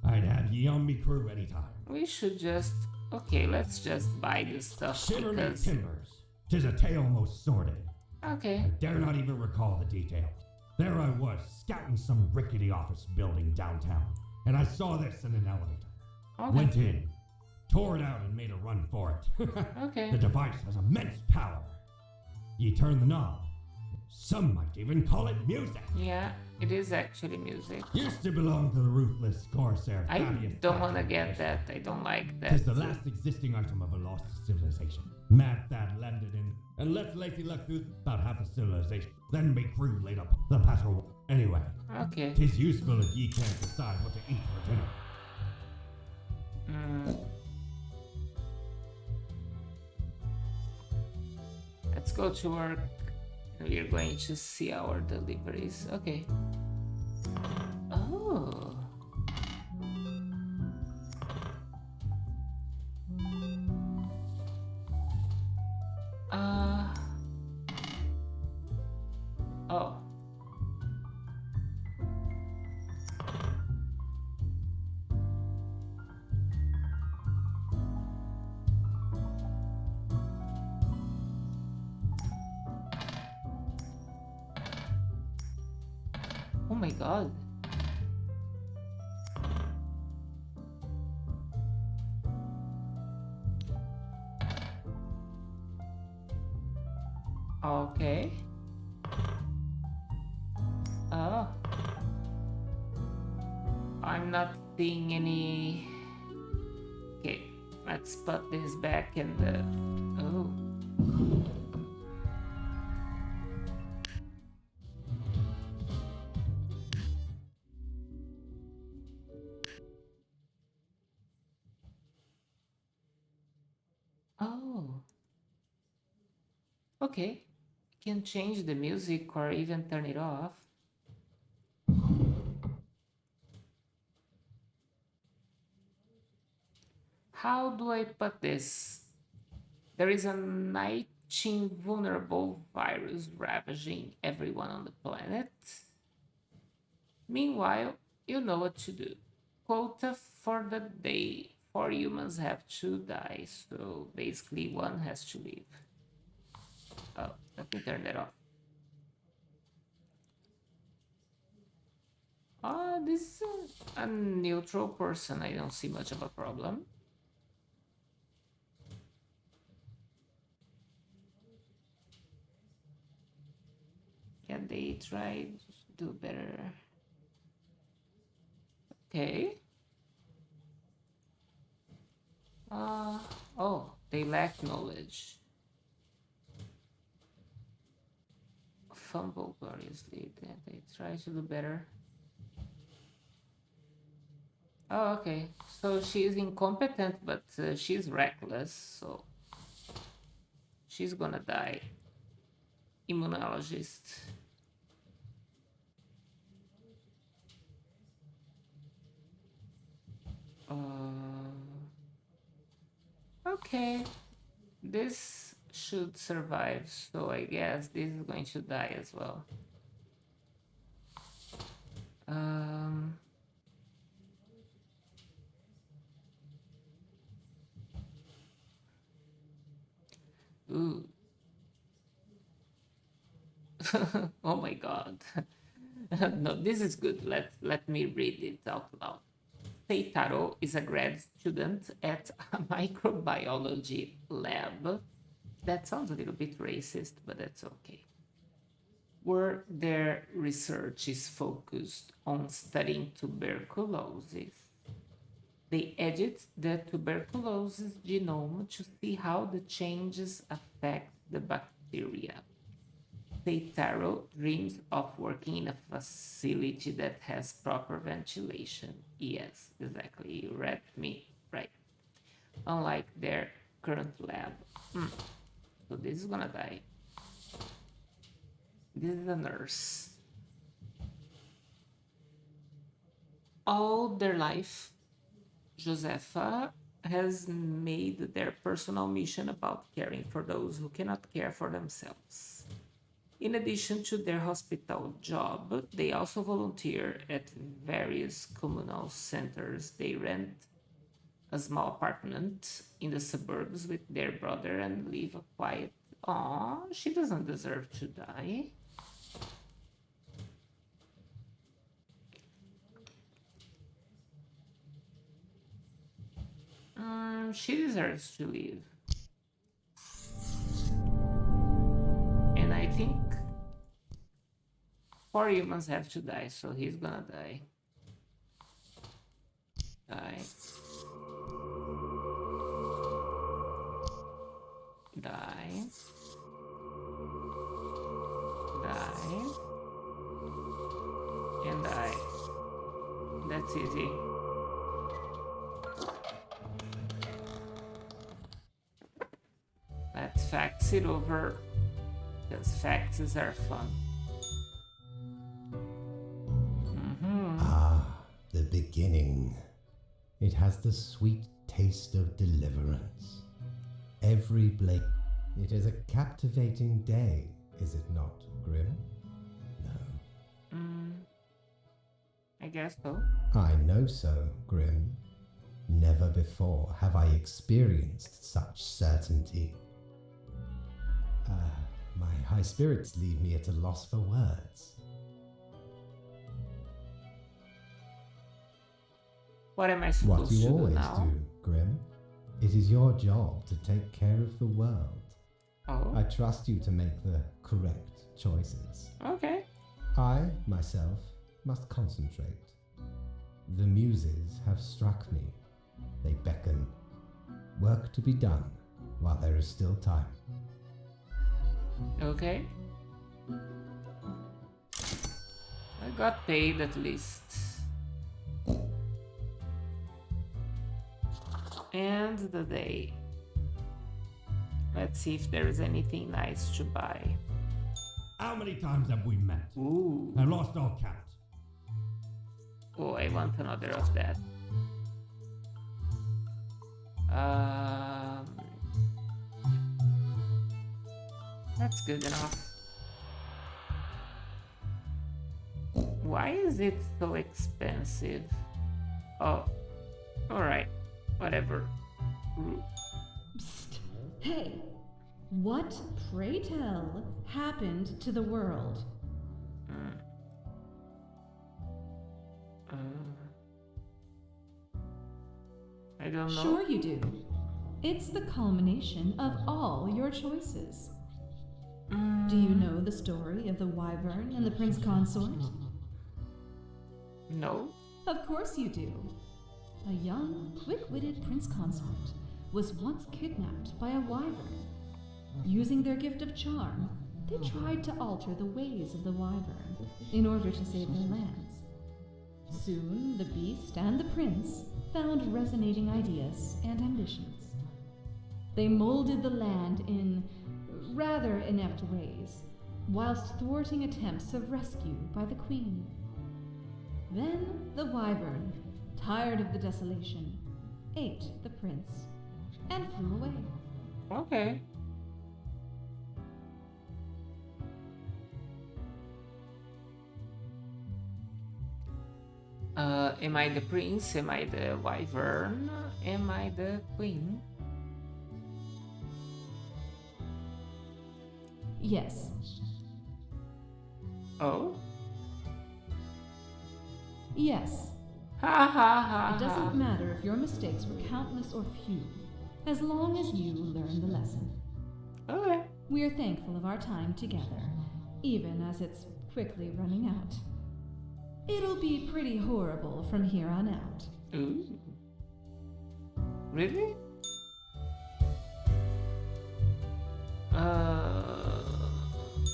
Speaker 5: I'd have ye on me crew anytime.
Speaker 1: We should just... Okay, let's just buy this stuff
Speaker 5: Shiver me
Speaker 1: because...
Speaker 5: timbers. 'Tis a tale most sordid.
Speaker 1: Okay.
Speaker 5: I dare not even recall the details. There I was, scouting some rickety office building downtown, and I saw this in an elevator.
Speaker 1: Okay.
Speaker 5: Went in, tore it out, and made a run for it.
Speaker 1: Okay.
Speaker 5: The device has immense power. You turn the knob. Some might even call it music.
Speaker 1: Yeah, it is actually music.
Speaker 5: Used to belong to the ruthless Corsair.
Speaker 1: I
Speaker 5: Thaddeus
Speaker 1: don't want to
Speaker 5: Thaddeus.
Speaker 1: get that. I don't like that.
Speaker 5: Tis the last existing item of a lost civilization. Mad Thad landed in and left Lacey luck through about half a civilization. Then me crew laid up the patrol. Anyway,
Speaker 1: Okay.
Speaker 5: tis useful if ye can't decide what to eat for dinner.
Speaker 1: Let's go to work. We are going to see our deliveries. Okay. Oh. Oh. Oh my god. Okay. Oh. I'm not seeing any... Okay, let's put this back in the... Oh. Oh. Okay. Can change the music or even turn it off. How do I put this? There is a 19 vulnerable virus ravaging everyone on the planet. Meanwhile, you know what to do. Quota for the day. 4 humans have to die, so basically one has to leave. Oh, let me turn that off. This is a neutral person. I don't see much of a problem. Yeah, they tried to do better. Okay. Oh, they lack knowledge. Fumble gloriously. They try to do better. Oh, okay. So she's incompetent, but she's reckless, so she's gonna die. Immunologist. Okay. This should survive, so I guess this is going to die as well. Ooh. Oh my god. No, this is good. Let me read it out loud. Seitaro is a grad student at a microbiology lab. That sounds a little bit racist, but that's okay. Where their research is focused on studying tuberculosis. They edit the tuberculosis genome to see how the changes affect the bacteria. Seitaro dreams of working in a facility that has proper ventilation. Yes, exactly. You read me right. Unlike their current lab. So this is gonna die. This is a nurse. All their life, Josefa has made their personal mission about caring for those who cannot care for themselves. In addition to their hospital job, they also volunteer at various communal centers. They rent a small apartment in the suburbs with their brother and live a quiet... Aw, she doesn't deserve to die. She deserves to live. And I think 4 humans have to die, so he's gonna die. Die. Die. Die. And die. That's easy. Let's fax it over, because faxes are fun.
Speaker 4: The beginning. It has the sweet taste of deliverance. Every blade. It is a captivating day, is it not, Grim? No.
Speaker 1: I guess so.
Speaker 4: I know so, Grim. Never before have I experienced such certainty. My high spirits leave me at a loss for words.
Speaker 1: What am I supposed to do now?
Speaker 4: What you always do, Grim. It is your job to take care of the world.
Speaker 1: Oh.
Speaker 4: I trust you to make the correct choices.
Speaker 1: Okay.
Speaker 4: I, myself, must concentrate. The muses have struck me. They beckon. Work to be done while there is still time.
Speaker 1: Okay. I got paid at least. And the day. Let's see if there is anything nice to buy.
Speaker 5: How many times have we met?
Speaker 1: Ooh.
Speaker 5: I lost all count.
Speaker 1: Oh, I want another of that. That's good enough. Why is it so expensive? Oh, alright. Whatever.
Speaker 3: Psst. Hey, what, pray tell, happened to the world?
Speaker 1: I don't know.
Speaker 3: Sure you do. It's the culmination of all your choices. Do you know the story of the wyvern and the prince consort?
Speaker 1: No.
Speaker 3: Of course you do. A young, quick-witted prince consort was once kidnapped by a wyvern. Using their gift of charm, they tried to alter the ways of the wyvern in order to save their lands. Soon, the beast and the prince found resonating ideas and ambitions. They molded the land in rather inept ways, whilst thwarting attempts of rescue by the queen. Then the wyvern, tired of the desolation, ate the prince and flew away.
Speaker 1: Okay. Am I the prince? Am I the wyvern? Am I the queen?
Speaker 3: Yes.
Speaker 1: Oh?
Speaker 3: Yes.
Speaker 1: Ha ha ha.
Speaker 3: It doesn't matter if your mistakes were countless or few, as long as you learn the lesson.
Speaker 1: Okay.
Speaker 3: We're thankful of our time together, even as it's quickly running out. It'll be pretty horrible from here on out.
Speaker 1: Ooh. Really?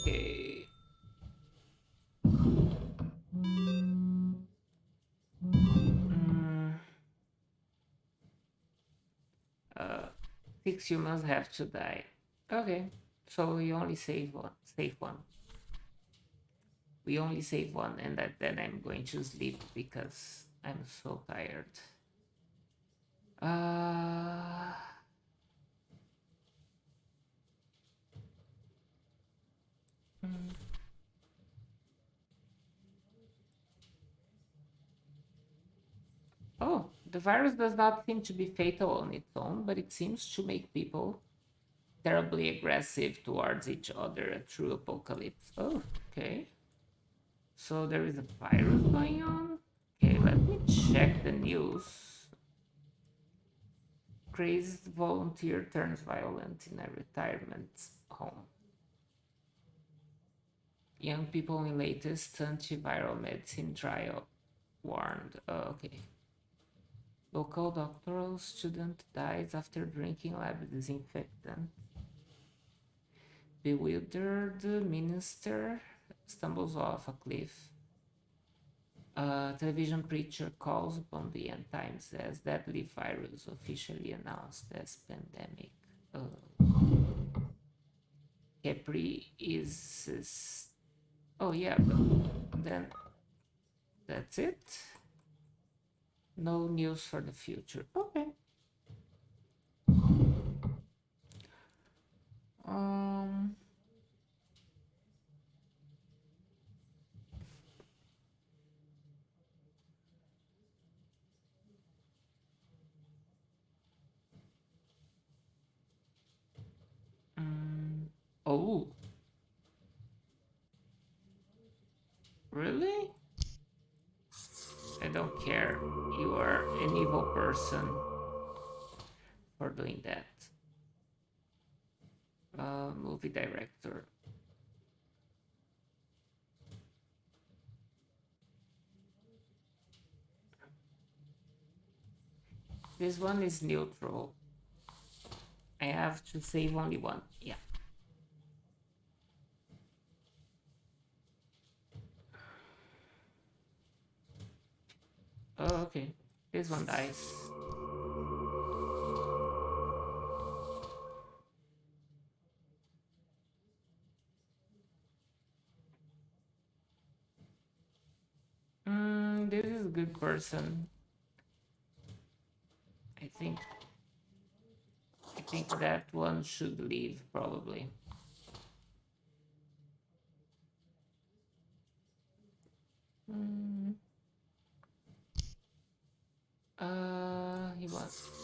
Speaker 1: Okay. Six humans have to die. Okay, so we only save one. Save one. We only save one, and then I'm going to sleep because I'm so tired. Oh, the virus does not seem to be fatal on its own, but it seems to make people terribly aggressive towards each other, a true apocalypse. Oh, okay. So there is a virus going on? Okay, let me check the news. Crazed volunteer turns violent in a retirement home. Young people in latest antiviral medicine trial warned. Oh, okay. Local doctoral student dies after drinking lab disinfectant. Bewildered minister stumbles off a cliff. Television preacher calls upon the end times as deadly virus officially announced as pandemic. Capri is... Oh yeah, but then that's it. No news for the future. Okay. Oh. Really? I don't care. You are an evil person for doing that. Movie director. This one is neutral. I have to save only one. Yeah. Oh, okay. This one dies. This is a good person. I think that one should leave, probably.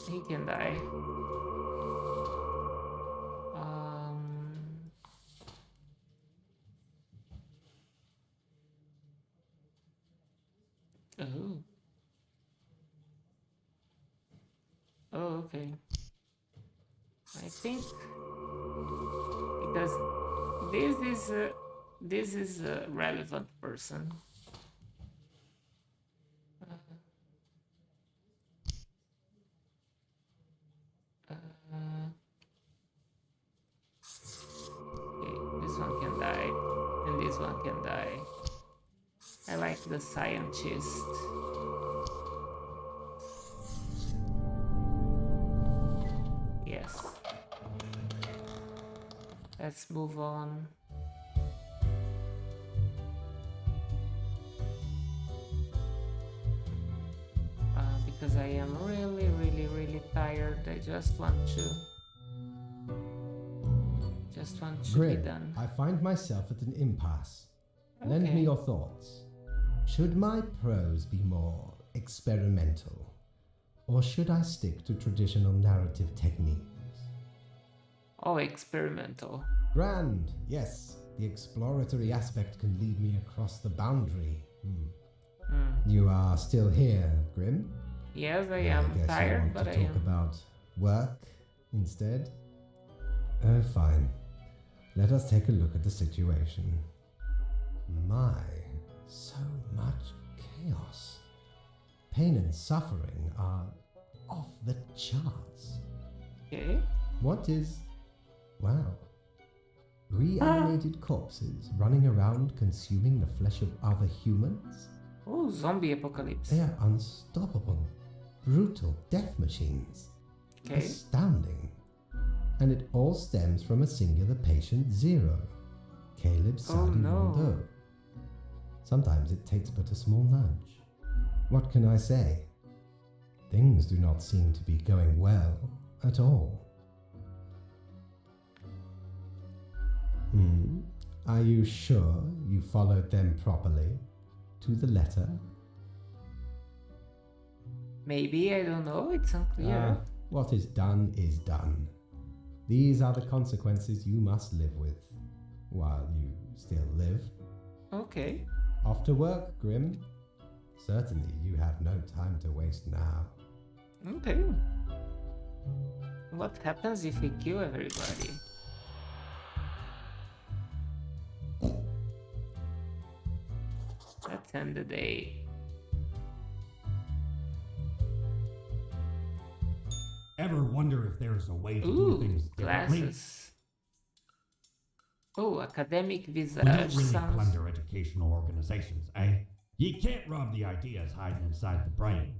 Speaker 1: He can die. Oh. Oh, okay. I think This is a relevant person. Okay, this one can die, and this one can die. I like the scientist. Yes. Let's move on. Because I am really tired. I just want to
Speaker 4: Grim,
Speaker 1: be done.
Speaker 4: I find myself at an impasse. Lend me your thoughts. Should my prose be more experimental, or should I stick to traditional narrative techniques?
Speaker 1: Oh, experimental.
Speaker 4: Grand, yes. The exploratory aspect can lead me across the boundary. You are still here, Grim?
Speaker 1: Yes, I am tired, but I am.
Speaker 4: Talk about work instead? Oh, fine. Let us take a look at the situation. My, so much chaos. Pain and suffering are off the charts.
Speaker 1: Okay.
Speaker 4: What is... wow. Reanimated corpses running around consuming the flesh of other humans?
Speaker 1: Oh, zombie apocalypse.
Speaker 4: They are unstoppable. Brutal death machines.
Speaker 1: Okay.
Speaker 4: Astounding. And it all stems from a singular patient zero. Caleb Sadi Rondeau. Sometimes it takes but a small nudge. What can I say? Things do not seem to be going well at all. Are you sure you followed them properly? To the letter?
Speaker 1: Maybe, I don't know, it's unclear.
Speaker 4: What is done is done. These are the consequences you must live with, while you still live.
Speaker 1: Okay.
Speaker 4: Off to work, Grim. Certainly you have no time to waste now.
Speaker 1: Okay. What happens if we kill everybody? Let's end the day.
Speaker 5: Ever wonder if there's a way to do things differently?
Speaker 1: Glasses. Oh, academic visage.
Speaker 5: We don't really plunder educational organizations, eh? You can't rob the ideas hiding inside the brain.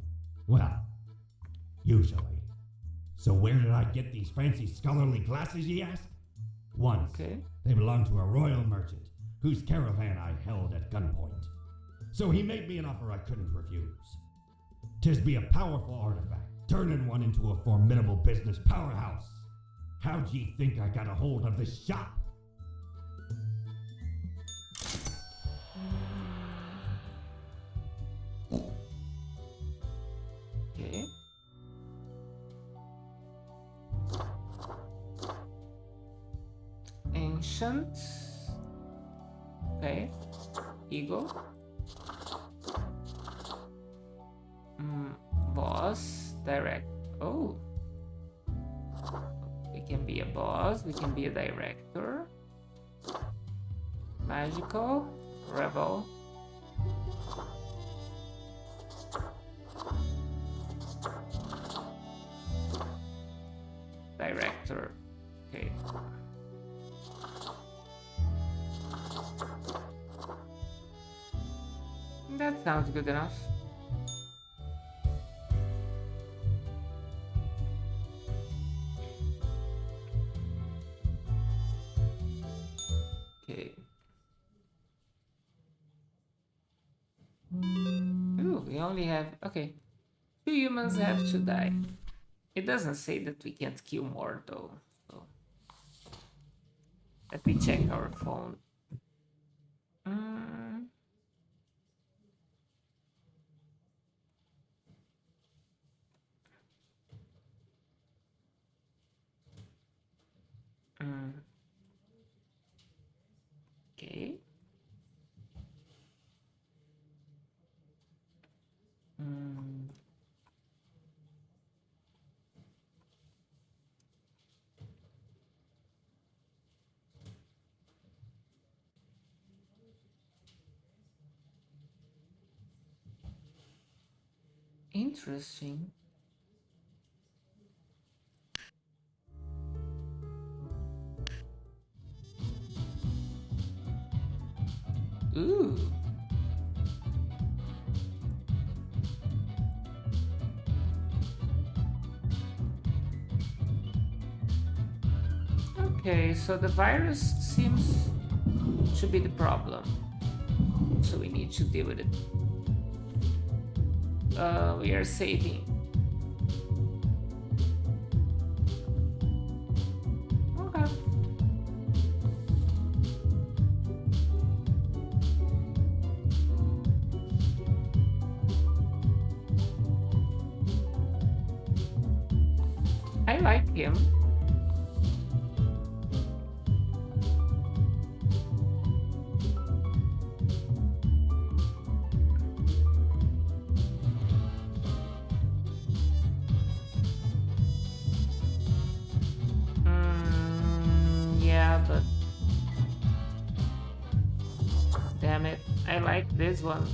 Speaker 5: Well, usually. So where did I get these fancy scholarly glasses, ye ask? Once.
Speaker 1: Okay.
Speaker 5: They belonged to a royal merchant, whose caravan I held at gunpoint. So he made me an offer I couldn't refuse. 'Tis be a powerful artifact, turning one into a formidable business powerhouse. How'd ye think I got a hold of this shop?
Speaker 1: Okay. Ancient. Okay. Ego. Boss. Direct. Oh. We can be a boss. We can be a director. Magical. Rebel. Director. Okay. That sounds good enough. Okay. Ooh, we only have... okay. 2 humans have to die. It doesn't say that we can't kill more though. So let me check our phone. Okay. Interesting. Ooh. Okay, so the virus seems to be the problem. So we need to deal with it. We are saving. Okay. I like him. Yeah, but damn it, I like this one.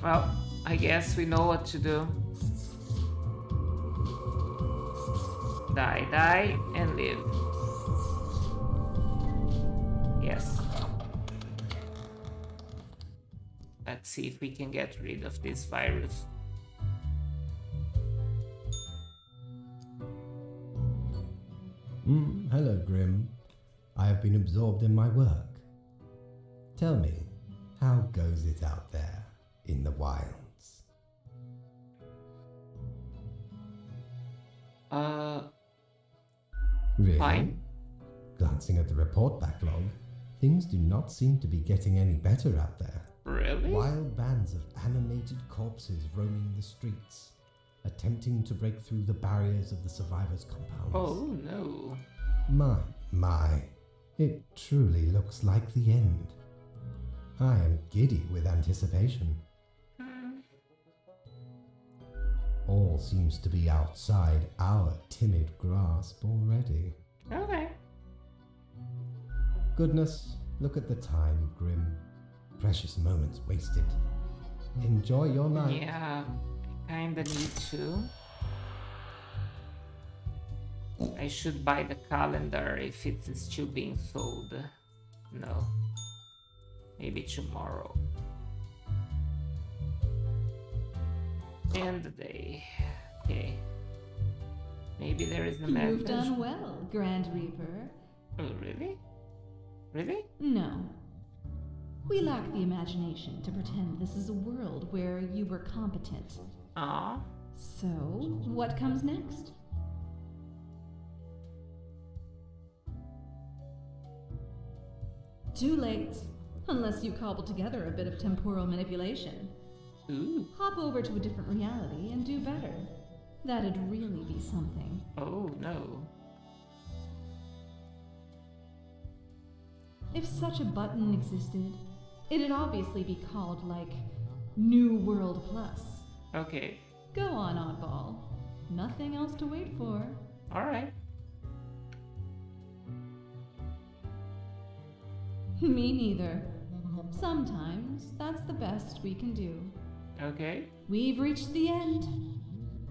Speaker 1: Well, I guess we know what to do. Die, and live. Yes. Let's see if we can get rid of this virus.
Speaker 4: Hello, Grim. I have been absorbed in my work. Tell me, how goes it out there in the wilds? Really?
Speaker 1: Fine.
Speaker 4: Glancing at the report backlog, things do not seem to be getting any better out there.
Speaker 1: Really?
Speaker 4: Wild bands of animated corpses roaming the streets, attempting to break through the barriers of the survivors' compounds.
Speaker 1: Oh no.
Speaker 4: My. It truly looks like the end. I am giddy with anticipation. All seems to be outside our timid grasp already.
Speaker 1: Okay.
Speaker 4: Goodness, look at the time, Grim. Precious moments wasted. Enjoy your night.
Speaker 1: Yeah, I kinda need to. I should buy the calendar if it's still being sold. No. Maybe tomorrow. End the day. Okay. Maybe there is a message.
Speaker 3: You've done well, Grand Reaper.
Speaker 1: Oh, really? Really?
Speaker 3: No. We lack the imagination to pretend this is a world where you were competent.
Speaker 1: Ah.
Speaker 3: So, what comes next? Too late. Unless you cobble together a bit of temporal manipulation.
Speaker 1: Ooh.
Speaker 3: Hop over to a different reality and do better. That'd really be something.
Speaker 1: Oh, no.
Speaker 3: If such a button existed, it'd obviously be called, like, New World Plus.
Speaker 1: Okay.
Speaker 3: Go on, Oddball. Nothing else to wait for.
Speaker 1: Alright.
Speaker 3: Me neither. Sometimes that's the best we can do.
Speaker 1: Okay.
Speaker 3: We've reached the end.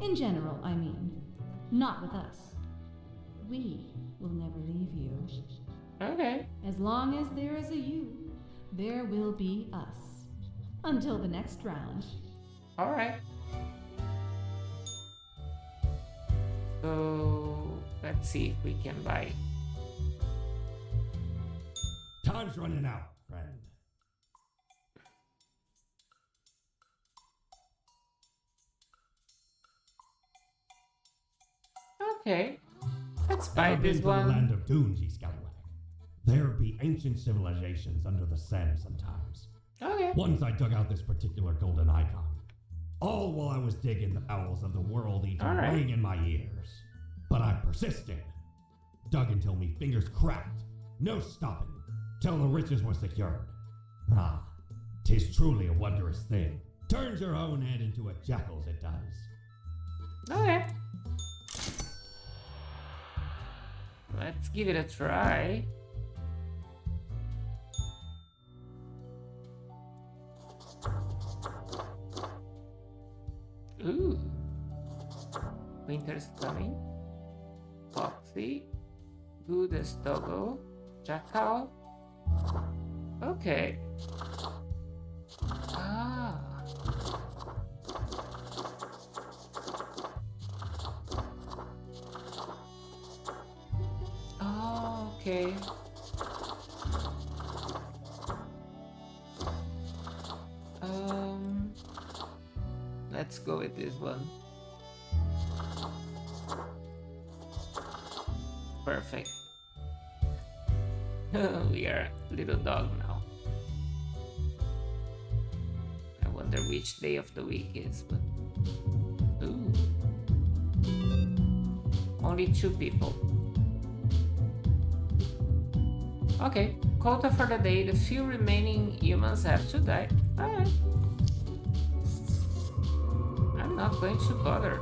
Speaker 3: In general, I mean. Not with us. We will never leave you.
Speaker 1: Okay.
Speaker 3: As long as there is a you, there will be us. Until the next round.
Speaker 1: Alright. So, let's see if we can buy.
Speaker 5: Time's running out, friend.
Speaker 1: Okay. Let's buy
Speaker 5: Ever
Speaker 1: this
Speaker 5: been to the
Speaker 1: one.
Speaker 5: land of Doomsy, Scallywag? There be ancient civilizations under the sand sometimes.
Speaker 1: Okay.
Speaker 5: Once I dug out this particular golden icon. All while I was digging the bowels of the world even
Speaker 1: All right.
Speaker 5: rang in my ears. But I persisted. Dug until me fingers cracked. No stopping. Till the riches were secured. Ah, 'tis truly a wondrous thing. Turns your own head into a jackal's, it does.
Speaker 1: Okay. Let's give it a try. Ooh. Winter's coming. Foxy. Good as Togo. Jackal. Okay. Ah. Oh, okay. Let's go with this one. Perfect. We are a little dog now. I wonder which day of the week is, but... Ooh. Only 2 people. Okay, quota for the day. The few remaining humans have to die. Alright. I'm not going to bother.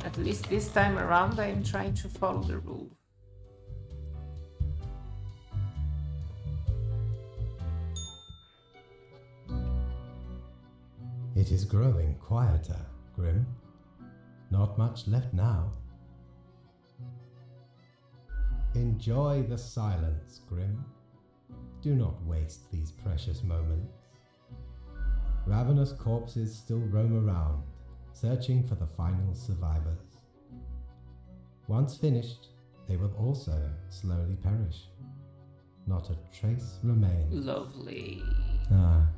Speaker 1: At least this time around I am trying to follow the rule.
Speaker 4: It is growing quieter, Grim. Not much left now. Enjoy the silence, Grim. Do not waste these precious moments. Ravenous corpses still roam around, searching for the final survivors. Once finished, they will also slowly perish. Not a trace remains.
Speaker 1: Lovely.
Speaker 4: Ah,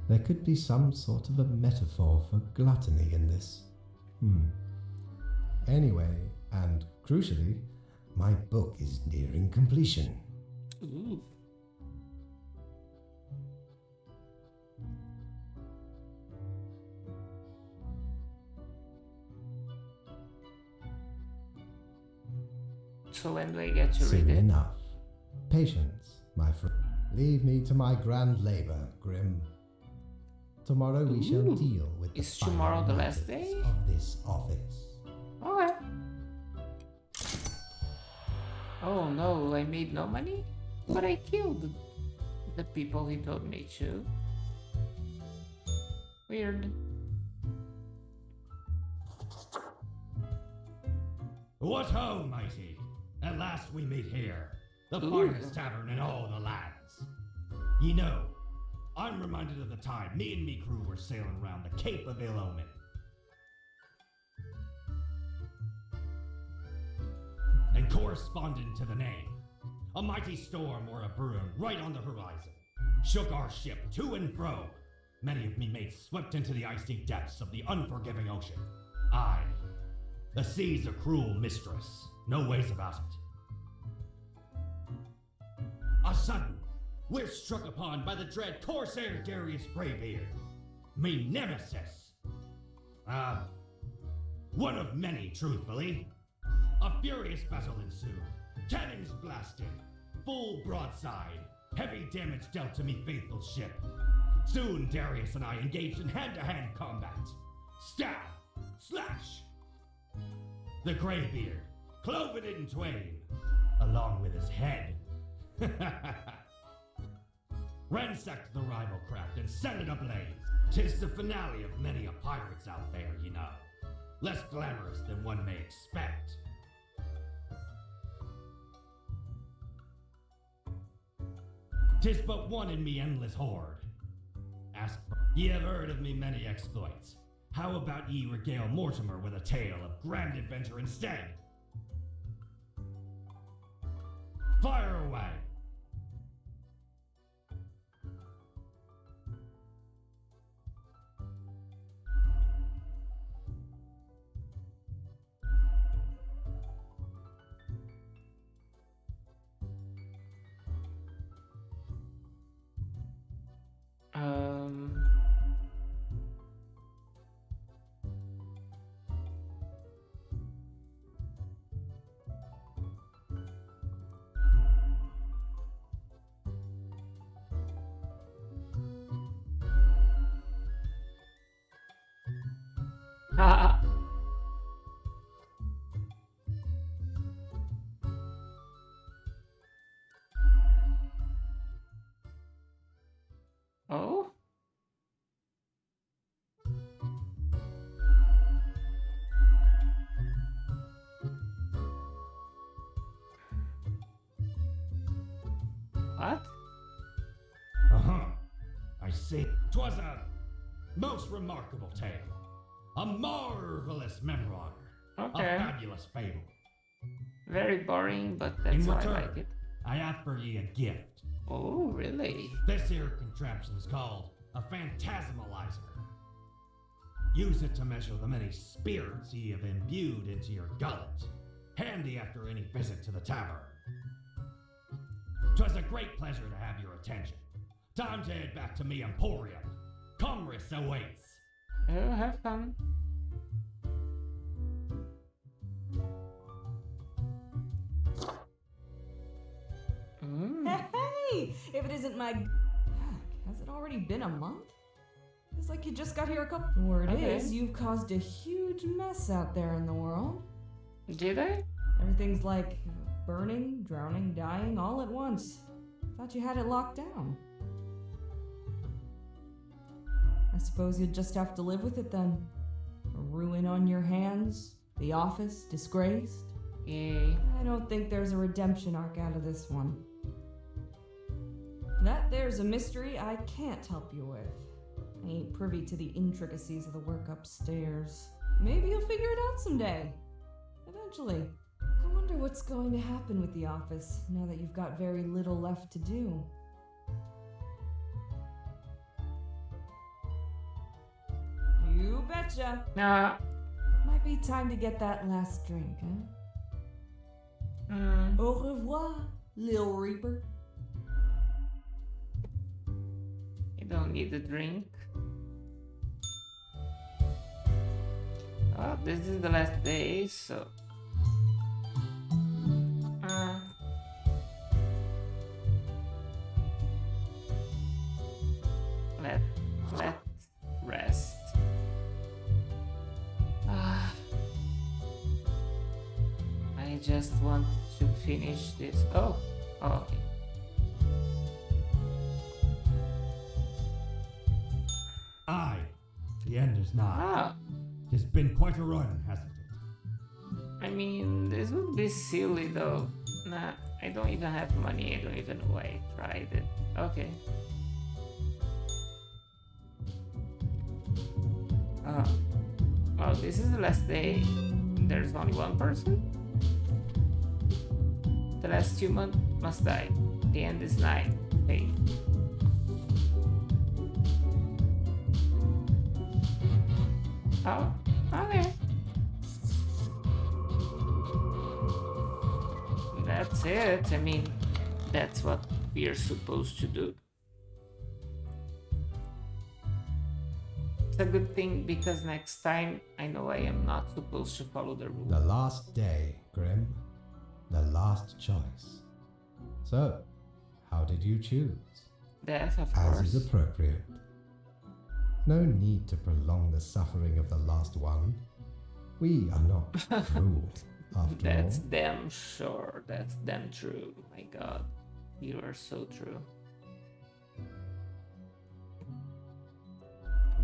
Speaker 4: there could be some sort of a metaphor for gluttony in this. Anyway, and crucially, my book is nearing completion.
Speaker 1: Ooh. So when do I get to
Speaker 4: Soon
Speaker 1: read it?
Speaker 4: enough. Patience, my friend. Leave me to my grand labor, Grim. Tomorrow we shall deal with the
Speaker 1: Is tomorrow the
Speaker 4: final
Speaker 1: last
Speaker 4: matters
Speaker 1: day?
Speaker 4: of this office.
Speaker 1: Okay. Oh no, I made no money? But I killed the people he told me to. Weird.
Speaker 5: What ho, mighty! At last we meet here, the
Speaker 1: Ooh.
Speaker 5: finest tavern in all the lands. Ye know, I'm reminded of the time me and me crew were sailing round the Cape of Ill Omen. And corresponding to the name, a mighty storm or a brewing right on the horizon shook our ship to and fro. Many of me mates swept into the icy depths of the unforgiving ocean. Aye, the sea's a cruel mistress, no ways about it. A sudden, we're struck upon by the dread Corsair Darius Greybeard, me nemesis. One of many, truthfully. A furious battle ensued, cannons blasted, full broadside, heavy damage dealt to me faithful ship. Soon Darius and I engaged in hand-to-hand combat. Stab! Slash! The Greybeard clove it in twain, along with his head. Ransacked the rival craft and set it ablaze. 'Tis the finale of many a pirate's out there, you know. Less glamorous than one may expect. 'Tis but one in me endless horde. Ask for ye have heard of me many exploits. How about ye regale Mortimer with a tale of grand adventure instead? Fire away!
Speaker 1: Oh?
Speaker 5: see. 'Twas a most remarkable tale. A marvelous memoir.
Speaker 1: Okay.
Speaker 5: A fabulous fable.
Speaker 1: Very boring, but that's
Speaker 5: In
Speaker 1: why I
Speaker 5: return,
Speaker 1: like it.
Speaker 5: I offer ye a gift.
Speaker 1: Oh, really?
Speaker 5: This here contraption's called a phantasmalizer. Use it to measure the many spirits ye have imbued into your gullet. Handy after any visit to the tavern. 'Twas a great pleasure to have your attention. Time to head back to me emporium. Commerce awaits.
Speaker 1: Oh, have fun.
Speaker 8: Hey! If it isn't my... Heck, has it already been a month? It's like you just got here a couple... Word is, you've caused a huge mess out there in the world.
Speaker 1: Did I?
Speaker 8: Everything's like burning, drowning, dying all at once. Thought you had it locked down. I suppose you'll just have to live with it then. A ruin on your hands, the office disgraced.
Speaker 1: Yay.
Speaker 8: I don't think there's a redemption arc out of this one. That there's a mystery I can't help you with. I ain't privy to the intricacies of the work upstairs. Maybe you'll figure it out someday. Eventually. I wonder what's going to happen with the office now that you've got very little left to do. You betcha.
Speaker 1: Nah.
Speaker 8: Might be time to get that last drink, huh? Au revoir, Lil Reaper.
Speaker 1: You don't need a drink. Oh, this is the last day, so... Let's rest. I just want to finish this. Oh, okay.
Speaker 5: Aye, the end is nigh.
Speaker 1: Ah,
Speaker 5: It's been quite a run, hasn't it?
Speaker 1: I mean, this would be silly though. Nah, I don't even have money. I don't even know why I tried it. Okay. Well, this is the last day. There's only one person. The last human must die. The end is nigh. Faith. Oh, okay. That's it. I mean, that's what we are supposed to do. It's a good thing because next time I know I am not supposed to follow the rules.
Speaker 4: The last day, Grim. The last choice. So, how did you choose?
Speaker 1: Death, of
Speaker 4: As
Speaker 1: course.
Speaker 4: is appropriate. No need to prolong the suffering of the last one. We are not cruel, after
Speaker 1: That's
Speaker 4: all.
Speaker 1: damn sure. That's damn true. My god. You are so true.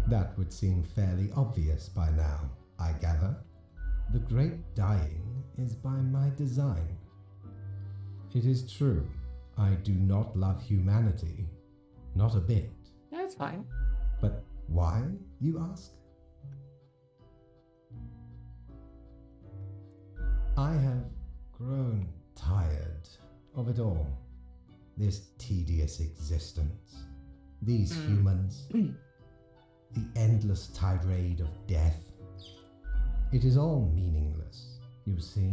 Speaker 4: That would seem fairly obvious by now, I gather. The great dying is by my design. It is true, I do not love humanity. Not a bit.
Speaker 1: That's fine.
Speaker 4: But why, you ask? I have grown tired of it all. This tedious existence. These humans. The endless tirade of death. It is all meaningless, you see.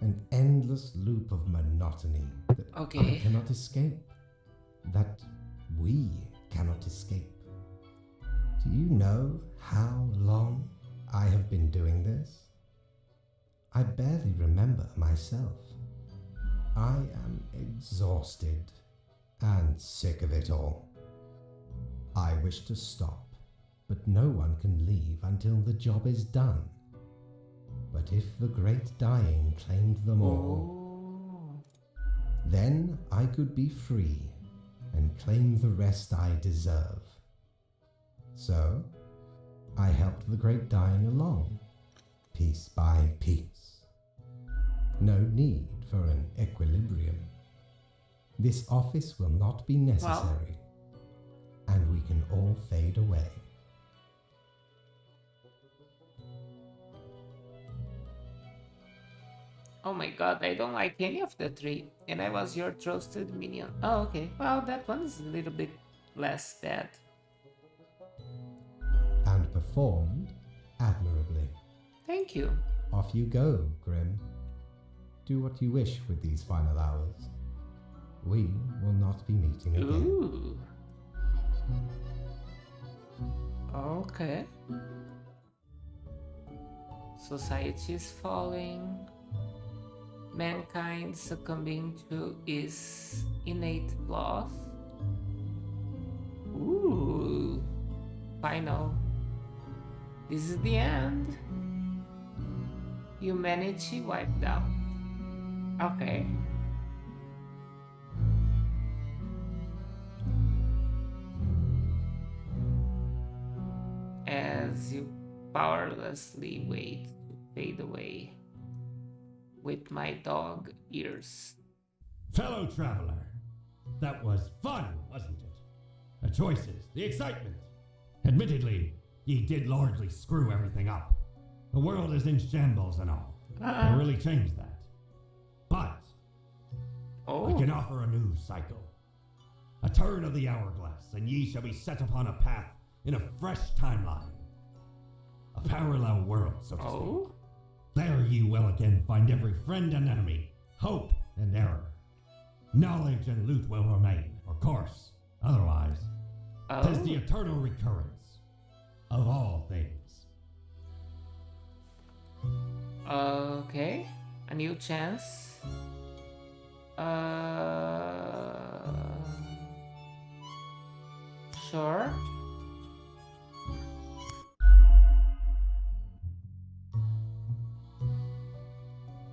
Speaker 4: An endless loop of monotony that I cannot escape. That we cannot escape. Do you know how long I have been doing this? I barely remember myself. I am exhausted and sick of it all. I wish to stop, but no one can leave until the job is done. But if the great dying claimed them all, then I could be free and claim the rest I deserve. So, I helped the great dying along, piece by piece. No need for an equilibrium. This office will not be necessary. we can all fade away.
Speaker 1: Oh my god, I don't like any of the three. And I was your trusted minion. Oh, okay. Well, that one is a little bit less bad.
Speaker 4: And performed admirably.
Speaker 1: Thank you.
Speaker 4: Off you go, Grim. Do what you wish with these final hours. We will not be meeting again.
Speaker 1: Ooh. Okay. Society is falling. Mankind succumbing to its innate flaws. Ooh. Final. This is the end. Humanity wiped out. Okay. As you powerlessly wait to fade away with my dog ears.
Speaker 5: Fellow traveler, that was fun, wasn't it? The choices, the excitement. Admittedly, ye did largely screw everything up. The world is in shambles and all. They really changed that. But I can offer a new cycle. A turn of the hourglass, and ye shall be set upon a path in a fresh timeline. A parallel world, so to speak. There ye will again find every friend and enemy, hope and error. Knowledge and loot will remain, of course. Otherwise, 'tis the eternal recurrence of all things.
Speaker 1: Okay, a new chance. Sure.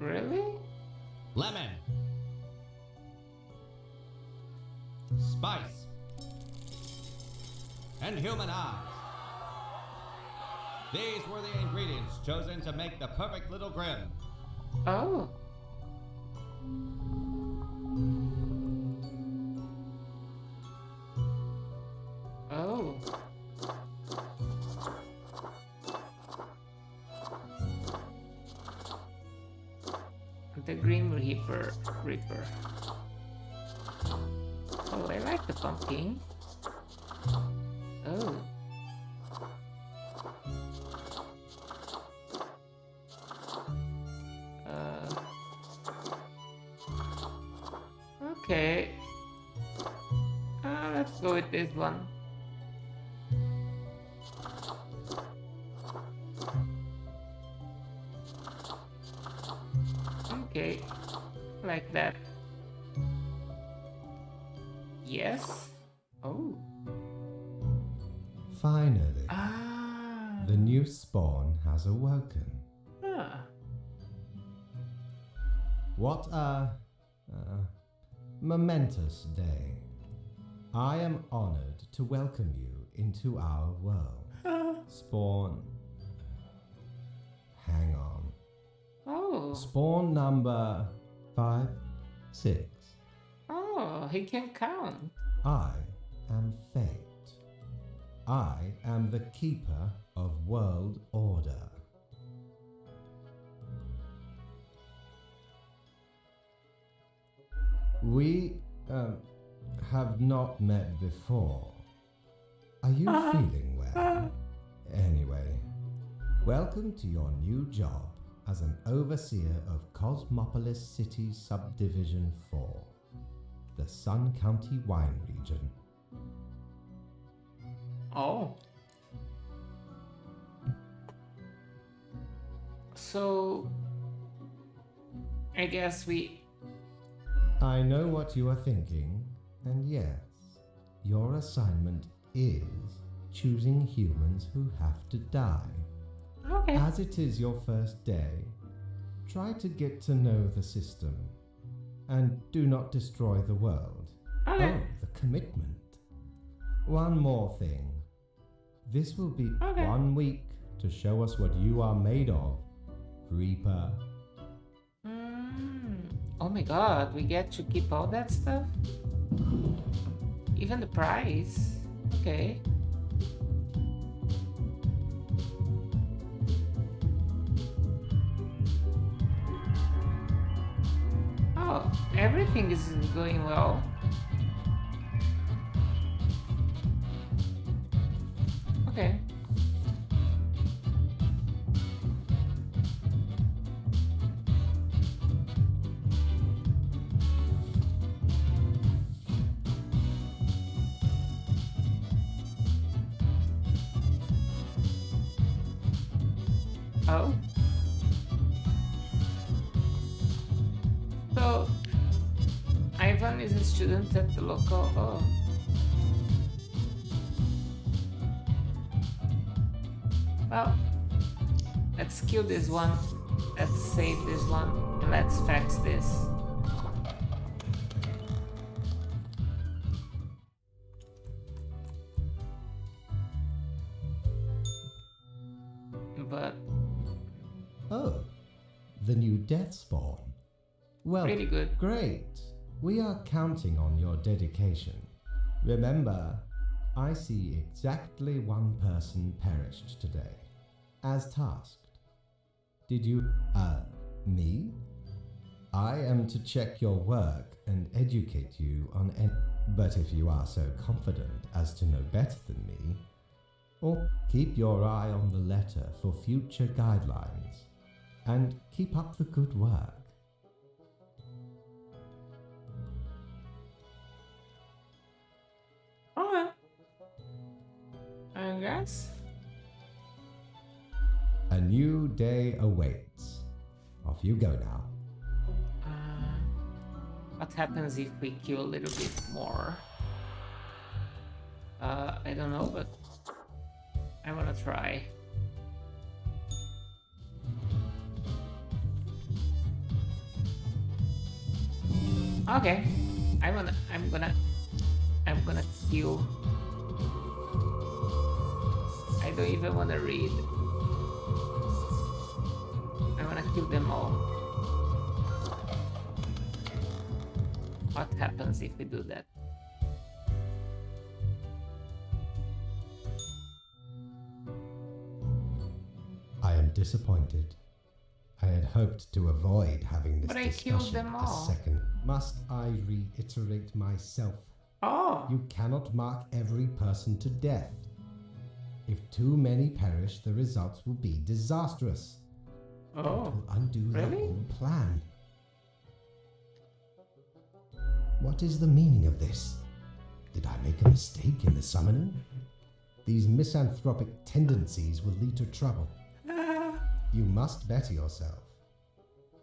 Speaker 1: Really?
Speaker 11: Lemon. Spice. And human eyes. These were the ingredients chosen to make the perfect little Grim.
Speaker 1: Oh. Oh. The Grim Reaper. Oh, I like the pumpkin. Oh. Okay. Let's go with this one. Okay, like that. Yes. Oh.
Speaker 4: Finally. The new spawn has awoken. What a momentous day. I am honored to welcome you into our world. Spawn. Hang on.
Speaker 1: Oh.
Speaker 4: Spawn number 5, 6.
Speaker 1: Oh, he can count.
Speaker 4: I am Fate. I am the keeper of world order. We have not met before. Are you feeling well? Anyway, welcome to your new job as an overseer of Cosmopolis City Subdivision 4, the Sun County Wine Region.
Speaker 1: Oh. So, I guess
Speaker 4: I know what you are thinking, and yes, your assignment is choosing humans who have to die.
Speaker 1: Okay.
Speaker 4: As it is your first day, try to get to know the system, and do not destroy the world.
Speaker 1: Okay.
Speaker 4: Oh, the commitment. One more thing. This will be 1 week to show us what you are made of, Reaper.
Speaker 1: Oh my god, we get to keep all that stuff? Even the prize? Okay. Oh, everything is going well. Okay. Oh. So, Ivan is a student at the local... Oh. Well, let's kill this one, let's save this one, and let's fax this. But...
Speaker 4: Oh, the new death spawn. Well,
Speaker 1: pretty good.
Speaker 4: Great. We are counting on your dedication. Remember, I see exactly one person perished today, as tasked. Did you, me? I am to check your work and educate you on any... But if you are so confident as to know better than me, or keep your eye on the letter for future guidelines, and keep up the good work.
Speaker 1: Okay. I guess.
Speaker 4: A new day awaits. Off you go now.
Speaker 1: What happens if we kill a little bit more? I don't know, but I wanna try. Okay, I'm gonna kill. I don't even wanna read. I wanna kill them all. What happens if we do that?
Speaker 4: I am disappointed. I had hoped to avoid having this
Speaker 1: But I killed
Speaker 4: discussion
Speaker 1: them
Speaker 4: a
Speaker 1: all.
Speaker 4: second. Must I reiterate myself?
Speaker 1: Oh!
Speaker 4: You cannot mark every person to death. If too many perish, the results will be disastrous.
Speaker 1: Oh,
Speaker 4: it will undo the
Speaker 1: really?
Speaker 4: whole plan. What is the meaning of this? Did I make a mistake in the summoning? These misanthropic tendencies will lead to trouble. You must better yourself.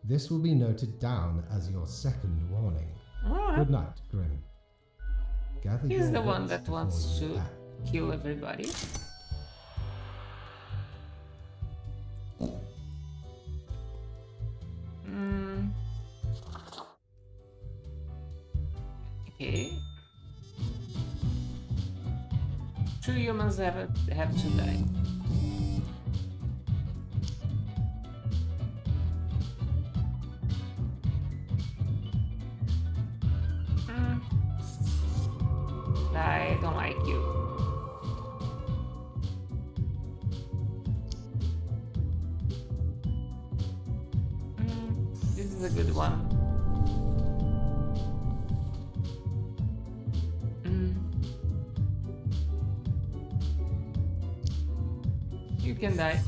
Speaker 4: This will be noted down as your second warning. Good night, Grim. Gather
Speaker 1: He's
Speaker 4: your
Speaker 1: the one
Speaker 4: wits
Speaker 1: that
Speaker 4: before
Speaker 1: wants
Speaker 4: you
Speaker 1: to
Speaker 4: act.
Speaker 1: kill everybody. Okay. 2 humans have to die. I don't like you. This is a good one. You can die.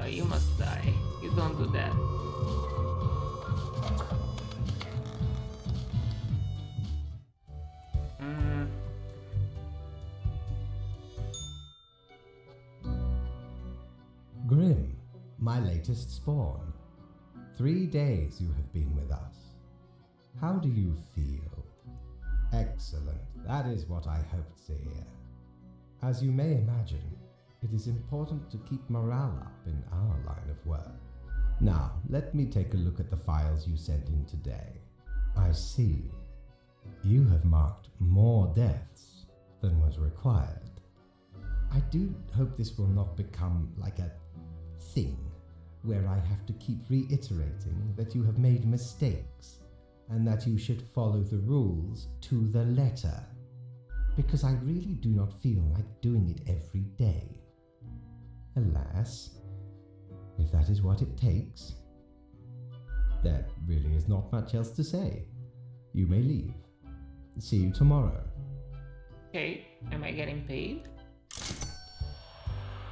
Speaker 1: You must die. You don't do that.
Speaker 4: Grim, my latest spawn. 3 days you have been with us. How do you feel? Excellent. That is what I hoped to hear. As you may imagine, It is important to keep morale up in our line of work. Now, let me take a look at the files you sent in today. I see. You have marked more deaths than was required. I do hope this will not become like a thing where I have to keep reiterating that you have made mistakes and that you should follow the rules to the letter, because I really do not feel like doing it every day. Alas, if that is what it takes, there really is not much else to say. You may leave. See you tomorrow.
Speaker 1: Okay, am I getting paid?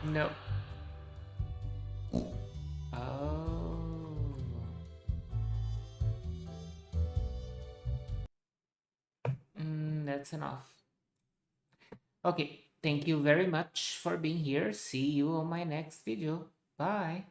Speaker 1: No. Oh. That's enough. Okay, thank you very much for being here. See you on my next video. Bye.